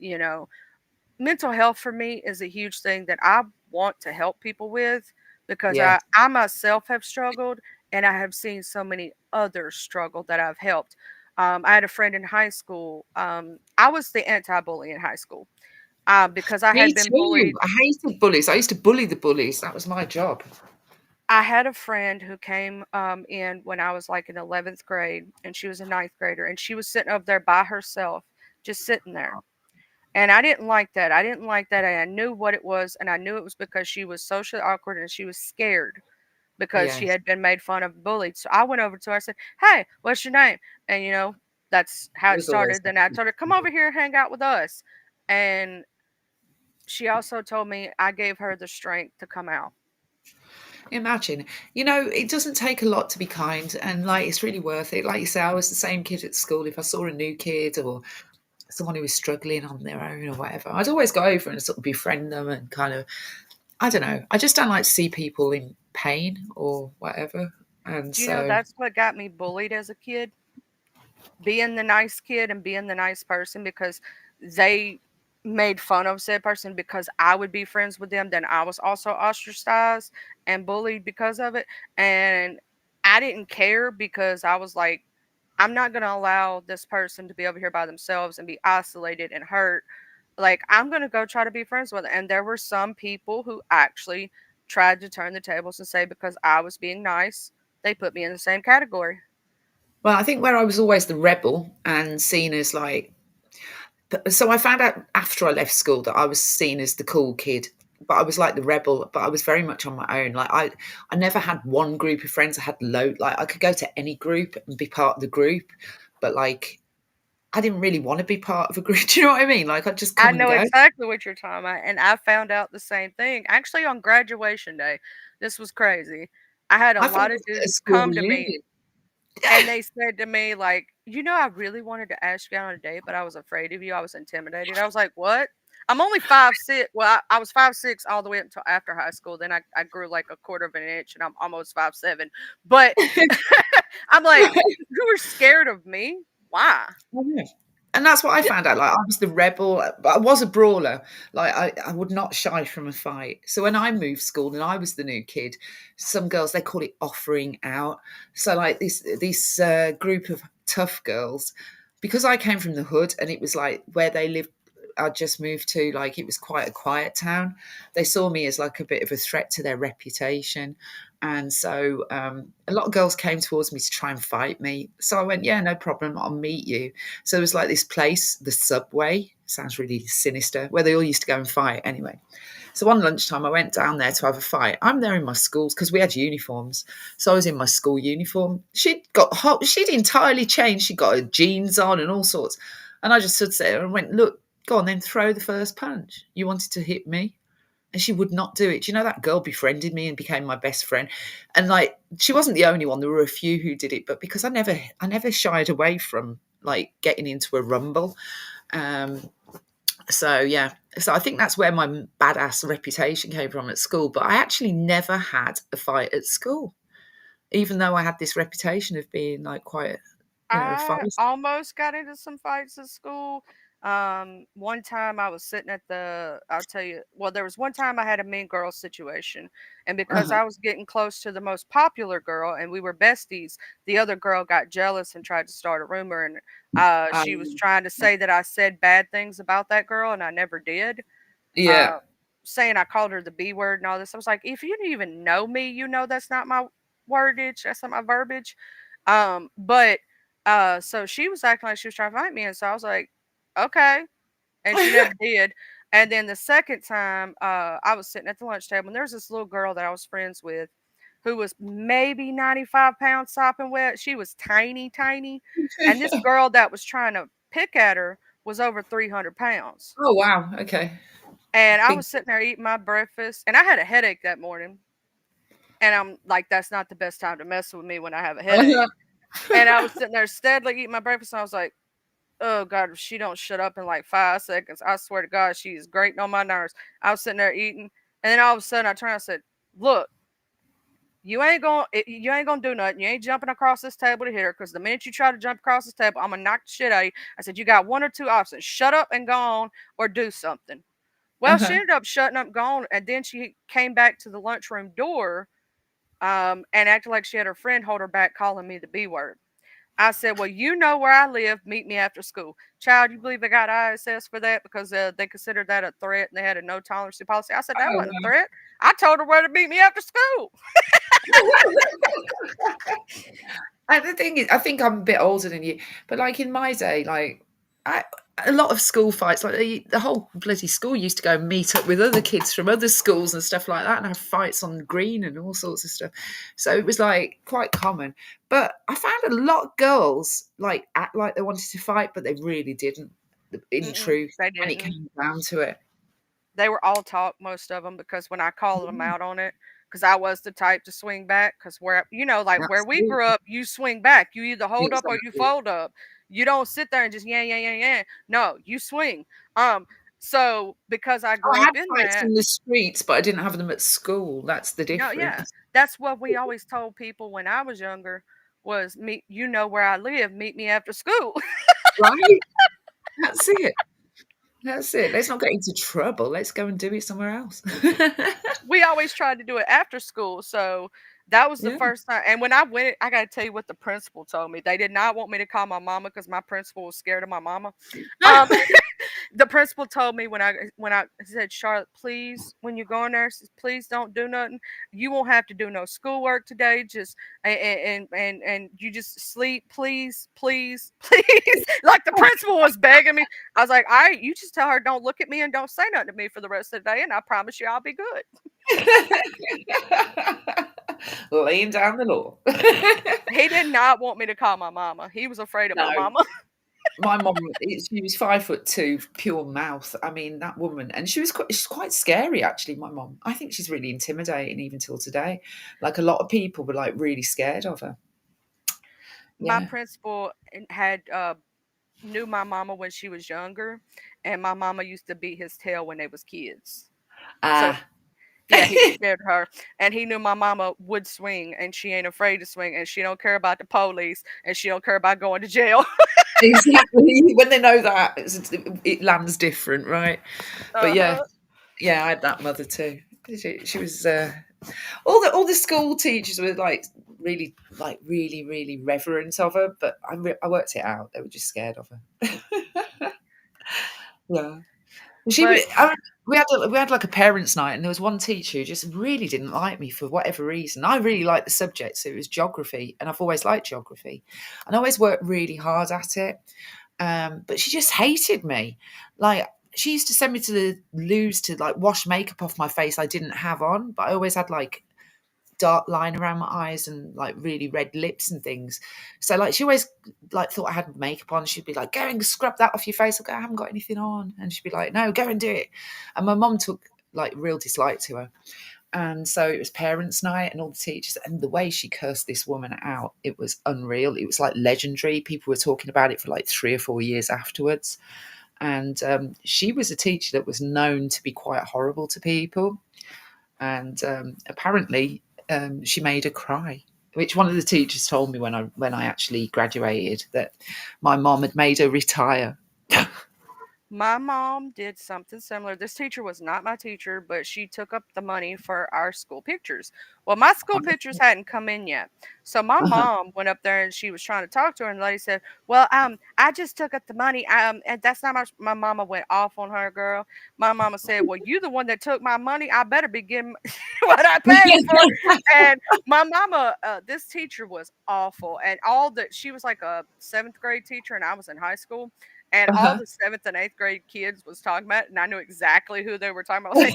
mental health for me is a huge thing that I want to help people with, because Yeah. I myself have struggled, and I have seen so many others struggle that I've helped. I had a friend in high school. I was the anti-bully in high school, because I Me had been too. bullied. I hated bullies. I used to bully the bullies. That was my job. I had a friend who came in when I was like in 11th grade, and she was a ninth grader, and she was sitting up there by herself, just sitting there. And I didn't like that. I didn't like that. And I knew what it was. And I knew it was because she was socially awkward and she was scared because she Yes. had been made fun of, bullied. So I went over to her. I said, "Hey, what's your name?" And, that's how It it was always started. that. Then I told her, "Come over here and hang out with us." And she also told me I gave her the strength to come out. Imagine, it doesn't take a lot to be kind, and like it's really worth it. Like you say, I was the same kid at school. If I saw a new kid or someone who was struggling on their own or whatever, I'd always go over and sort of befriend them and kind of, I don't know. I just don't like to see people in pain or whatever. And Do you know so, that's what got me bullied as a kid? Being the nice kid and being the nice person, because they made fun of said person because I would be friends with them. Then I was also ostracized and bullied because of it. And I didn't care, because I was like, I'm not going to allow this person to be over here by themselves and be isolated and hurt. Like, I'm going to go try to be friends with them. And there were some people who actually tried to turn the tables and say, because I was being nice, they put me in the same category. well, I think where I was always the rebel and seen as like, so I found out after I left school that I was seen as the cool kid, but I was like the rebel, but I was very much on my own. Like I never had one group of friends. I had load. Like I could go to any group and be part of the group, but like I didn't really want to be part of a group. Do you know what I mean? Like I'd just I come and know go. exactly what you're talking about, and I found out the same thing actually on graduation day. This was crazy. I had a I thought lot it of was at a dudes school come to me, reunion. and they said to me, like, I really wanted to ask you out on a date, but I was afraid of you. I was intimidated. I was like, what? I'm only 5'6". Well, I was 5'6" all the way up until after high school. Then I grew like a quarter of an inch, and I'm almost 5'7". But I'm like, you were scared of me? Why? And that's what I found out. Like I was the rebel, but I was a brawler. Like I would not shy from a fight. So when I moved school and I was the new kid, some girls they call it offering out. So like this group of tough girls, because I came from the hood and it was like where they lived. I just moved to like it was quite a quiet town. They saw me as like a bit of a threat to their reputation, and so a lot of girls came towards me to try and fight me. So I went, yeah, no problem, I'll meet you. So there was like this place, the Subway, sounds really sinister, where they all used to go and fight anyway. So one lunchtime, I went down there to have a fight. I'm there in my schools because we had uniforms. So I was in my school uniform. She'd got hot. She'd entirely changed. She got her jeans on and all sorts. And I just stood there and went, look, go on then, throw the first punch. You wanted to hit me? And she would not do it. Do you know that girl befriended me and became my best friend? And like, she wasn't the only one. There were a few who did it, but because I never shied away from like getting into a rumble. Um, so yeah, so I think that's where my badass reputation came from at school. But I actually never had a fight at school, even though I had this reputation of being like quite, I feisty. almost got into some fights at school. One time I was sitting at I'll tell you, well, there was one time I had a mean girl situation, and because Uh-huh. I was getting close to the most popular girl and we were besties, the other girl got jealous and tried to start a rumor, and she was Um, trying to say that I said bad things about that girl, and I never did. yeah. Uh, Saying I called her the B word and all this. I was like, if you didn't even know me, you know that's not my wordage, that's not my verbiage. But so she was acting like she was trying to fight me, and so I was like, okay, and she never did. And then the second time, I was sitting at the lunch table, and there was this little girl that I was friends with, who was maybe 95 pounds sopping wet. She was tiny, tiny, and this girl that was trying to pick at her was over 300 pounds. Oh wow. Okay. And I Big. was sitting there eating my breakfast, and I had a headache that morning. And I'm like, that's not the best time to mess with me when I have a headache. And I was sitting there steadily eating my breakfast, and I was like, oh God, if she don't shut up in like 5 seconds, I swear to God, she's grating on my nerves. I was sitting there eating, and then all of a sudden I turned and said, look, you ain't gonna do nothing. You ain't jumping across this table to hit her, because the minute you try to jump across this table, I'm gonna knock the shit out of you. I said, you got one or two options: shut up and go on, or do something. Well, she Uh-huh. ended up shutting up and gone, and then she came back to the lunchroom door, and acted like she had her friend hold her back, calling me the B word. I said, well, you know where I live. Meet me after school. Child, you believe they got ISS for that because they considered that a threat and they had a no tolerance policy? I said, that Oh wasn't a threat. I told her where to meet me after school. And the thing is, I think I'm a bit older than you, but like in my day, like I, a lot of school fights, like the whole bloody school used to go and meet up with other kids from other schools and stuff like that, and have fights on the green and all sorts of stuff. So it was like quite common. But I found a lot of girls like act like they wanted to fight, but they really didn't. In Mm-mm, truth, they when it didn't. came down to it, They were all talk, most of them, because when I called them out on it, because I was the type to swing back, because like where we grew absolutely, up, you swing back. You either hold up or you exactly. fold up. You don't sit there and just yeah, yeah, yeah, yeah. No, you swing. Um, so because I Oh, I grew up had in fights that, in the streets, but I didn't have them at school. That's the no, yeah, difference, that's what we always told people when I was younger was meet. You know where I live. Meet me after school. right? That's it. That's it. Let's not get into trouble. Let's go and do it somewhere else. We always tried to do it after school. So that was the Yeah. first time. And when I went, I got to tell you what the principal told me. They did not want me to call my mama because my principal was scared of my mama. Um, the principal told me when I said, Charlotte, please, when you go in there, please don't do nothing. You won't have to do no schoolwork today. Just and you just sleep, please, please, please. Like the principal was begging me. I was like, all right, you just tell her don't look at me and don't say nothing to me for the rest of the day, and I promise you I'll be good. Laying down the law. He did not want me to call my mama. He was afraid of No, my mama. my mom, she was 5'2", pure mouth. I mean, that woman, and she's quite scary actually. My mom, I think she's really intimidating even till today. Like a lot of people were like really scared of her. My Yeah. principal had knew my mama when she was younger, and my mama used to beat his tail when they was kids. So Ah. yeah, he was scared of her, and he knew my mama would swing, and she ain't afraid to swing, and she don't care about the police, and she don't care about going to jail. Exactly. When they know that, it lands different, right? But Uh yeah, huh. yeah, I had that mother too. She was all the school teachers were really reverent of her, but I worked it out. They were just scared of her. Yeah. She But was, we had like a parents' night, and there was one teacher who just really didn't like me for whatever reason. I really liked the subject, so it was geography, and I've always liked geography, and I always worked really hard at it. But she just hated me. Like she used to send me to the loos to like wash makeup off my face I didn't have on, but I always had like dark line around my eyes and like really red lips and things. So like she always like thought I had makeup on. She'd be like, "Go and scrub that off your face." I go, "I haven't got anything on," and she'd be like, "No, go and do it." And my mum took like real dislike to her. And so it was parents' night, and all the teachers, and the way she cursed this woman out, it was unreal. It was like legendary. People were talking about it for like 3 or 4 years afterwards. And she was a teacher that was known to be quite horrible to people. And apparently, she made her cry. Which one of the teachers told me when I actually graduated that my mom had made her retire. My mom did something similar. This teacher was not my teacher, but she took up the money for our school pictures. Well, my school pictures hadn't come in yet. So my Uh-huh. mom went up there and she was trying to talk to her, and the lady said, "Well, I just took up the money. And that's not my mama went off on her, girl. My mama said, "Well, you the one that took my money. I better be getting what I paid for." And my mama, this teacher was awful. And all that she was like a seventh grade teacher, and I was in high school, and all Uh-huh. the seventh and eighth grade kids was talking about it, and I knew exactly who they were talking about. Like,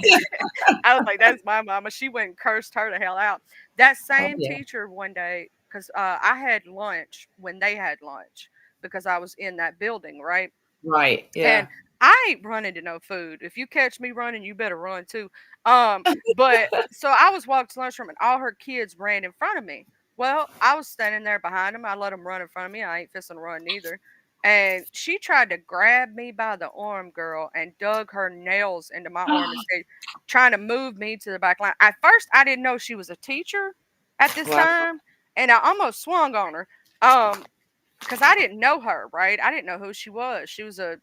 I was like, "That's my mama." She went and cursed her the hell out. That Oh same yeah. teacher one day, because I had lunch when they had lunch because I was in that building, right? Right. And Yeah. I ain't running to no food. If you catch me running, you better run too. But so I was walking to the lunchroom, and all her kids ran in front of me. Well, I was standing there behind them. I let them run in front of me. I ain't fixing to run neither. And she tried to grab me by the arm, girl, and dug her nails into my arm and said, trying to move me to the back line. At first, I didn't know she was a teacher at this Wow. time, and I almost swung on her. Um, because I didn't know her, right? I didn't know who she was. She was a,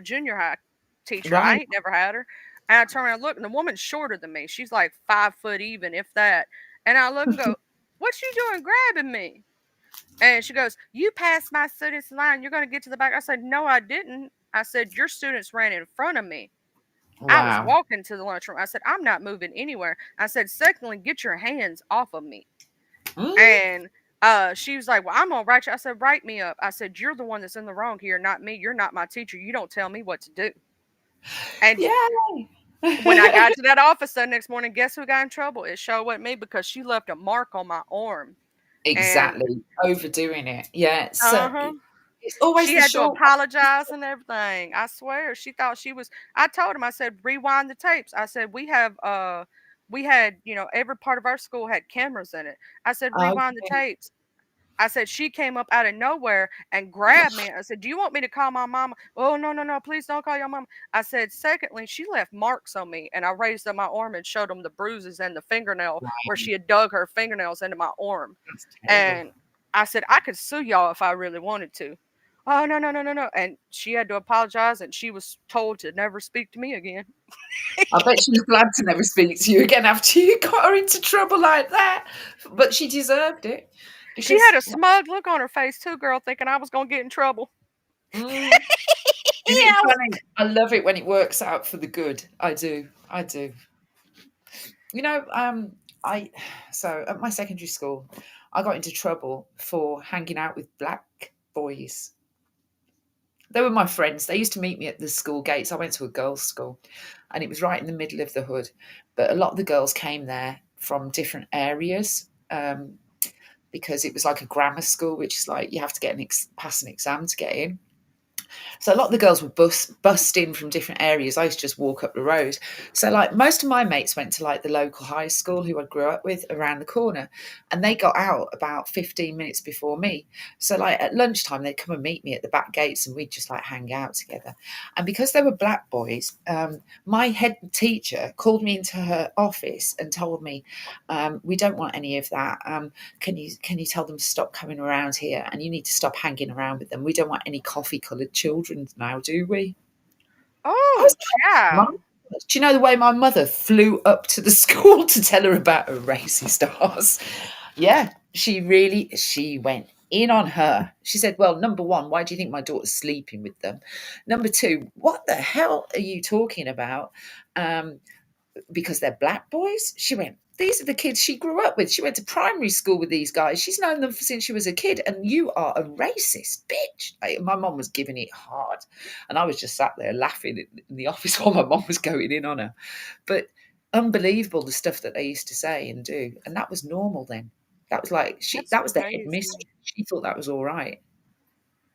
junior high teacher. I Right. ain't never had her. And I turn around and look, and the woman's shorter than me. She's like 5 foot even, if that. And I look and go, "What you doing grabbing me?" And she goes, "You passed my student's line. You're going to get to the back." I said, "No, I didn't." I said, "Your students ran in front of me. I was Wow. walking to the lunchroom." I said, "I'm not moving anywhere." I said, "Secondly, get your hands off of me." Mm, And she was like, "Well, I'm gonna write you." I said, "Write me up." I said, "You're the one that's in the wrong here, not me. You're not my teacher. You don't tell me what to do." And yeah. when I got to that office the next morning, guess who got in trouble? It sure wasn't me, because she left a mark on my arm. And Exactly. Overdoing it. Yeah. uh huh, It's always she the had to short. apologize and everything. I swear, she thought she was. I told him, I said, "Rewind the tapes." I said, we had, every part of our school had cameras in it. I said, "Rewind the Okay. tapes." I said, "She came up out of nowhere and grabbed me." I said, "Do you want me to call my mama?" "Oh, no, no, no, please don't call your mama." I said, "Secondly, she left marks on me." And I raised up my arm and showed them the bruises and the fingernail where Right. she had dug her fingernails into my arm. That's terrible. And I said, "I could sue y'all if I really wanted to." "Oh, no, no, no, no, no." And she had to apologize, and she was told to never speak to me again. I bet she was glad to never speak to you again after you got her into trouble like that. But she deserved it She because had a smug look on her face, too, girl, thinking I was going to get in trouble. mm, isn't it Yeah. funny? I love it when it works out for the good. I do. I do. You know, I so at my secondary school, I got into trouble for hanging out with black boys. They were my friends. They used to meet me at the school gates. I went to a girls' school, and it was right in the middle of the hood. But a lot of the girls came there from different areas because it was like a grammar school, which is like you have to get pass an exam to get in. So a lot of the girls would bust in from different areas. I used to just walk up the road. So like most of my mates went to like the local high school who I grew up with around the corner, and they got out about 15 minutes before me. So like at lunchtime they'd come and meet me at the back gates, and we'd just like hang out together. And because they were black boys, my head teacher called me into her office and told me, "We don't want any of that. Can you tell them to stop coming around here, and you need to stop hanging around with them. We don't want any coffee coloured children now, do we?" I Oh, was like, child. "Mum, do you know the way my mother flew up to the school to tell her about her racist arse?" Yeah, she went in on her. She said, "Well, number one, why do you think my daughter's sleeping with them? Number two, what the hell are you talking about? Um, because they're black boys?" She went, these are the kids she grew up with. She went to primary school with these guys. She's known them since she was a kid, and you are a racist bitch. Like, my mom was giving it hard, and I was just sat there laughing in the office while my mom was going in on her. But unbelievable the stuff that they used to say and do, and that was normal then. That was like she. That's That was the headmistress. crazy. She thought that was all right.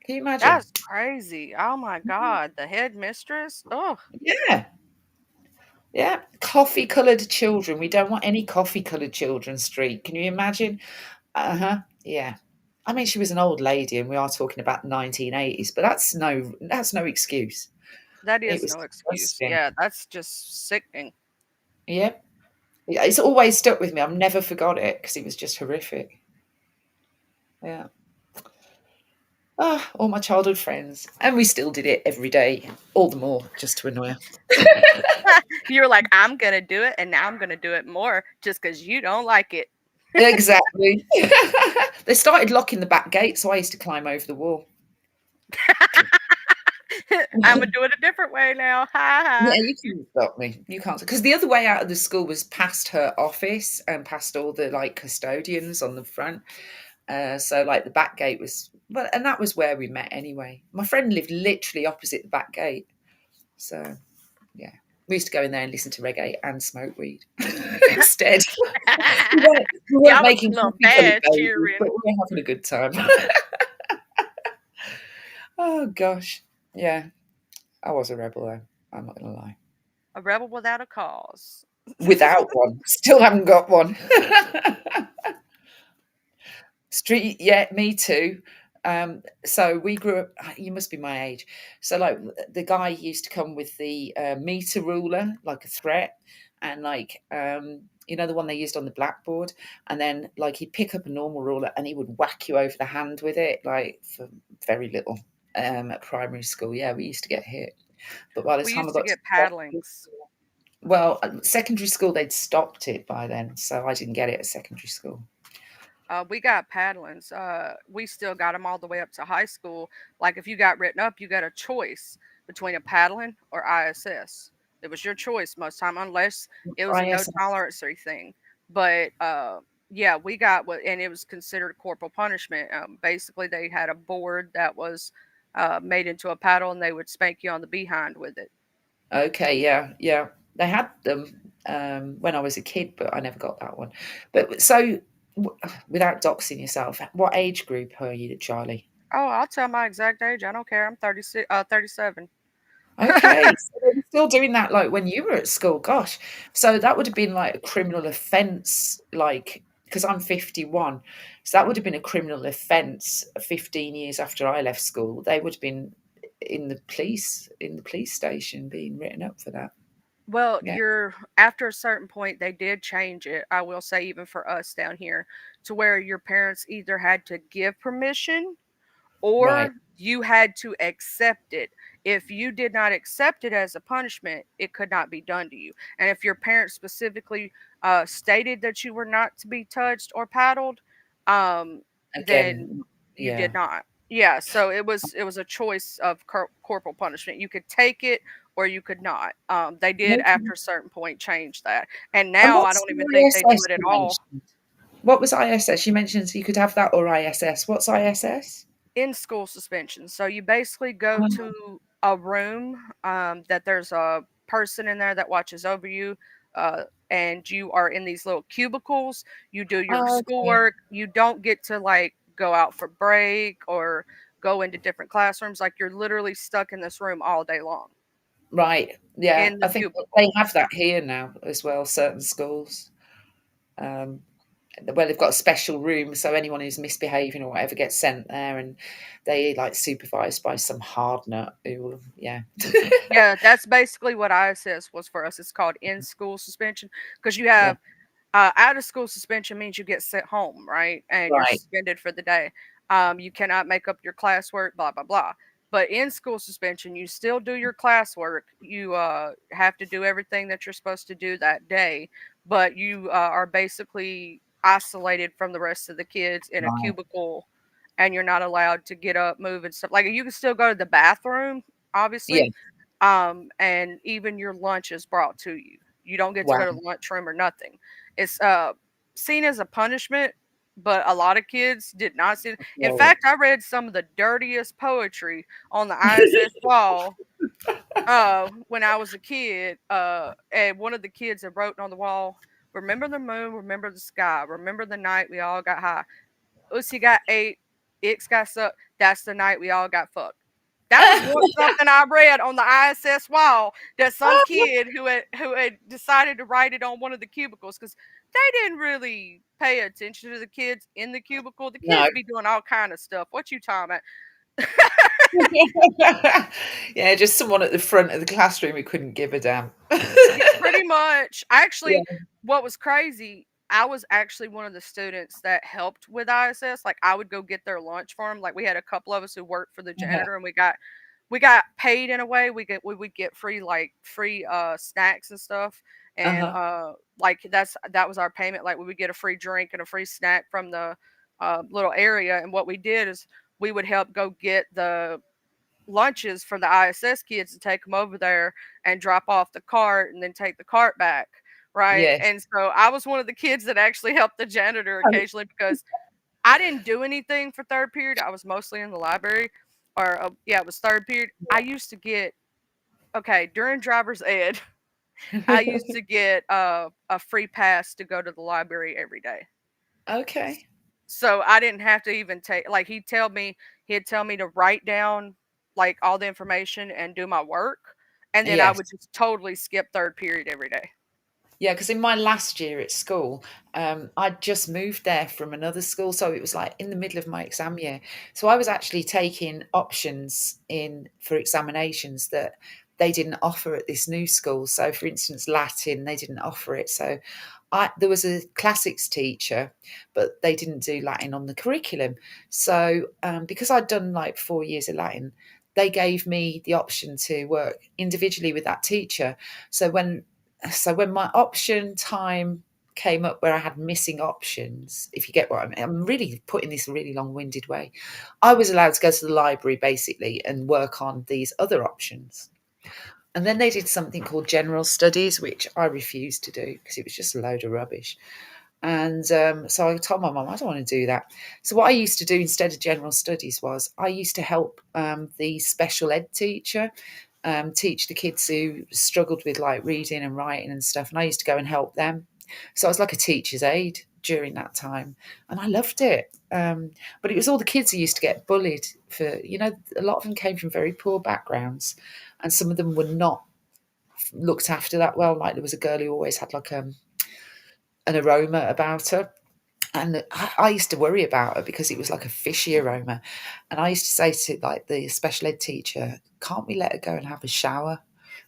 Can you imagine? That's crazy. Oh my God. The headmistress? Oh, Yeah, yeah. Coffee coloured children. We don't want any coffee coloured children. Street. Can you imagine? Uh-huh. Yeah. I mean, she was an old lady, and we are talking about 1980s, but that's no excuse. that It is was no excuse. disgusting. Yeah, that's just sickening. Yeah. Yeah, it's always stuck with me. I've never forgot it because it was just horrific. Yeah. Ah, all my childhood friends. And we still did it every day, all the more just to annoy her. You're like, I'm going to do it, and now I'm going to do it more just because you don't like it. Exactly. They started locking the back gate, so I used to climb over the wall. I'm going to do it a different way now. Ha Yeah, ha. you can't stop me. You can't, because the other way out of the school was past her office and past all the like custodians on the front. So like the back gate was well, and that was where we met anyway. My friend lived literally opposite the back gate. So yeah, we used to go in there and listen to reggae and smoke weed instead. We weren't Y'all was a making little coffee coloured bad babies, but cheering. we were having a good time. Oh gosh, yeah, I was a rebel though. I'm not gonna lie. A rebel without a cause. Without one, still haven't got one. Street, yeah, me too. So we grew up. You must be my age. So like the guy used to come with the meter ruler, like a threat, and like the one they used on the blackboard, and then like he'd pick up a normal ruler and he would whack you over the hand with it, like for very little. At primary school, yeah, we used to get hit. But by the We time I used to got to get secondary paddlings. school, well, secondary school they'd stopped it by then, so I didn't get it at secondary school. We got paddlings. We still got them all the way up to high school. Like if you got written up, you got a choice between a paddling or ISS. It was your choice most time, unless it was a no ISS. tolerancy thing. But yeah, we got what, and it was considered corporal punishment. Basically, they had a board that was made into a paddle, and they would spank you on the behind with it. Okay, yeah, yeah. They had them when I was a kid, but I never got that one. But so, without doxing yourself, what age group are you, Charlie? Oh, I'll tell my exact age. I don't care. I'm 36, 37. Okay, so they were still doing that like when you were at school. Gosh, so that would have been like a criminal offence, like because I'm 51, so that would have been a criminal offence 15 years after I left school. They would have been in the police station being written up for that. Well, Yeah, you're after a certain point, they did change it. I will say, even for us down here, to where your parents either had to give permission right. or you had to accept it. If you did not accept it as a punishment, it could not be done to you. And if your parents specifically stated that you were not to be touched or paddled, then Again, you did yeah. not. Yeah, so it was a choice of corporal punishment. You could take it or you could not. They did Okay. after a certain point change that, and And now I what's don't the even think they do ISS it at you all. mentioned? What was ISS? You mentioned you could have that or ISS. What's ISS? In school suspension. So you basically go Oh, to a room that there's a person in there that watches over you, and you are in these little cubicles. You do your okay. schoolwork. You don't get to like go out for break or go into different classrooms. Like you're literally stuck in this room all day long Right. Yeah. in the I think they cubicle. have that here now as well, certain schools. Um, where they've got a special room, so anyone who's misbehaving or whatever gets sent there, and they like supervised by some hard nut who, yeah, Yeah, that's basically what ISS was for us. It's called in school suspension because you yeah, have out of school suspension means you get sent home, right? And you're right, suspended for the day. You cannot make up your classwork, blah, blah, blah. But in school suspension, you still do your classwork. You have to do everything that you're supposed to do that day, but you are basically isolated from the rest of the kids in a right, cubicle, and you're not allowed to get up, move, and stuff. Like you can still go to the bathroom, yeah, obviously, and even your lunch is brought to you. You don't get to wow, go to the lunchroom or nothing. It's seen as a punishment, but a lot of kids did not see it. In Well, fact, I read some of the dirtiest poetry on the ISS wall when I was a kid. And one of the kids had wrote on the wall, "Remember the moon, remember the sky, remember the night we all got high. Ussy got ate, Ix got sucked. That's the night we all got fucked." That was something I read on the ISS wall that some kid who had decided to write it on one of the cubicles because they didn't really pay attention to the kids in the cubicle. The no. kids be doing all kind of stuff. What you talking about? Yeah, just someone at the front of the classroom who couldn't give a damn. Yeah, pretty much. Actually, Yeah. what was crazy, I was actually one of the students that helped with ISS. Like I would go get their lunch for them. Like we had a couple of us who worked for the Uh-huh. janitor, and we got paid in a way. We would get free snacks and stuff. And Uh-huh. like that was our payment. Like we would get a free drink and a free snack from the little area. And what we did is we would help go get the lunches for the ISS kids to take them over there and drop off the cart and then take the cart back, right? Yes. And so I was one of the kids that actually helped the janitor occasionally because I didn't do anything for third period. I was mostly in the library, or yeah, it was third period. I used to get okay during driver's ed. I used to get a free pass to go to the library every day. Okay. So I didn't have to even take like he'd tell me to write down like all the information and do my work, and then I would Yes. just totally skip third period every day. Yeah, because in my last year at school, I'd just moved there from another school, so it was like in the middle of my exam year. So I was actually taking options in for examinations that they didn't offer at this new school. So, for instance, Latin, they didn't offer it. So, there was a classics teacher, but they didn't do Latin on the curriculum. So, because I'd done like 4 years of Latin, they gave me the option to work individually with that teacher. So when my option time came up where I had missing options, if you get what I mean, I'm really putting this really long winded way. I was allowed to go to the library basically and work on these other options. And then they did something called general studies, which I refused to do because it was just a load of rubbish. And so I told my mum, I don't want to do that. So what I used to do instead of general studies was I used to help the special ed teacher teach the kids who struggled with like reading and writing and stuff. And I used to go and help them. So I was like a teacher's aide during that time. And I loved it. But it was all the kids who used to get bullied for, a lot of them came from very poor backgrounds. And some of them were not looked after that well. Like there was a girl who always had like an aroma about her. And I used to worry about her because it was like a fishy aroma. And I used to say to like the special ed teacher, can't we let her go and have a shower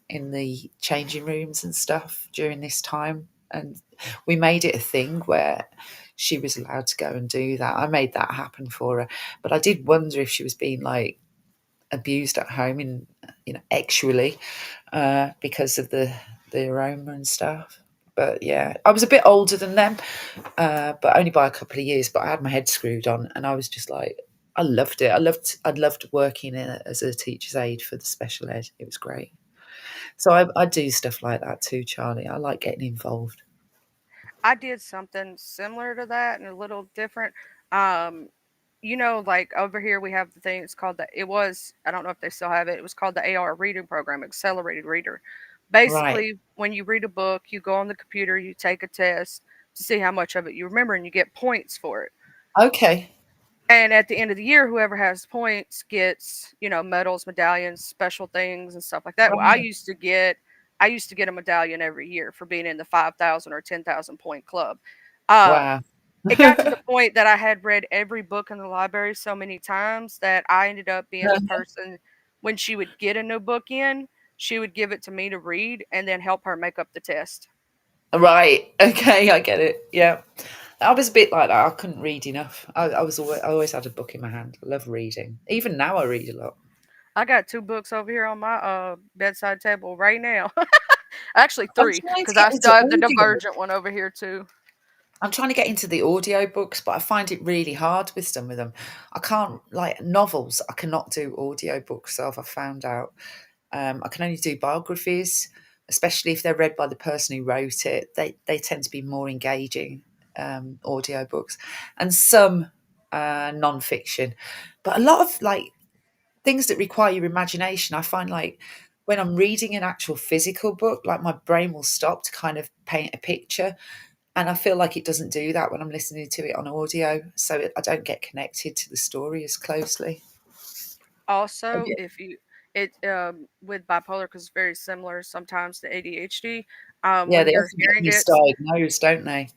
in the changing rooms and stuff during this time? And we made it a thing where she was allowed to go and do that. I made that happen for her. But I did wonder if she was being like abused at home in actually because of the aroma and stuff. But yeah, I was a bit older than them, but only by a couple of years. But I had my head screwed on, and I was just like, I loved it. I loved working as a teacher's aide for the special ed. It was great. So I do stuff like that too, Charlie. I like getting involved. I did something similar to that and a little different. Um, like over here we have the thing. It's called I don't know if they still have it. It was called the AR reading program, Accelerated Reader. Right. Basically, when you read a book, you go on the computer, you take a test to see how much of it you remember, and you get points for it. Okay. And at the end of the year, whoever has points gets, medals, medallions, special things, and stuff like that. Well, I Right. used to get, I used to get a medallion every year for being in the 5,000 or 10,000 point club. Uh, Wow. it got to the point that I had read every book in the library so many times that I ended up being the person when she would get a new book in, she would give it to me to read and then help her make up the test. Right. Okay. I get it. Yeah. I was a bit like that. I couldn't read enough. I always had a book in my hand. I love reading. Even now, I read a lot. I got two books over here on my bedside table right now. Actually, I'm three, trying to because get I still into have the audio. Divergent one over here too. I'm trying to get into the audio books, but I find it really hard with some of them. I can't like novels. I cannot do audio books. So I've found out I can only do biographies, especially if they're read by the person who wrote it. They tend to be more engaging audiobooks, and some non-fiction, but a lot of like things that require your imagination. I find like when I'm reading an actual physical book, like my brain will stop to kind of paint a picture. And I feel like it doesn't do that when I'm listening to it on audio. So I don't get connected to the story as closely. Have Also, you- if you it with bipolar, because it's very similar sometimes to ADHD. Yeah, When they you're often get hearing it, misdiagnosed, don't they?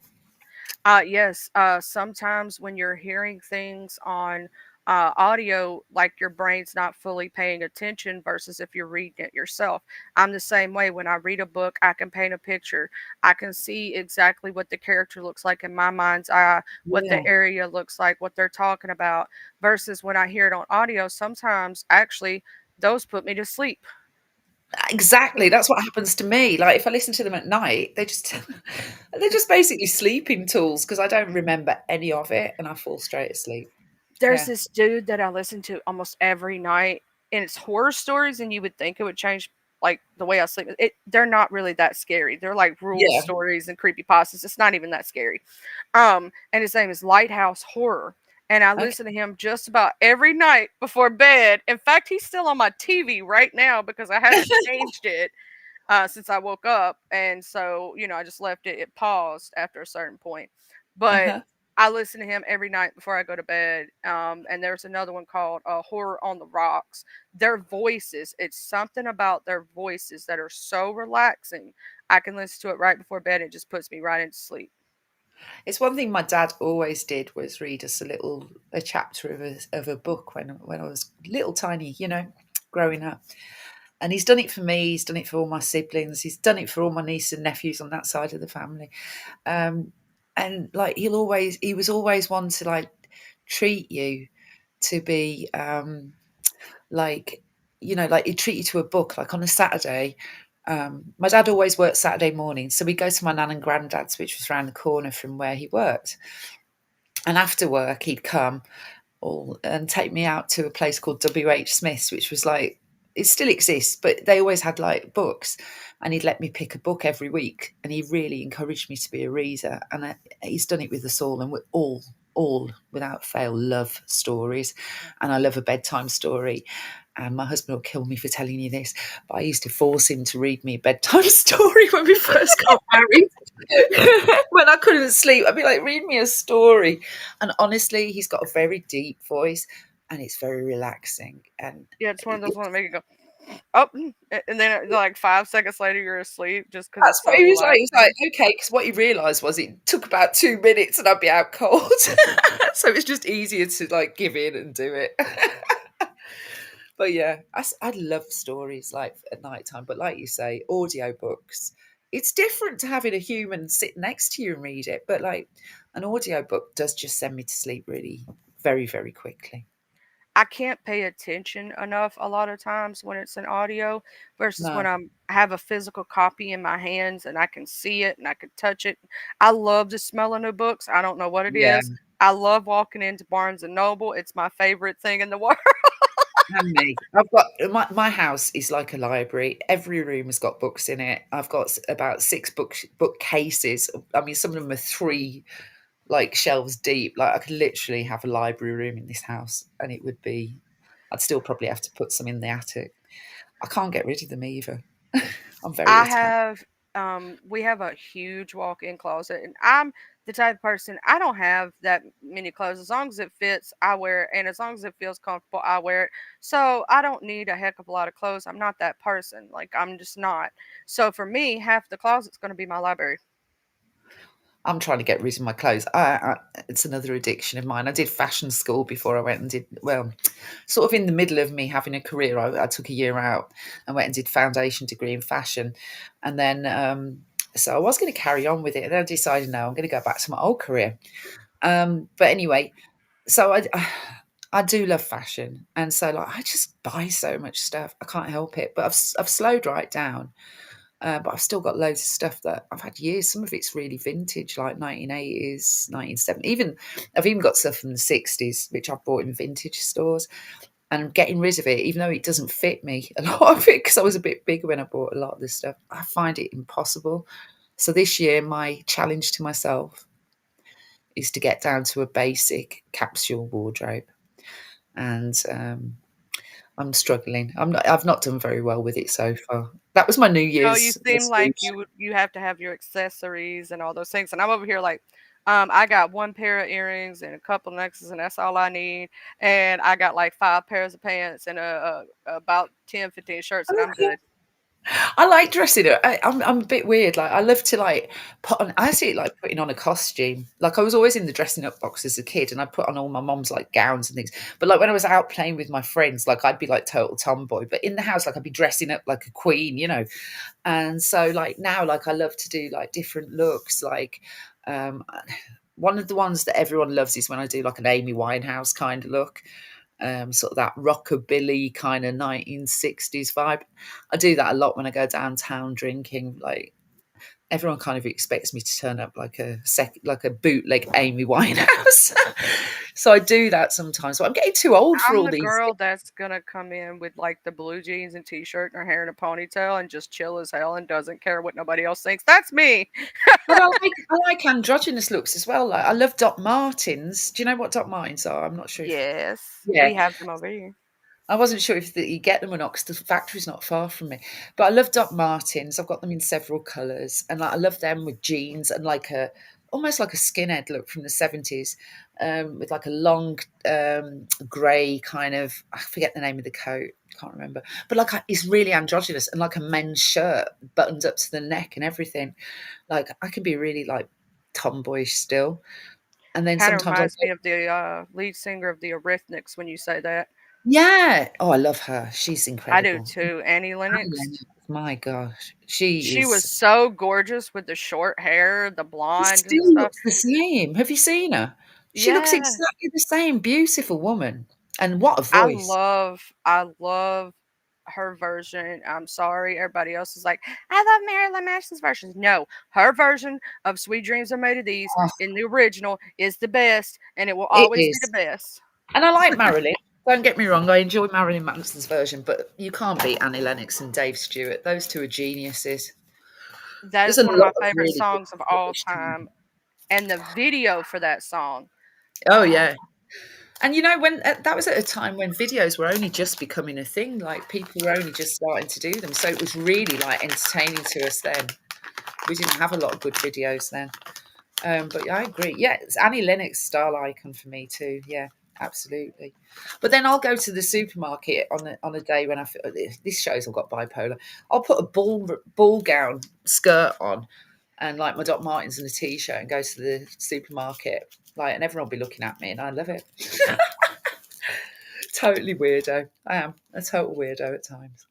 yes. Sometimes when you're hearing things on audio, like your brain's not fully paying attention versus if you're reading it yourself. I'm the same way. When I read a book, I can paint a picture. I can see exactly what the character looks like in my mind's eye, what Yeah. the area looks like, what they're talking about. Versus when I hear it on audio, sometimes actually those put me to sleep. Exactly. That's what happens to me. Like if I listen to them at night, they just they're just basically sleeping tools because I don't remember any of it and I fall straight asleep. There's Yeah. this dude that I listen to almost every night, and it's horror stories, and you would think it would change like the way I sleep. They're not really that scary. They're like rule Yeah. stories and creepy pastas. It's not even that scary. And his name is Lighthouse Horror. And I Okay. listen to him just about every night before bed. In fact, he's still on my TV right now because I haven't changed it since I woke up, and so I just left it. It paused after a certain point, but Uh-huh. I listen to him every night before I go to bed. And there's another one called Horror on the Rocks. Their voices, it's something about their voices that are so relaxing. I can listen to it right before bed. It just puts me right into sleep. It's one thing my dad always did was read us a chapter of a book when I was little tiny, growing up. And he's done it for me. He's done it for all my siblings. He's done it for all my nieces and nephews on that side of the family. Um, and like he was always one to like treat you to be like like he'd treat you to a book like on a Saturday. My dad always worked Saturday mornings, so we'd go to my nan and granddad's, which was around the corner from where he worked. And after work, he'd come all and take me out to a place called WH Smith's, which was like it still exists, but they always had like books, and he'd let me pick a book every week, and he really encouraged me to be a reader, and he's done it with us all, and we're all without fail love stories, and I love a bedtime story. And my husband will kill me for telling you this, but I used to force him to read me a bedtime story when we first got married. When I couldn't sleep, I'd be like, read me a story. And honestly, he's got a very deep voice and it's very relaxing. And Yeah, it's one of those ones that make you go, oh, and then like 5 seconds later you're asleep just because that's it's what so he was like. He was like, relaxing. okay, because what he realised was it took about 2 minutes and I'd be out cold. So it's just easier to like give in and do it. But yeah, I love stories like at night time. But like you say, audiobooks, it's different to having a human sit next to you and read it. But like an audiobook does just send me to sleep really very, very quickly. I can't pay attention enough a lot of times when it's an audio versus when No. I have a physical copy in my hands and I can see it and I can touch it. I love the smell of new books. I don't know what it Yeah. is. I love walking into Barnes and Noble. It's my favorite thing in the world. And me. I've got my house is like a library. Every room has got books in it. I've got about six bookcases. I mean, some of them are three like shelves deep. Like I could literally have a library room in this house, and it would be. I'd still probably have to put some in the attic. I can't get rid of them either. I'm very I attached. have we have a huge walk-in closet and I'm the type of person I don't have that many clothes. As long as it fits, I wear it, and as long as it feels comfortable, I wear it. So I don't need a heck of a lot of clothes. I'm not that person. Like I'm just not. So for me, half the closet's going to be my library. I'm trying to get rid of my clothes. It's another addiction of mine. I did fashion school before I went and did well, sort of in the middle of me having a career. I took a year out and went and did foundation degree in fashion, and then so I was going to carry on with it, and then I decided no, I'm going to go back to my old career. But anyway, so I do love fashion, and so like I just buy so much stuff. I can't help it, but I've slowed right down. But I've still got loads of stuff that I've had years. Some of it's really vintage, like 1980s, 1970s. I've even got stuff from the 60s, which I've bought in vintage stores. and I'm getting rid of it, even though it doesn't fit me a lot of it because I was a bit bigger when I bought a lot of this stuff. I find it impossible. So this year, my challenge to myself is to get down to a basic capsule wardrobe, and I'm struggling. I've not done very well with it so far. That was my New No, you Year's seem like resolution. you have to have your accessories and all those things, and I'm over here like, I got one pair of earrings and a couple necklaces, and that's all I need. And I got like 5 pairs of pants and about 10, 15 shirts, and I'm good. I like dressing up. I'm a bit weird. Like I love to like put on. I see it like putting on a costume. Like I was always in the dressing up box as a kid, and I put on all my mom's like gowns and things. But like when I was out playing with my friends, like I'd be like total tomboy. But in the house, like I'd be dressing up like a queen, you know. And so like now, like I love to do like different looks. Like um, one of the ones that everyone loves is when I do like an Amy Winehouse kind of look, sort of that rockabilly kind of 1960s vibe. I do that a lot when I go downtown drinking. Like everyone kind of expects me to turn up like like a bootleg Amy Winehouse. So I do that sometimes. But I'm getting too old for I'm all the these girl things. that's gonna come in with like the blue jeans and t-shirt and her hair in a ponytail and just chill as hell and doesn't care what nobody else thinks. That's me. But I like androgynous looks as well. Like I love Doc Martens. Do you know what Doc Martens are? I'm not sure if Yes, yeah. we have them over here. I wasn't sure if you get them or not because the factory's not far from me. But I love Doc Martens. I've got them in several colours, and like, I love them with jeans and like a almost like a skinhead look from the 70s, with like a long grey kind of I forget the name of the coat, can't remember. But like it's really androgynous and like a men's shirt buttoned up to the neck and everything. Like I can be really like tomboyish still, and then Kind of sometimes I reminds go, me of the lead singer of the Eurythmics when you say that. yeah. Oh, I love her. She's I do incredible. too. Annie Annie Lennox. Lennox, my gosh, she She was is so gorgeous with the short hair, the she blonde and still stuff. looks the same. Have you seen her? She looks Yeah. exactly the same, beautiful woman, and what a I voice. love I love her version. I'm sorry, everybody else is like, I love Marilyn Manson's versions. No, her version of Sweet Dreams Are Made of These Oh, in the original is the best, and it will it always be the is. best. And I like Marilyn. Don't get me wrong, I enjoy Marilyn Manson's version, but you can't beat Annie Lennox and Dave Stewart. Those two are geniuses. That There's is a one of lot my of favorite really good songs of all British talent. time, and the video for that song. Oh Oh, yeah. And you know, when that was at a time when videos were only just becoming a thing, like people were only just starting to do them. So it was really like entertaining to us then. We didn't have a lot of good videos then. But yeah, I agree. Yeah, it's Annie Lennox style icon for me too. Yeah, absolutely. But then I'll go to the supermarket on a day when I feel this shows I've got bipolar. I'll put a ball gown skirt on and like my Doc Martens and a t-shirt and go to the supermarket. Like, and everyone will be looking at me, and I love it. Totally weirdo. I am a total weirdo at times.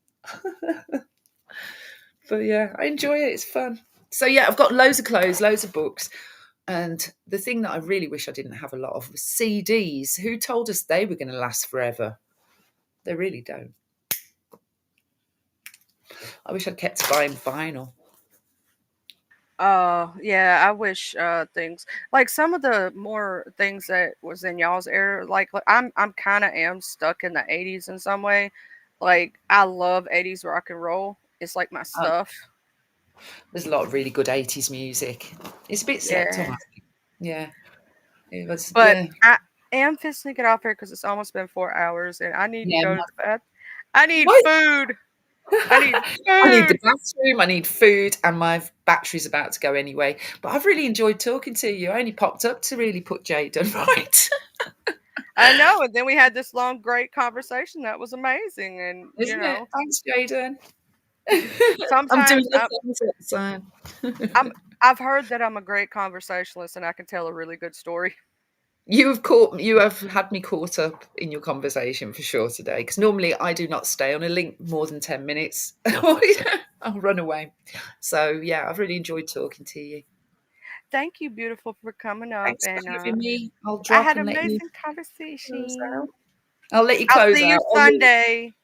But yeah, I enjoy it. It's fun. So yeah, I've got loads of clothes, loads of books. And the thing that I really wish I didn't have a lot of was CDs. Who told us they were going to last forever? They really don't. I wish I'd kept buying vinyl. yeah, I wish things like some of the more things that was in y'all's era, like I'm kind of am stuck in the 80s in some way. Like I love 80s rock and roll. It's like my Uh, stuff. there's a lot of really good 80s music. It's a bit slept on, Yeah. I think. Yeah, it was. But Yeah, I am fixing to get off here because it's almost been 4 hours and I need to yeah. go to the bath. I need My, food. I need I need the food. bathroom, I need food, and my battery's about to go anyway. But I've really enjoyed talking to you. I only popped up to really put Jaden right, I know. And then we had this long, great conversation that was amazing. And, isn't it? Thanks, Jaden. I'm doing sometimes the thumbs up sign. I'm, I've heard that I'm a great conversationalist and I can tell a really good story. You have had me caught up in your conversation for sure today. Because normally I do not stay on a link more than 10 minutes. I'll run away. So yeah, I've really enjoyed talking to you. Thank you, beautiful, for coming up. Thanks for And having me. I'll I drop had and an let you amazing close conversation. out. I'll let you I'll close see you out. I'll Sunday.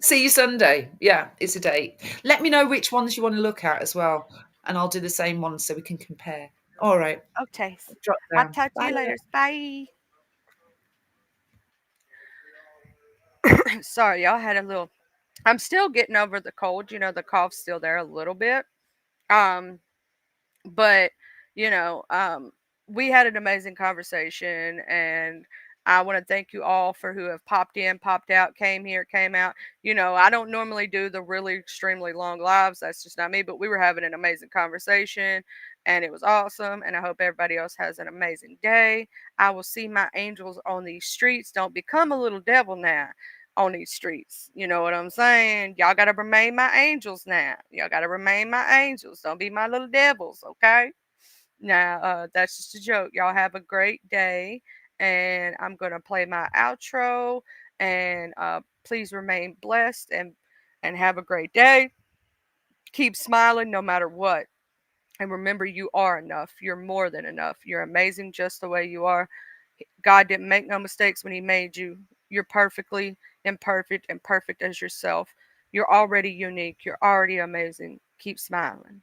see you Sunday. Yeah, it's a date. Let me know which ones you want to look at as well, and I'll do the same ones so we can compare. All right. Okay. I'll drop I'll down. talk to Bye. you later. Bye. Sorry, y'all had a little. I'm still getting over the cold. The cough's still there a little bit. Um, but you know we had an amazing conversation, and I want to thank you all for who have popped in, popped out, came here, came out. I don't normally do the really extremely long lives. That's just not me, but we were having an amazing conversation, and it was awesome, and I hope everybody else has an amazing day. I will see my angels on these streets. Don't become a little devil now on these streets. You know what I'm saying? Y'all got to remain my angels now. Y'all got to remain my angels. Don't be my little devils, okay? Now, that's just a joke. Y'all have a great day. And I'm going to play my outro. And please remain blessed and have a great day. Keep smiling no matter what. And remember, you are enough. You're more than enough. You're amazing just the way you are. God didn't make no mistakes when He made you. You're perfectly imperfect and perfect as yourself. You're already unique. You're already amazing. Keep smiling.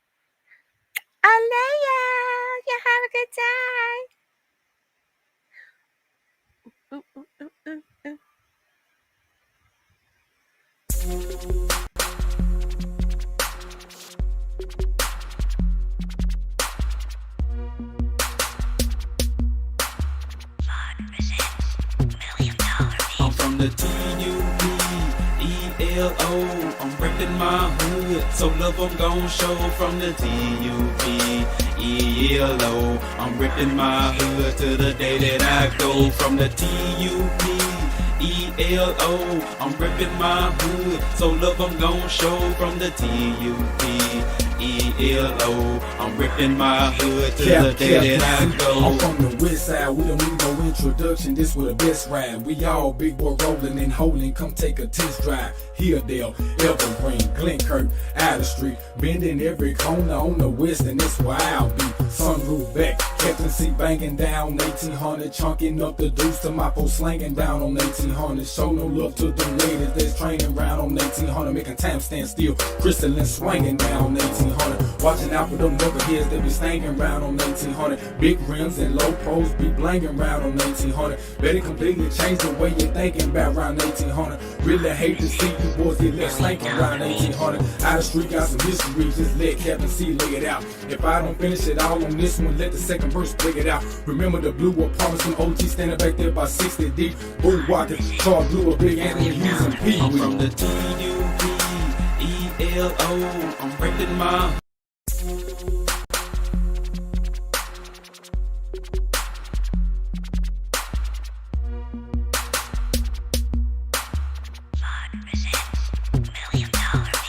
I love you. You have a good time. Ooh, ooh, ooh, ooh, ooh. I'm from the TUBELO. I'm reppin' my hood, so love I'm gon' show from the TUBELO. I'm reppin' my hood to the day that I go from the TUBELO. I'm reppin' my hood, so love I'm gon' show from the TUBELO. I'm ripping my hood to the day that I go. I'm from the west side, we don't need no introduction. This was the best ride. We all big boy rolling and holding. Come take a test drive. Hilldale, Evergreen, Glenkirk, Outer Street, bending every corner on the west, and that's where I'll be. Sunroof back, Captain C banging down 1800, chunking up the deuce to my post slanging down on 1800. Show no love to the ladies that's training round on 1800, making time stand still. Crystalline swinging down on 1800. Watching out for them knuckleheads that be staying round on 1800. Big rims and low pros be blanging round on 1800. Better completely change the way you're thinking about round 1800. Really hate to see you boys get left slanking round 1800. Out of street got some history, just let Captain C lay it out. If I don't finish it all on this one, let the second verse play it out. Remember the blue apartments and OG standing back there by 60 deep. Bull walking, Charles Blue, a big Anthony Hughes and P. I'm from the TUBELO. I'm reppin' my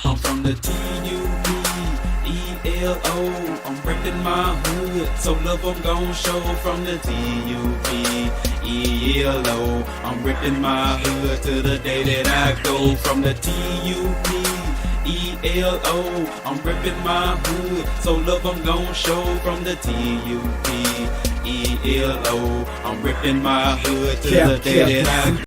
I'm from the TUBELO. I'm reppin' my hood, so love I'm gon' show from the TUBELO. I'm ripping my hood to the day that I go from the TUBELO. I'm ripping my hood, so love I'm gon' show from the TUBELO. I'm ripping my hood to the day that I